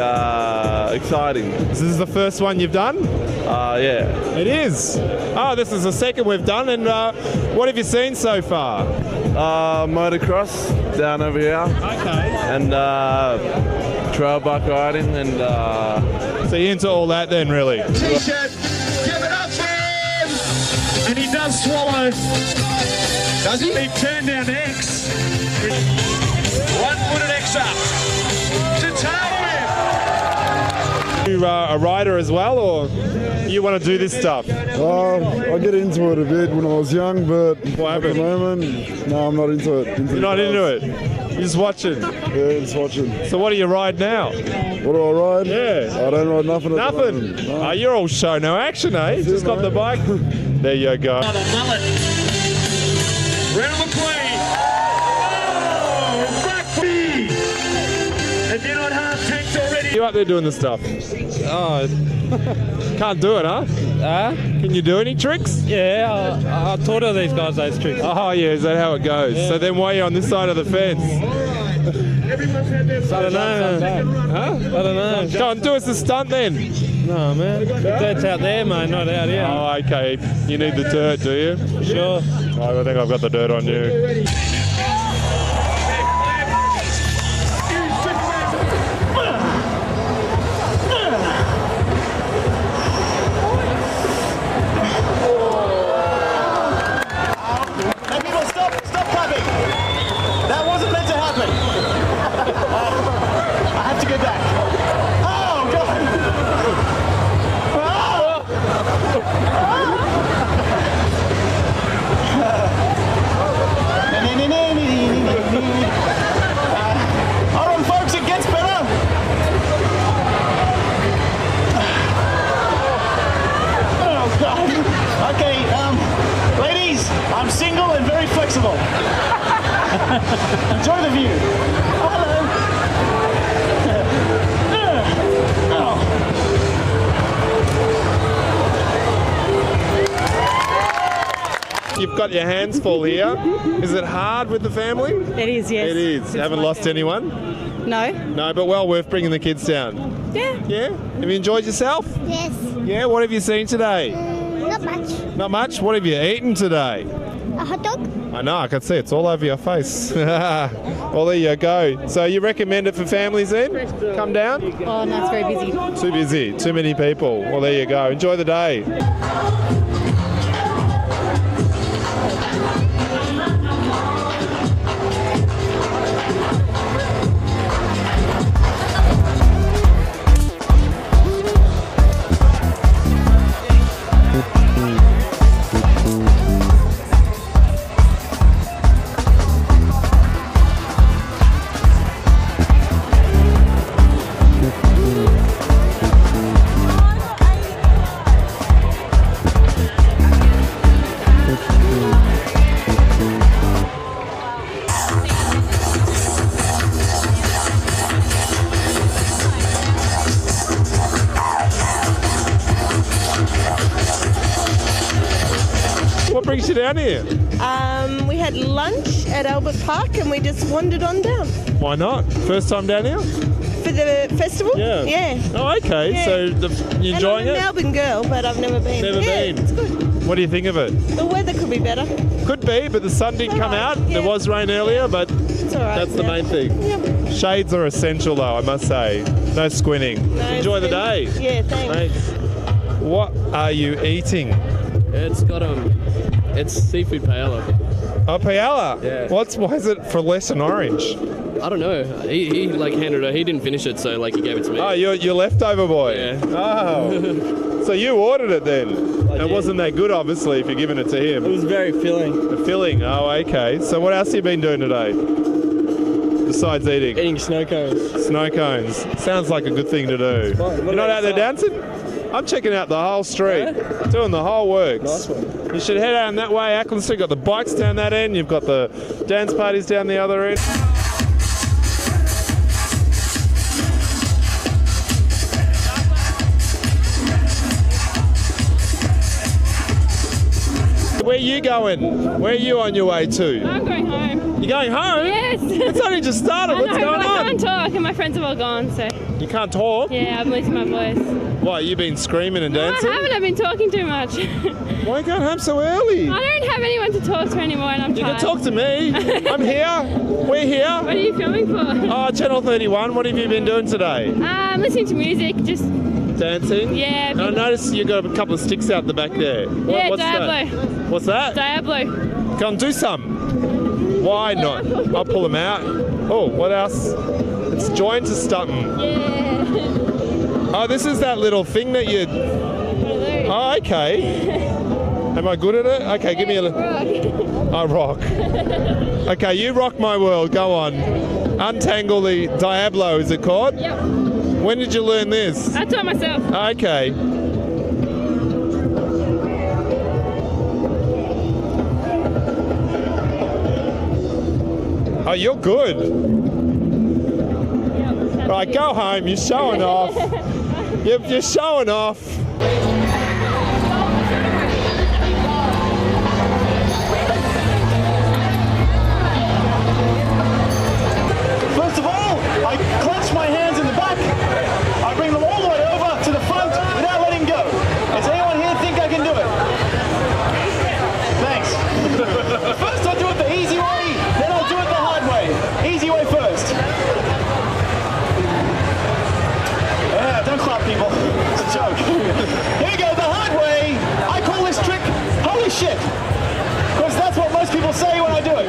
exciting. This is the first one you've done? Yeah. It is? Oh, this is the second we've done, and what have you seen so far? Motocross down over here. Okay. And trail bike riding and... So you're into all that then, really? T-shirt, give it up for him! And he does swallow. Does he? He turned down X. 1 foot and X up. To tail You a rider as well, or you want to do this stuff? I get into it a bit when I was young, but at the moment, no, I'm not into it. You're not into it? You're just watching? Yeah, just watching. So what do you ride now? What do I ride? Yeah. I don't ride nothing. Nothing? No. Oh, you're all show, no action, eh? Just got the bike. There you go. Another mullet. Round McQueen. Oh, rugby! And you're not half tanked already. You up there doing the stuff? Oh. Can't do it, huh? Can you do any tricks? Yeah, I taught all these guys those tricks. Oh, yeah, is that how it goes? Yeah. So then why are you on this side of the fence? I don't know. Huh? I don't know. Go on, do us a stunt then. No, man. The dirt's out there, mate, not out here. Oh, okay. You need the dirt, do you? Sure. I think I've got the dirt on you. Stop clapping. That wasn't meant to happen. I have to go back. Oh, God. Hold on, folks, it gets better. Oh, God. Okay, ladies, I'm single and very flexible. Enjoy the view. Oh, hello. You've got your hands full here. Is it hard with the family? It is, yes. It is. You haven't lost anyone? No. No, but well worth bringing the kids down. Yeah. Yeah? Have you enjoyed yourself? Yes. Yeah? What have you seen today? Not much. Not much? What have you eaten today? A hot dog? I know, I can see it's all over your face. Well, there you go. So you recommend it for families then? Come down? Oh, no, it's very busy. Too busy, too many people. Well, there you go. Enjoy the day. What brings you down here? We had lunch at Albert Park and we just wandered on down. Why not? First time down here? For the festival? Yeah. Yeah. Oh, okay. Yeah. So you enjoying and I'm a it? Melbourne girl, but I've never been. Never yeah, been. It's good. What do you think of it? The weather could be better. Could be, but the sun didn't come out. Yeah. There was rain earlier, but It's all right. that's the yeah. main thing. Yep. Shades are essential, though, I must say. No squinting. No, Enjoy the day. Yeah, thanks. What are you eating? It's got it's seafood paella. Oh, paella? Yeah. Why is it for less than orange? I don't know. He like handed it. He didn't finish it, so like he gave it to me. Oh, you're leftover boy. Yeah. Oh. So you ordered it then? It wasn't that good, obviously, if you're giving it to him. It was very filling. The filling. Oh, okay. So what else have you been doing today? Besides eating? Eating snow cones. Snow cones. Sounds like a good thing to do. You're not out there dancing? I'm checking out the whole street, doing the whole works. Nice one. You should head out that way, Ackland Street. You've got the bikes down that end. You've got the dance parties down the other end. Where are you going? Where are you on your way to? I'm going home. You're going home? Yes. It's only just started. What's going on? I can't talk and my friends have all gone, so. You can't talk? Yeah, I'm losing my voice. What, you been screaming and No, dancing? I haven't. I've been talking too much. Why are you going home so early? I don't have anyone to talk to anymore and I'm You tired. can talk to me. I'm here. We're here. What are you filming for? Oh, Channel 31. What have you been doing today? I'm listening to music, just. Dancing? Yeah. I noticed you got a couple of sticks out the back there. Yeah, What's Diablo. that? What's that? Diablo. Come do some. Why not? I'll pull them out. Oh, what else? It's joined to something. Yeah. Oh, this is that little thing that you... Oh, okay. Am I good at it? Okay, give me a little... I rock. Okay, you rock my world. Go on. Untangle the Diablo, is it called? Yep. When did you learn this? I taught myself. Okay. Oh, you're good. Right, go home. You're showing off. You're showing off. First of all, I clench my hands in the back. I bring them all the way over to the front without letting go. Does anyone here think I can do it? Thanks. First I'll do it the easy way, then I'll do it the hard way. Easy way first. Yeah, don't clap, people. It's a joke. Here we go, the hard way. I call this trick holy shit. Because that's what most people say when I do it.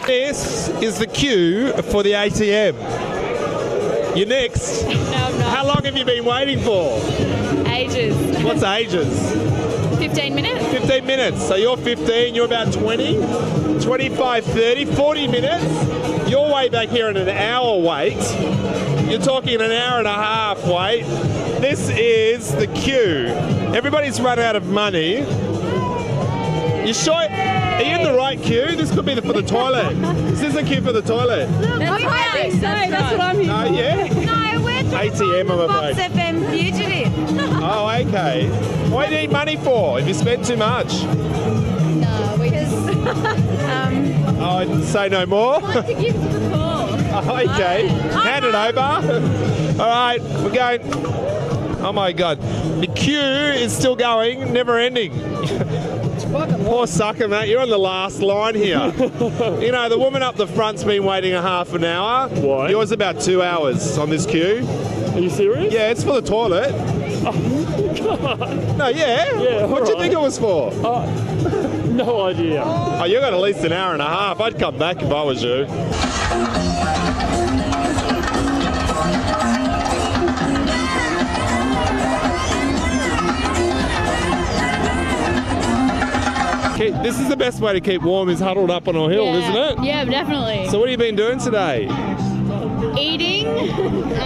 This is the queue for the ATM. You're next. No, I'm not. How long have you been waiting for? Ages. What's ages? 15 minutes. 15 minutes. So you're 15, you're about 20, 25, 30, 40 minutes. You're way back here in an hour wait. You're talking an hour and a half wait. This is the queue. Everybody's run out of money. You sure? Are you in the right queue? This could be for the toilet. Is this a queue for the toilet? I think so. That's what I'm here Oh, yeah? No, we're ATM, I'm Fox afraid. FM fugitive. Oh, okay. What do you need money for if you spend too much? No, because Oh, I'd say no more. to give to the poor. Oh, okay. Hand it over. All right, we're going. Oh my God. The queue is still going, never ending. Poor sucker, mate. You're on the last line here. You know, the woman up the front's been waiting a half an hour. Why? Yours about 2 hours on this queue. Are you serious? Yeah, it's for the toilet. Oh, God. No, yeah? Yeah, What do you alright. think it was for? No idea. Oh, you got at least an hour and a half. I'd come back if I was you. This is the best way to keep warm, is huddled up on a hill, isn't it? Yeah, definitely. So what have you been doing today? Eating.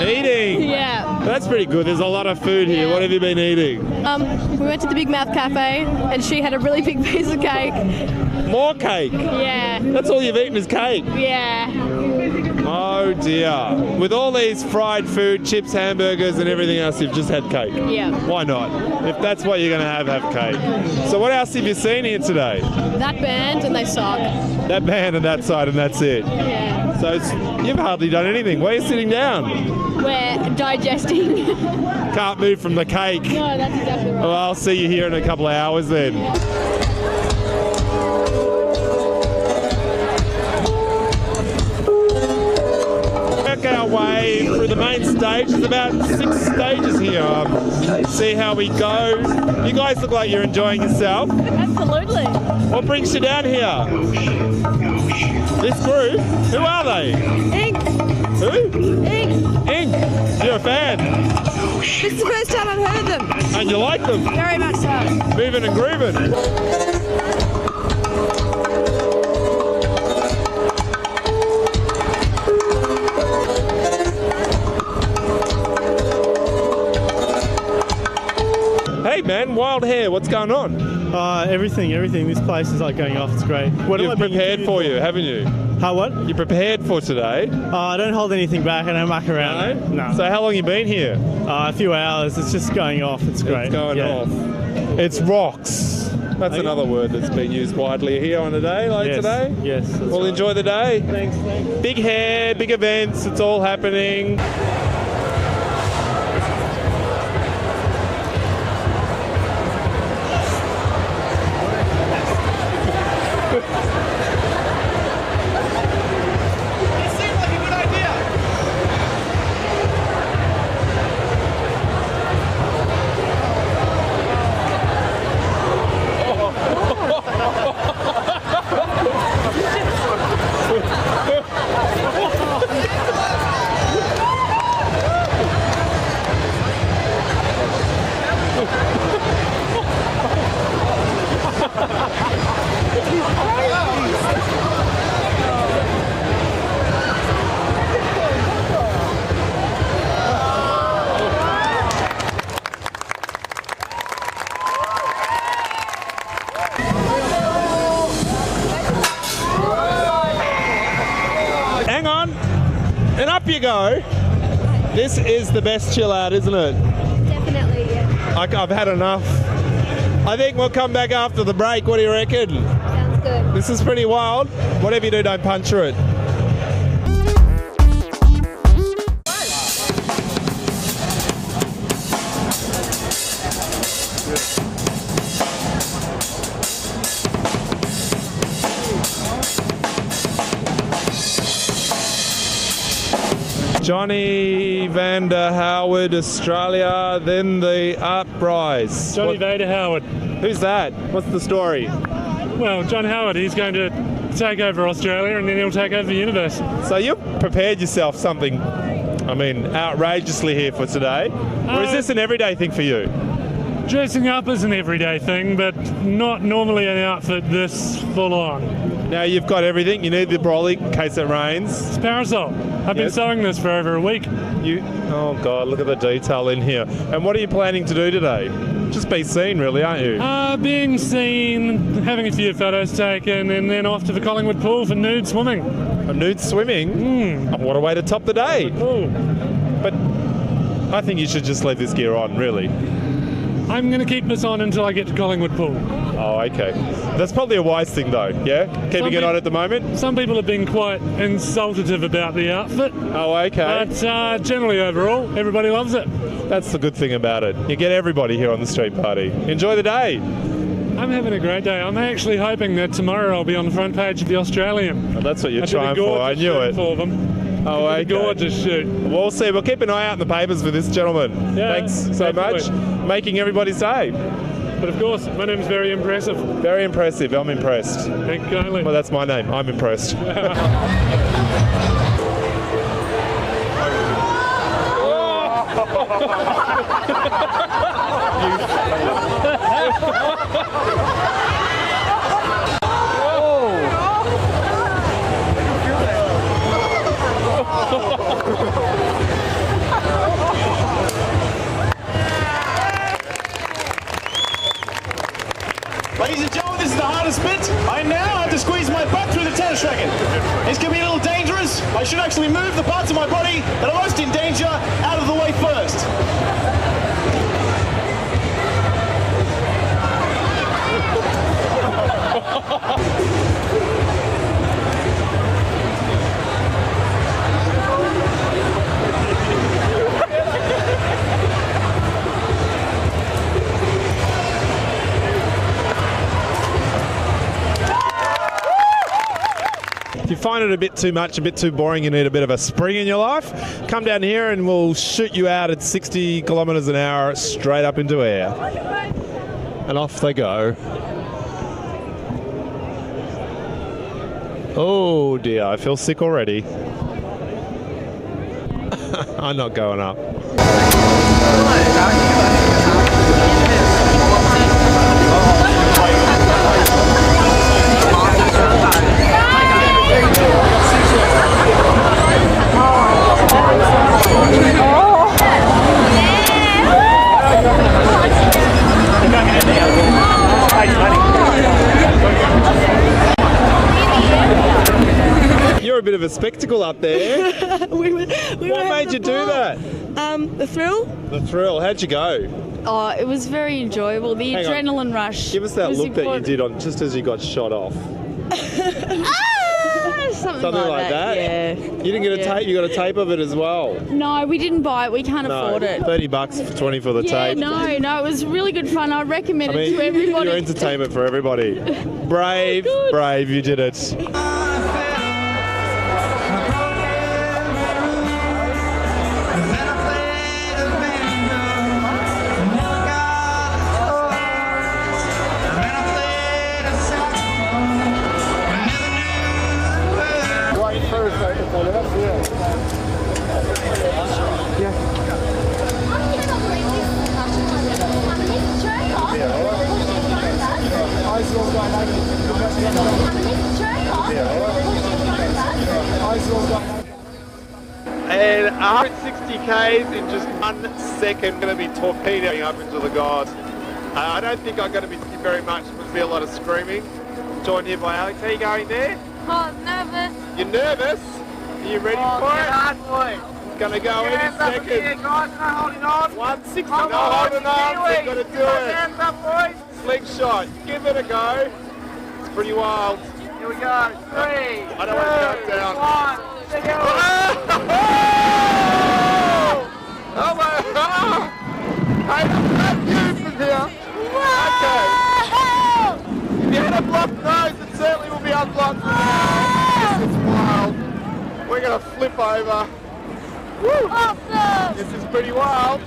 Eating? Yeah. That's pretty good. There's a lot of food here. What have you been eating? We went to the Big Mouth Cafe and she had a really big piece of cake. More cake? Yeah. That's all you've eaten is cake? Yeah. Oh dear. With all these fried food, chips, hamburgers and everything else, you've just had cake? Yeah. Why not? If that's what you're going to have cake. So what else have you seen here today? That band and they suck. That band and that side and that's it? Yeah. So you've hardly done anything. Why are you sitting down? We're digesting. Can't move from the cake. No, that's exactly right. Well, I'll see you here in a couple of hours then. Work our way through the main stage. There's about 6 stages here. See how we go. You guys look like you're enjoying yourself. Absolutely. What brings you down here? This group? Who are they? Ink. Who? Ink. Ink. You're a fan? This is the first time I've heard them. And you like them? Very much so. Moving and grooving. Hey man, wild hair, what's going on? Everything. This place is like going off. It's great. What You've prepared for you, haven't you? How what? You prepared for today? I don't hold anything back. I don't muck around. No. So how long you been here? A few hours. It's just going off. It's great. It's going off. It's rocks. That's another word that's been used widely here on a day like today. Yes. Well, enjoy the day. Thanks. Big hair, big events. It's all happening. Hang on, and up you go. This is the best chill out, isn't it? Definitely, yeah. I've had enough. I think we'll come back after the break. What do you reckon? Sounds good. This is pretty wild. Whatever you do, don't puncture it. Johnny Vander Howard, Australia, then the uprise. Johnny Vander Howard. Who's that? What's the story? Well, John Howard, he's going to take over Australia and then he'll take over the universe. So you've prepared yourself something, I mean, outrageously here for today. Or is this an everyday thing for you? Dressing up is an everyday thing, but not normally an outfit this full on. Now you've got everything. You need the brolly in case it rains. It's parasol. I've been sewing this for over a week. Oh God, look at the detail in here. And what are you planning to do today? Just be seen, really, aren't you? Being seen, having a few photos taken, and then off to the Collingwood pool for nude swimming. Nude swimming? Oh, what a way to top the day. But I think you should just leave this gear on, really. I'm going to keep this on until I get to Collingwood pool. Oh, okay. That's probably a wise thing, though, yeah? Keeping it on at the moment? Some people have been quite insultative about the outfit. Oh, okay. But generally, overall, everybody loves it. That's the good thing about it. You get everybody here on the street party. Enjoy the day. I'm having a great day. I'm actually hoping that tomorrow I'll be on the front page of the Australian. Oh, that's what you're trying for. I knew it. For them. Oh, okay. Gorgeous shoot. We'll see. We'll keep an eye out in the papers for this gentleman. Yeah, thanks so much. Making everybody say. But of course, my name's very impressive. Very impressive. I'm impressed. Thank you kindly. Well, that's my name. I'm impressed. Ladies and gentlemen, this is the hardest bit. I now have to squeeze my butt through the tennis racket. This can be a little dangerous. I should actually move the parts of my body that are most in danger out of the way first. If you find it a bit too much, a bit too boring, you need a bit of a spring in your life, come down here and we'll shoot you out at 60 kilometres an hour straight up into air. And off they go. Oh dear, I feel sick already. I'm not going up. You're a bit of a spectacle up there. What made you do that? The thrill. The thrill. How'd you go? Oh, it was very enjoyable. The Hang on. adrenaline rush. Give us that was look that you important. did on just as you got shot off. Something like that. Yeah. You didn't get a tape. You got a tape of it as well. No, we didn't buy it. We can't No, afford it. $30, 20 for the Yeah, tape. no, it was really good fun. I recommend it to everybody. You're entertainment for everybody. Brave, brave, you did it. And 160 Ks in just 1 second, going to be torpedoing up into the gods. I don't think I'm going to be very much, there'll be a lot of screaming. Joined here by Alex. How are you going there? Oh, nervous. You're nervous? Are you ready for it? Hard, boy. It's going to go any second. Here, guys, no holding on. 160, no holding on. We've got to do it. Hands up, boys. Slingshot, give it a go. It's pretty wild. Here we go. 3, I don't want to count down. 1. Oh my God! Hey, that's you from here. Okay. If you had a blocked nose, it certainly will be unblocked now. This is wild. We're going to flip over. Woo! Awesome! This is pretty wild.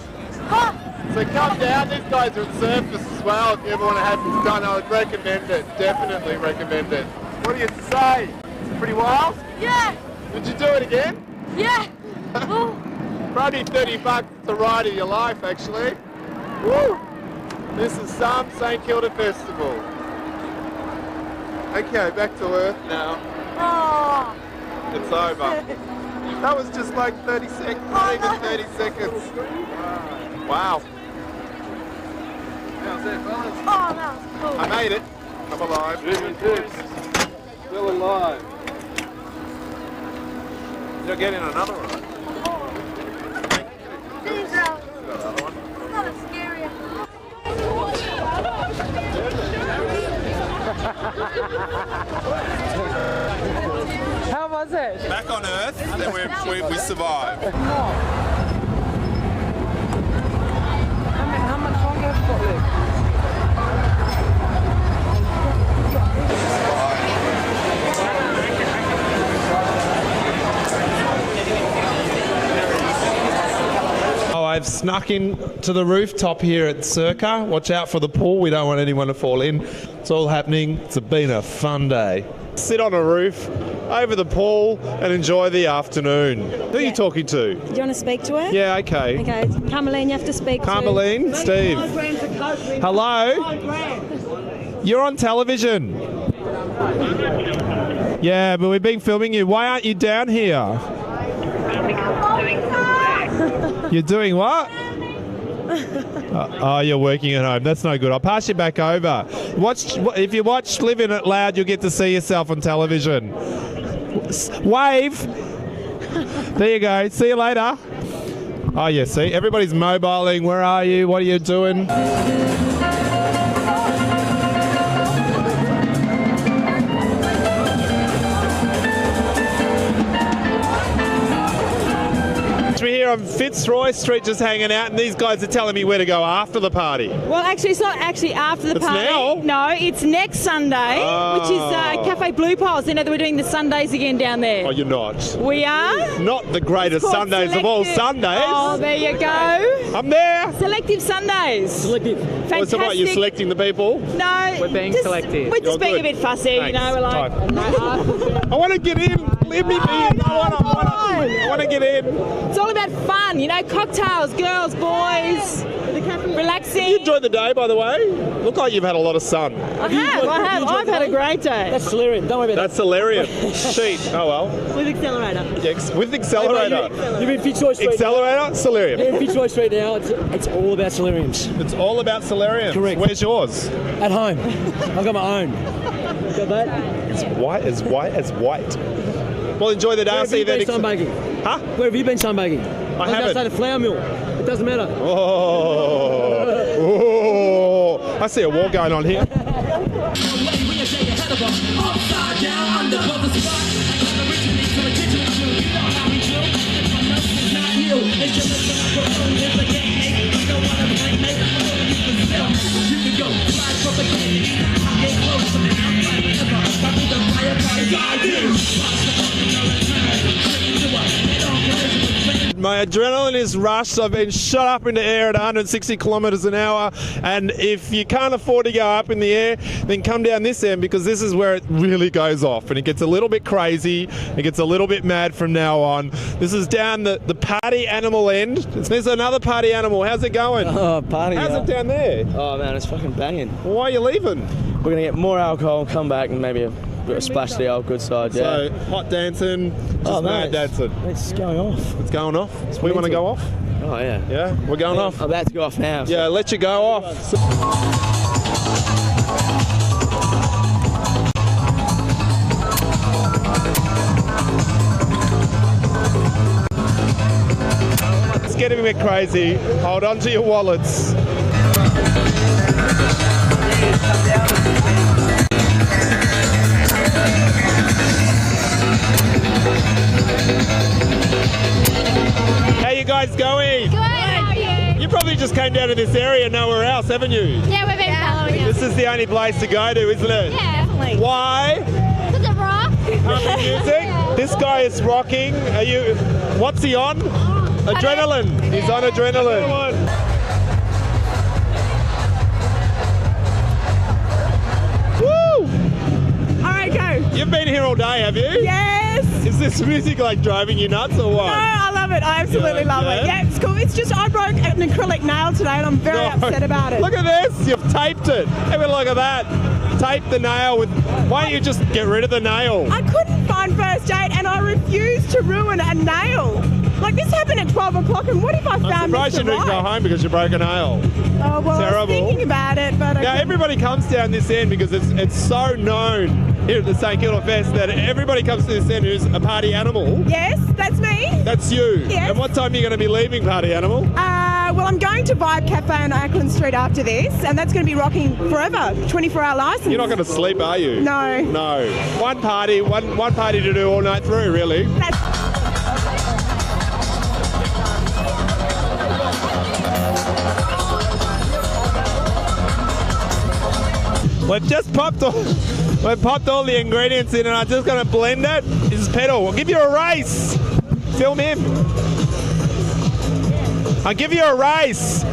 So come down. These guys are at surface as well. If you ever want to have this done, I would recommend it. Definitely recommend it. What do you say? Is it pretty wild? Yeah! Would you do it again? Yeah! Probably $30 to ride of your life, actually. Woo! This is some St Kilda Festival. Okay, back to Earth now. Oh! It's over. That was just like 30 seconds, not even 30 seconds. Wow. How's that, fellas? Oh, that was cool. I made it. I'm alive. Still alive. You're getting another one. These are not as scary. How was it? Back on Earth, and we survived. How much longer have you got left? I've snuck in to the rooftop here at Circa. Watch out for the pool. We don't want anyone to fall in. It's all happening. It's been a fun day. Sit on a roof over the pool and enjoy the afternoon. Who are you talking to? Do you want to speak to her? Yeah, okay. Okay, Carmeline, you have to speak Carmeline, to... Steve. Hello? You're on television. Yeah, but we've been filming you. Why aren't you down here? You're doing what? Oh, you're working at home. That's no good. I'll pass you back over. If you watch Living It Loud, you'll get to see yourself on television. Wave. There you go. See you later. Oh, yeah, see? Everybody's mobiling. Where are you? What are you doing? We're here on Fitzroy Street just hanging out, and these guys are telling me where to go after the party. Well, actually, it's not actually after the It's party. now? No, it's next Sunday, which is Cafe Blue Piles. You know that we're doing the Sundays again down there. Oh, you're not. We are? Not the greatest It's called Sundays of all Selective. Sundays. Oh, there you go. I'm there. Selective Sundays. Selective. Fantastic. Oh, so what, you're selecting the people? No. We're being just, selective. We're just You're being good. a bit fussy, Thanks. you know. We're like, I want to get in. Leave me be. I want to get in. It's all about fun, you know, cocktails, girls, boys, relaxing. You enjoyed the day, by the way? Look like you've had a lot of sun. I have. I've had a great day. That's Solarium. Don't worry about That's Solarium. Sheet. Oh well. With accelerator. Yes, with accelerator. You're in Fitzroy Street. Accelerator, Solarium. You're in Fitzroy Street now. It's all about Solariums. It's all about Solarium. Correct. Where's yours? At home. I've got my own. Got that? It's white as white as white. Well, enjoy the day. I'll see you then. Sunbaking? Huh? Where have you been sunbaking? I haven't. Outside the flour mill. It doesn't matter. Oh, I see a war going on here. My adrenaline is rushed. I've been shot up in the air at 160 kilometres an hour, and if you can't afford to go up in the air, then come down this end, because this is where it really goes off and it gets a little bit crazy. It gets a little bit mad from now on. This is down the party animal end. There's another party animal. How's it going? Oh, party. How's it down there? Oh man, it's fucking banging. Well, why are you leaving? We're gonna get more alcohol, come back, and maybe a bit of splash to the old good side. Yeah. So hot dancing, just mad dancing. It's going off. It's going off. We want to go off. Oh yeah. Yeah, we're going off. I'm about to go off now. So. Yeah, let you go off. It's getting a bit crazy. Hold on to your wallets. How you guys going? Good. How are you? You probably just came down to this area, nowhere else, haven't you? Yeah, we've been following This is the only place to go to, isn't it? Yeah, definitely. Why? Because it rocks. Pumping music. This guy is rocking. Are you? What's he on? Adrenaline. He's on adrenaline. Woo! All right, go. You've been here all day, have you? Yes. Is this music like driving you nuts or what? No, I love it. I absolutely love it. Yeah, it's cool. It's just I broke an acrylic nail today and I'm very upset about it. Look at this. You've taped it. Have a look at that. Tape the nail with. Why don't you just get rid of the nail? I couldn't find first aid and I refused to ruin a nail. Like this happened at 12 o'clock and what if I found I'm surprised Mr. you didn't go Right? home because you broke a nail. Oh, well, Terrible. I was thinking about it, but Now everybody comes down this end because it's so known here at the St Kilda Fest that everybody comes to this end who's a party animal. Yes, that's me. That's you. Yes. And what time are you going to be leaving, party animal? Well, I'm going to Vibe Cafe on Ackland Street after this, and that's going to be rocking forever. 24-hour license. You're not going to sleep, are you? No. No. One party to do all night through, really. We've just popped all the ingredients in and I'm just going to blend it. This is Pedal. I'll give you a race. Film him. I'll give you a race.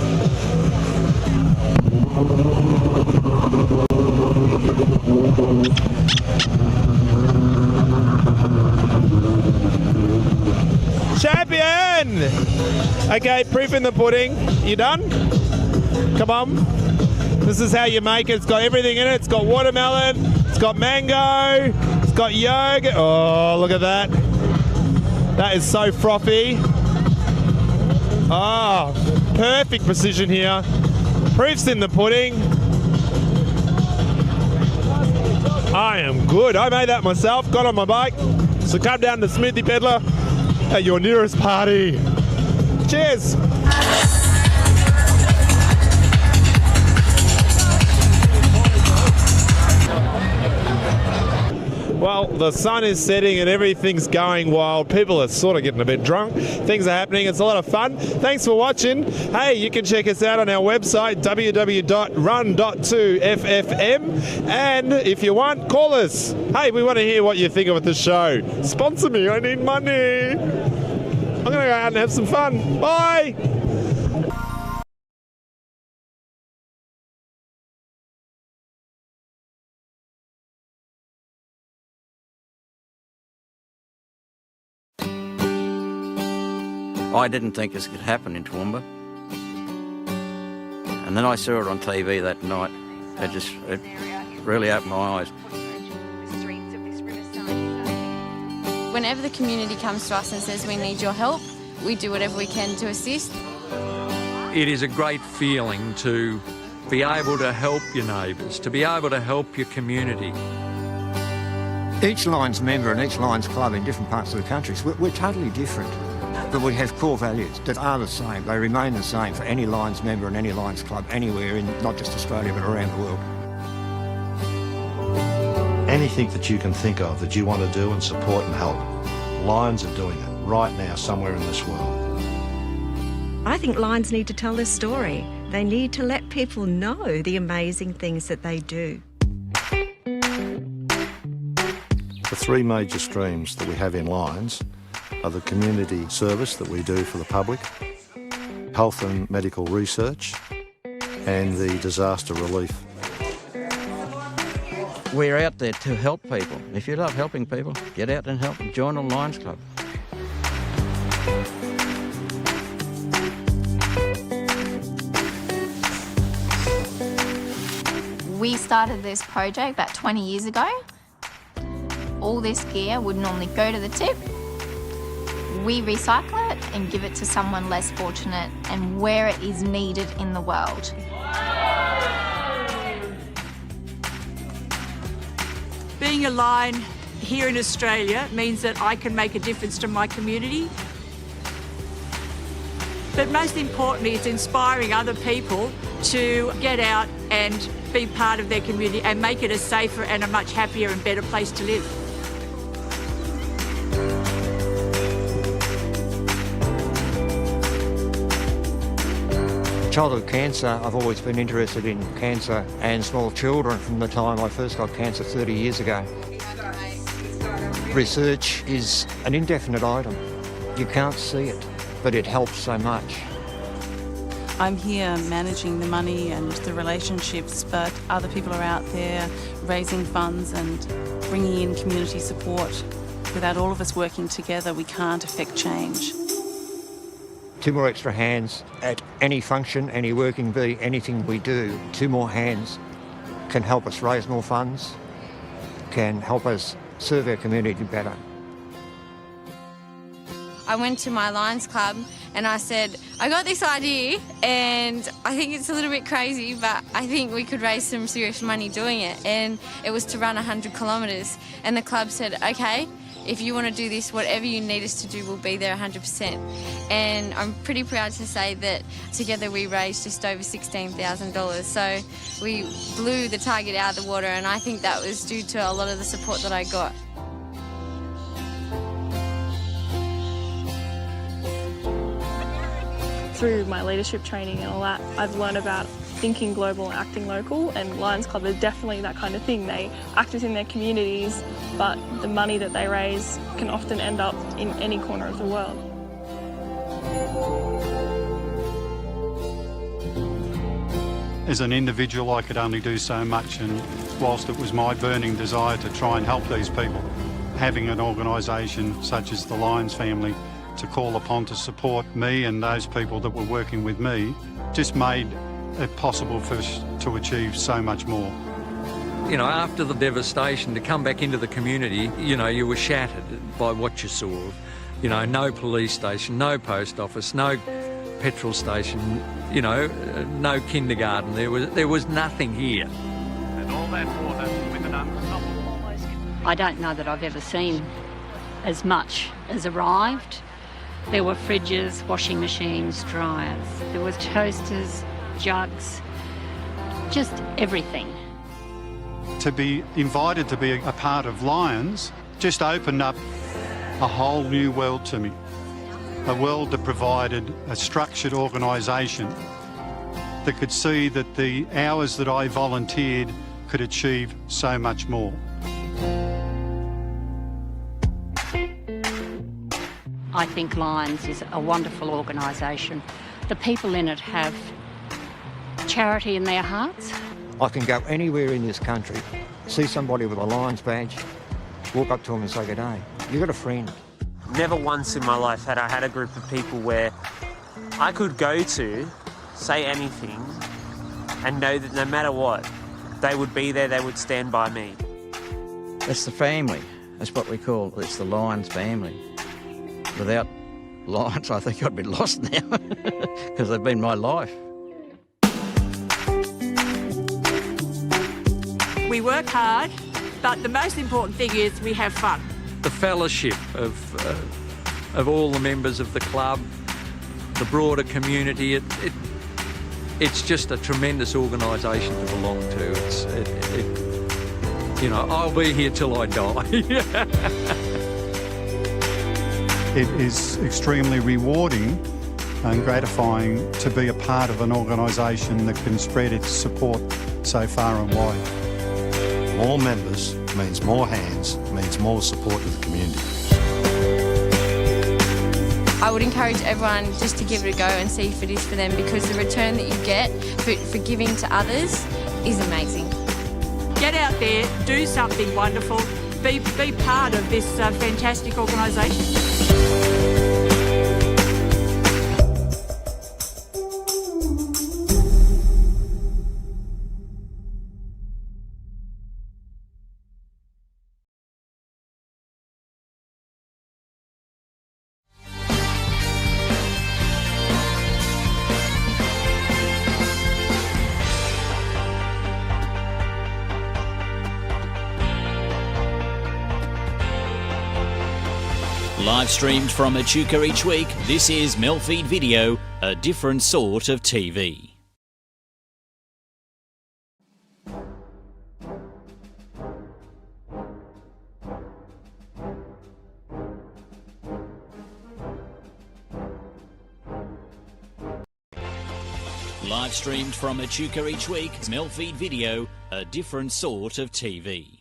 Champion! Okay, proof in the pudding. You done? Come on. This is how you make it. It's got everything in it. It's got watermelon. It's got mango. It's got yogurt. Oh, look at that. That is so frothy. Oh, perfect precision here. Proof's in the pudding. I am good. I made that myself. Got on my bike. So come down to Smoothie Peddler at your nearest party. Cheers. Well, the sun is setting and everything's going wild. People are sort of getting a bit drunk. Things are happening. It's a lot of fun. Thanks for watching. Hey, you can check us out on our website, www.run.2ffm. And if you want, call us. Hey, we want to hear what you think of the show. Sponsor me. I need money. I'm going to go out and have some fun. Bye. I didn't think this could happen in Toowoomba. And then I saw it on TV that night. It really opened my eyes. Whenever the community comes to us and says we need your help, we do whatever we can to assist. It is a great feeling to be able to help your neighbours, to be able to help your community. Each Lions member and each Lions club in different parts of the country, we're totally different. But we have core values that are the same. They remain the same for any Lions member and any Lions club anywhere in not just Australia but around the world. Anything that you can think of that you want to do and support and help, Lions are doing it right now somewhere in this world. I think Lions need to tell their story. They need to let people know the amazing things that they do. The three major streams that we have in Lions are the community service that we do for the public, health and medical research, and the disaster relief. We're out there to help people. If you love helping people, get out and help them. Join a Lions Club. We started this project about 20 years ago. All this gear would normally go to the tip. We recycle it and give it to someone less fortunate and where it is needed in the world. Being a Lion here in Australia means that I can make a difference to my community. But most importantly, it's inspiring other people to get out and be part of their community and make it a safer and a much happier and better place to live. Childhood cancer, I've always been interested in cancer and small children from the time I first got cancer 30 years ago. Research is an indefinite item. You can't see it, but it helps so much. I'm here managing the money and the relationships, but other people are out there raising funds and bringing in community support. Without all of us working together, we can't affect change. 2 more extra hands at any function, any working bee, anything we do, 2 more hands can help us raise more funds, can help us serve our community better. I went to my Lions Club and I said, I got this idea and I think it's a little bit crazy, but I think we could raise some serious money doing it. And it was to run 100 kilometres. And the club said, okay, if you want to do this, whatever you need us to do, we'll be there 100%. And I'm pretty proud to say that together we raised just over $16,000. So we blew the target out of the water, and I think that was due to a lot of the support that I got. Through my leadership training and all that, I've learned about thinking global and acting local, and Lions Club is definitely that kind of thing. They act within their communities, but the money that they raise can often end up in any corner of the world. As an individual, I could only do so much, and whilst it was my burning desire to try and help these people, having an organisation such as the Lions family to call upon to support me and those people that were working with me just made it possible for us to achieve so much more. You know, after the devastation, to come back into the community, you know, you were shattered by what you saw. You know, no police station, no post office, no petrol station, you know, no kindergarten. There was nothing here. And all that water with an unstoppable. I don't know that I've ever seen as much as arrived. There were fridges, washing machines, dryers. There was toasters, jugs, just everything. To be invited to be a part of Lions just opened up a whole new world to me. A world that provided a structured organisation that could see that the hours that I volunteered could achieve so much more. I think Lions is a wonderful organisation. The people in it have charity in their hearts. I can go anywhere in this country, see somebody with a Lions badge, walk up to them and say good day. You've got a friend. Never once in my life had I had a group of people where I could go to, say anything, and know that no matter what, they would be there, they would stand by me. It's the family. That's what we call it. It's the Lions family. Without Lions, I think I'd be lost now because they've been my life. We work hard, but the most important thing is we have fun. The fellowship of all the members of the club, the broader community, it's just a tremendous organisation to belong to. You know, I'll be here till I die. It is extremely rewarding and gratifying to be a part of an organisation that can spread its support so far and wide. More members means more hands, means more support to the community. I would encourage everyone just to give it a go and see if it is for them, because the return that you get for giving to others is amazing. Get out there, do something wonderful, be part of this fantastic organisation. Live streamed from Echuca each week, this is MELfeed.video, a different sort of TV. Live streamed from Echuca each week, MELfeed.video, a different sort of TV.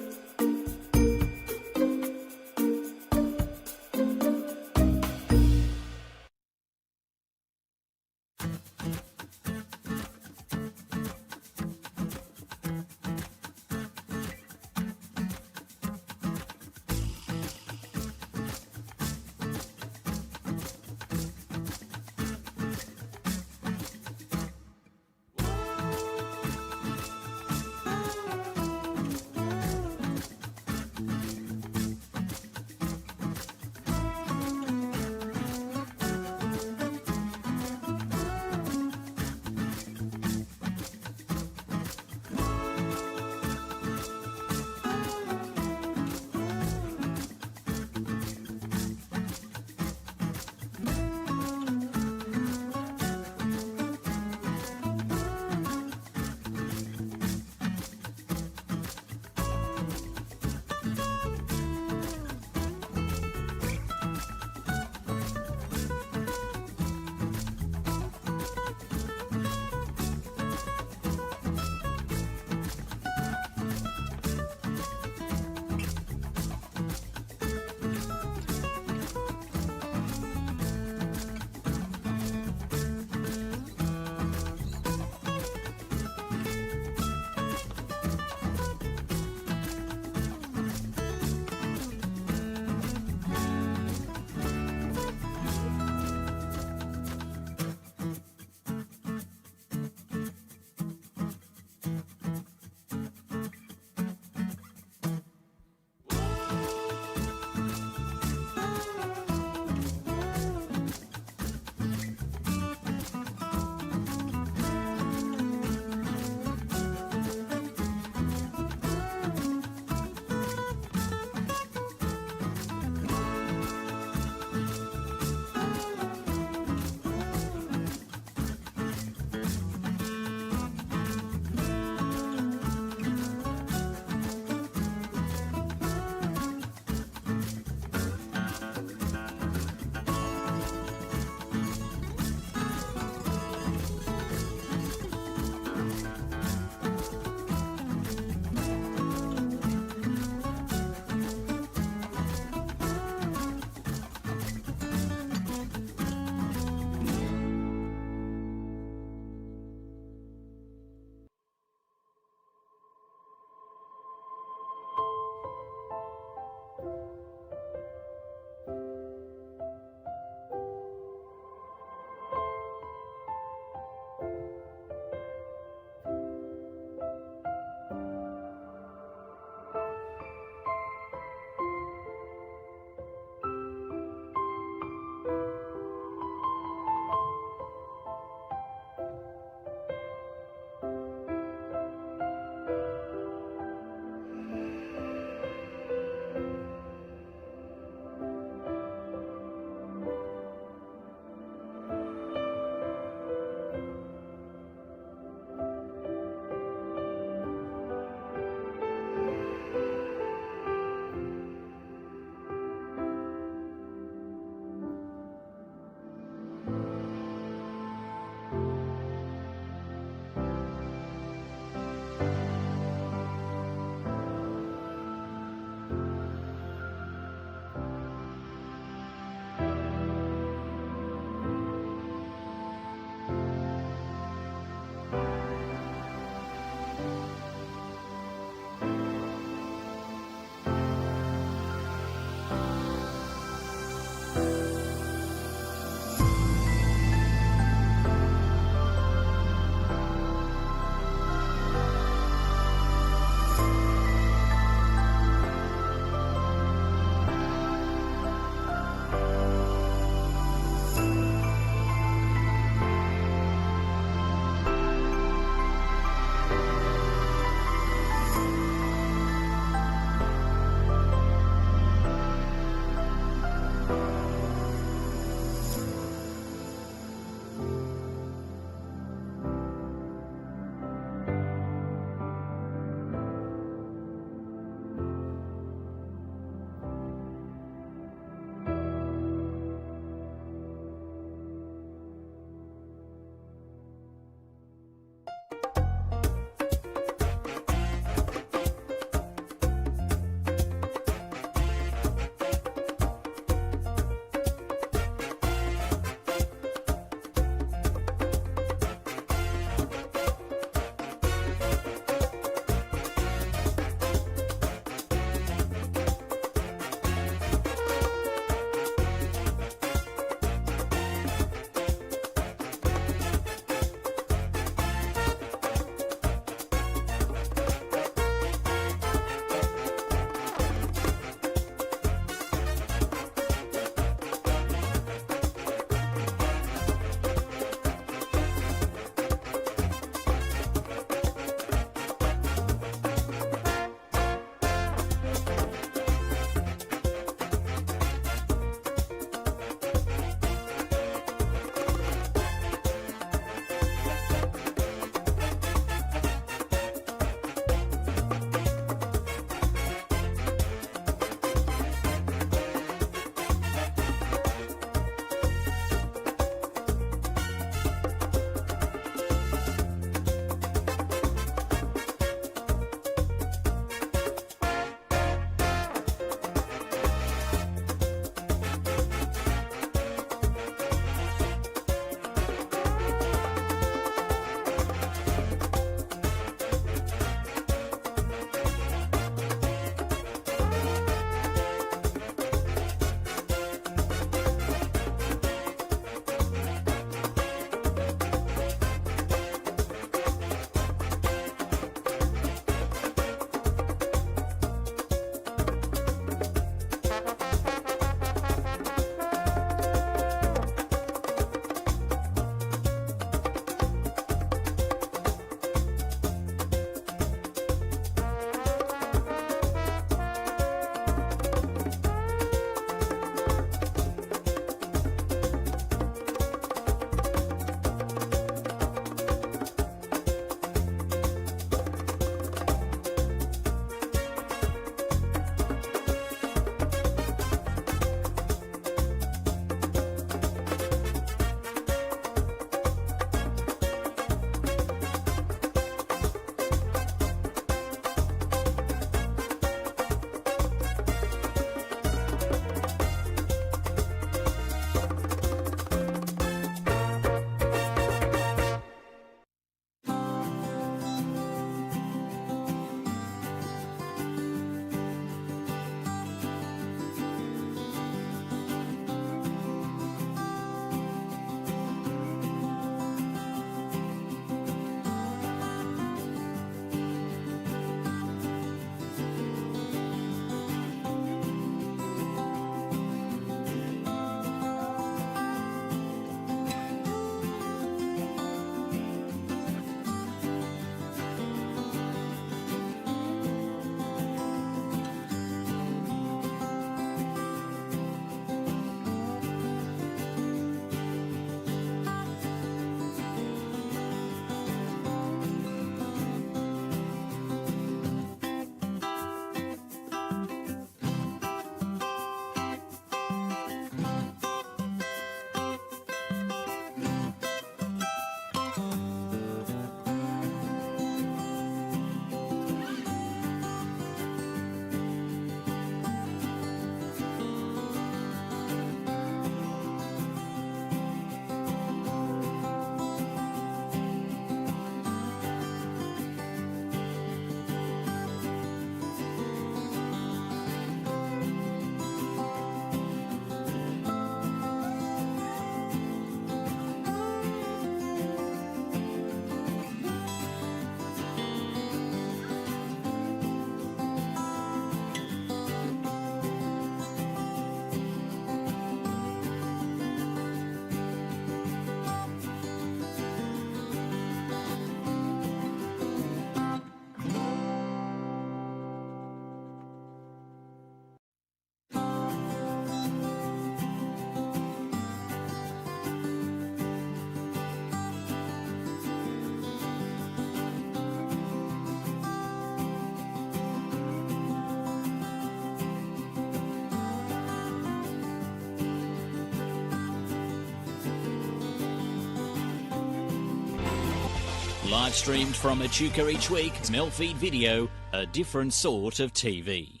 Live streamed from Echuca each week, MELfeed.video, a different sort of TV.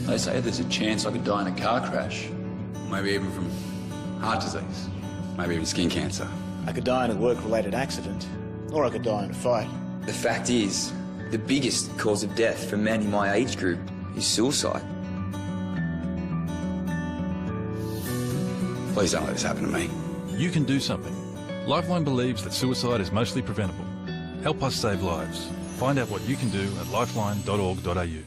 They say there's a chance I could die in a car crash. Maybe even from heart disease. Maybe even skin cancer. I could die in a work-related accident, or I could die in a fight. The fact is, the biggest cause of death for men in my age group is suicide. Please don't let this happen to me. You can do something. Lifeline believes that suicide is mostly preventable. Help us save lives. Find out what you can do at lifeline.org.au.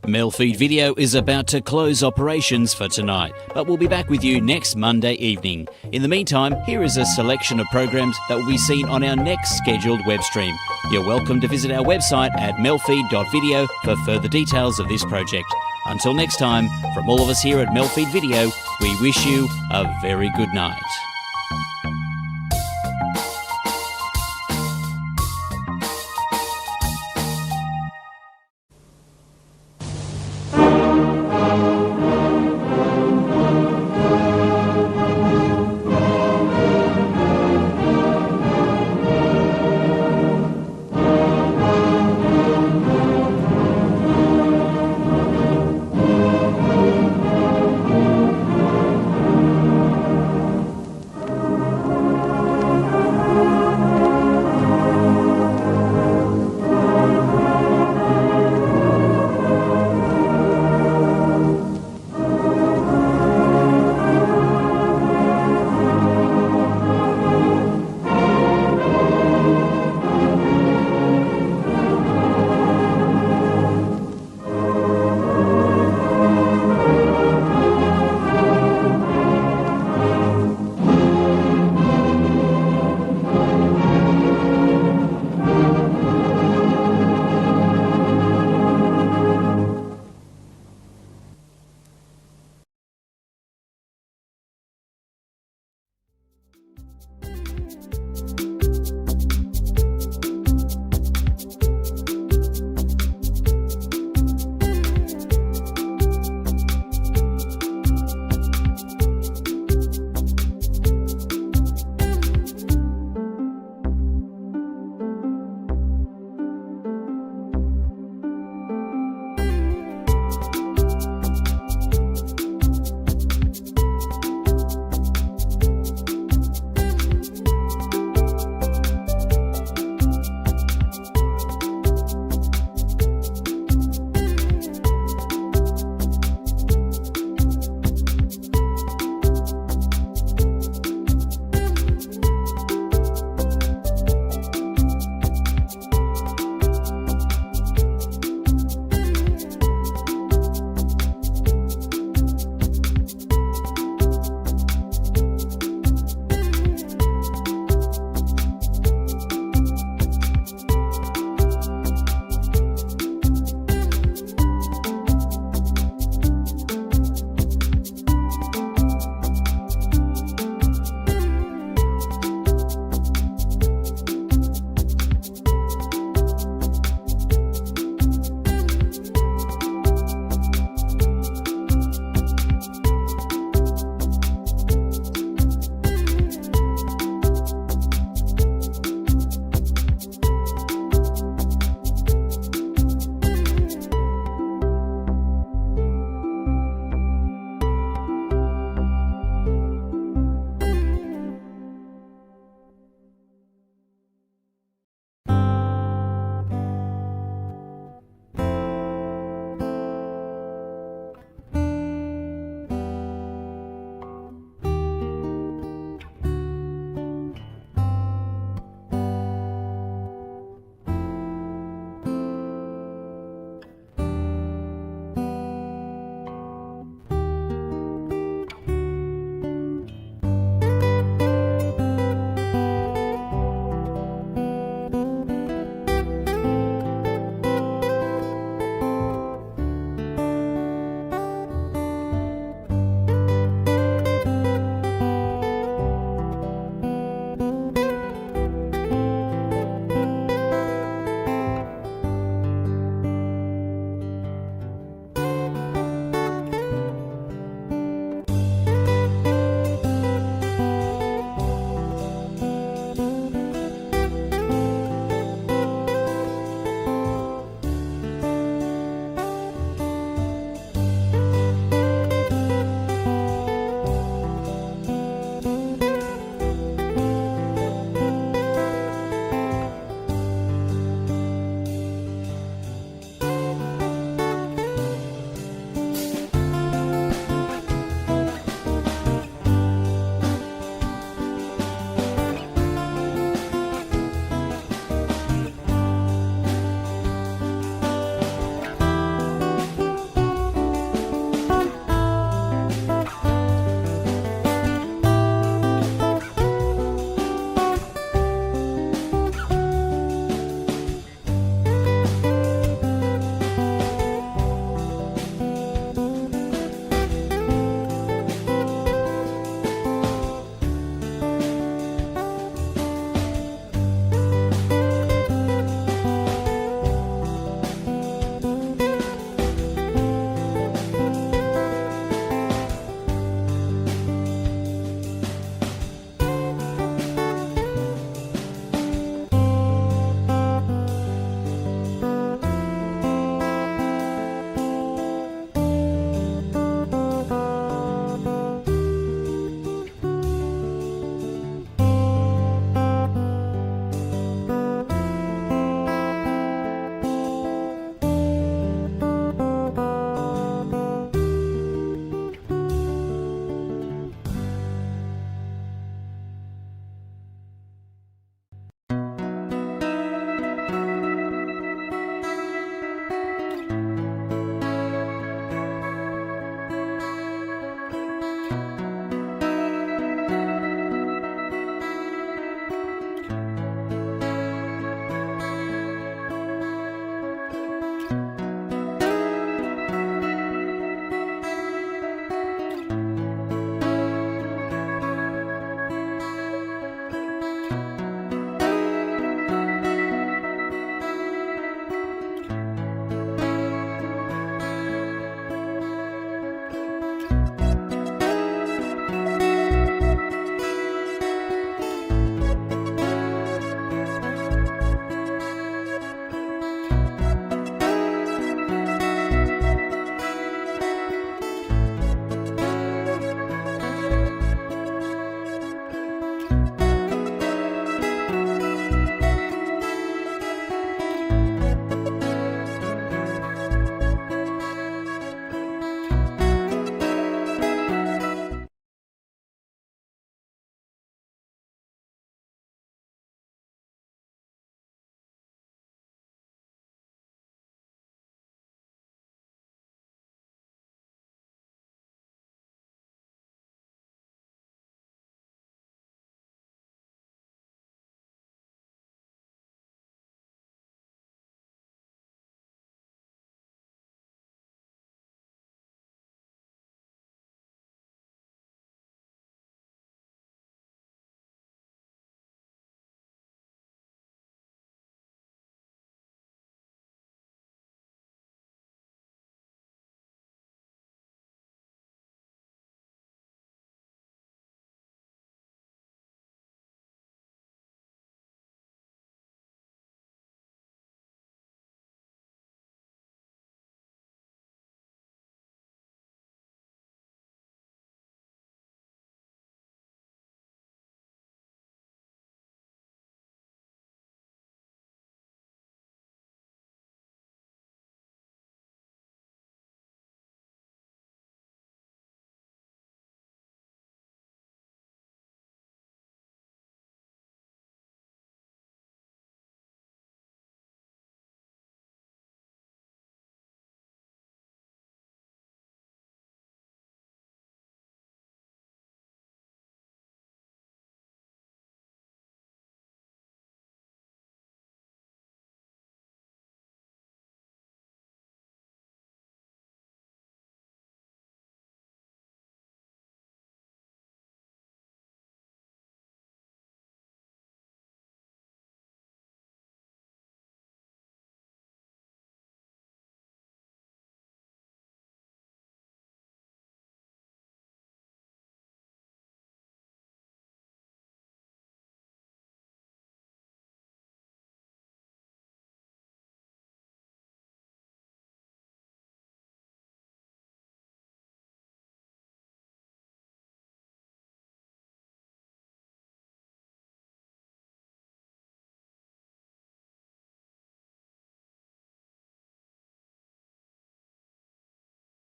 MELfeed.video is about to close operations for tonight, but we'll be back with you next Monday evening. In the meantime, here is a selection of programs that will be seen on our next scheduled web stream. You're welcome to visit our website at MELfeed.video for further details of this project. Until next time, from all of us here at MELfeed.video, we wish you a very good night.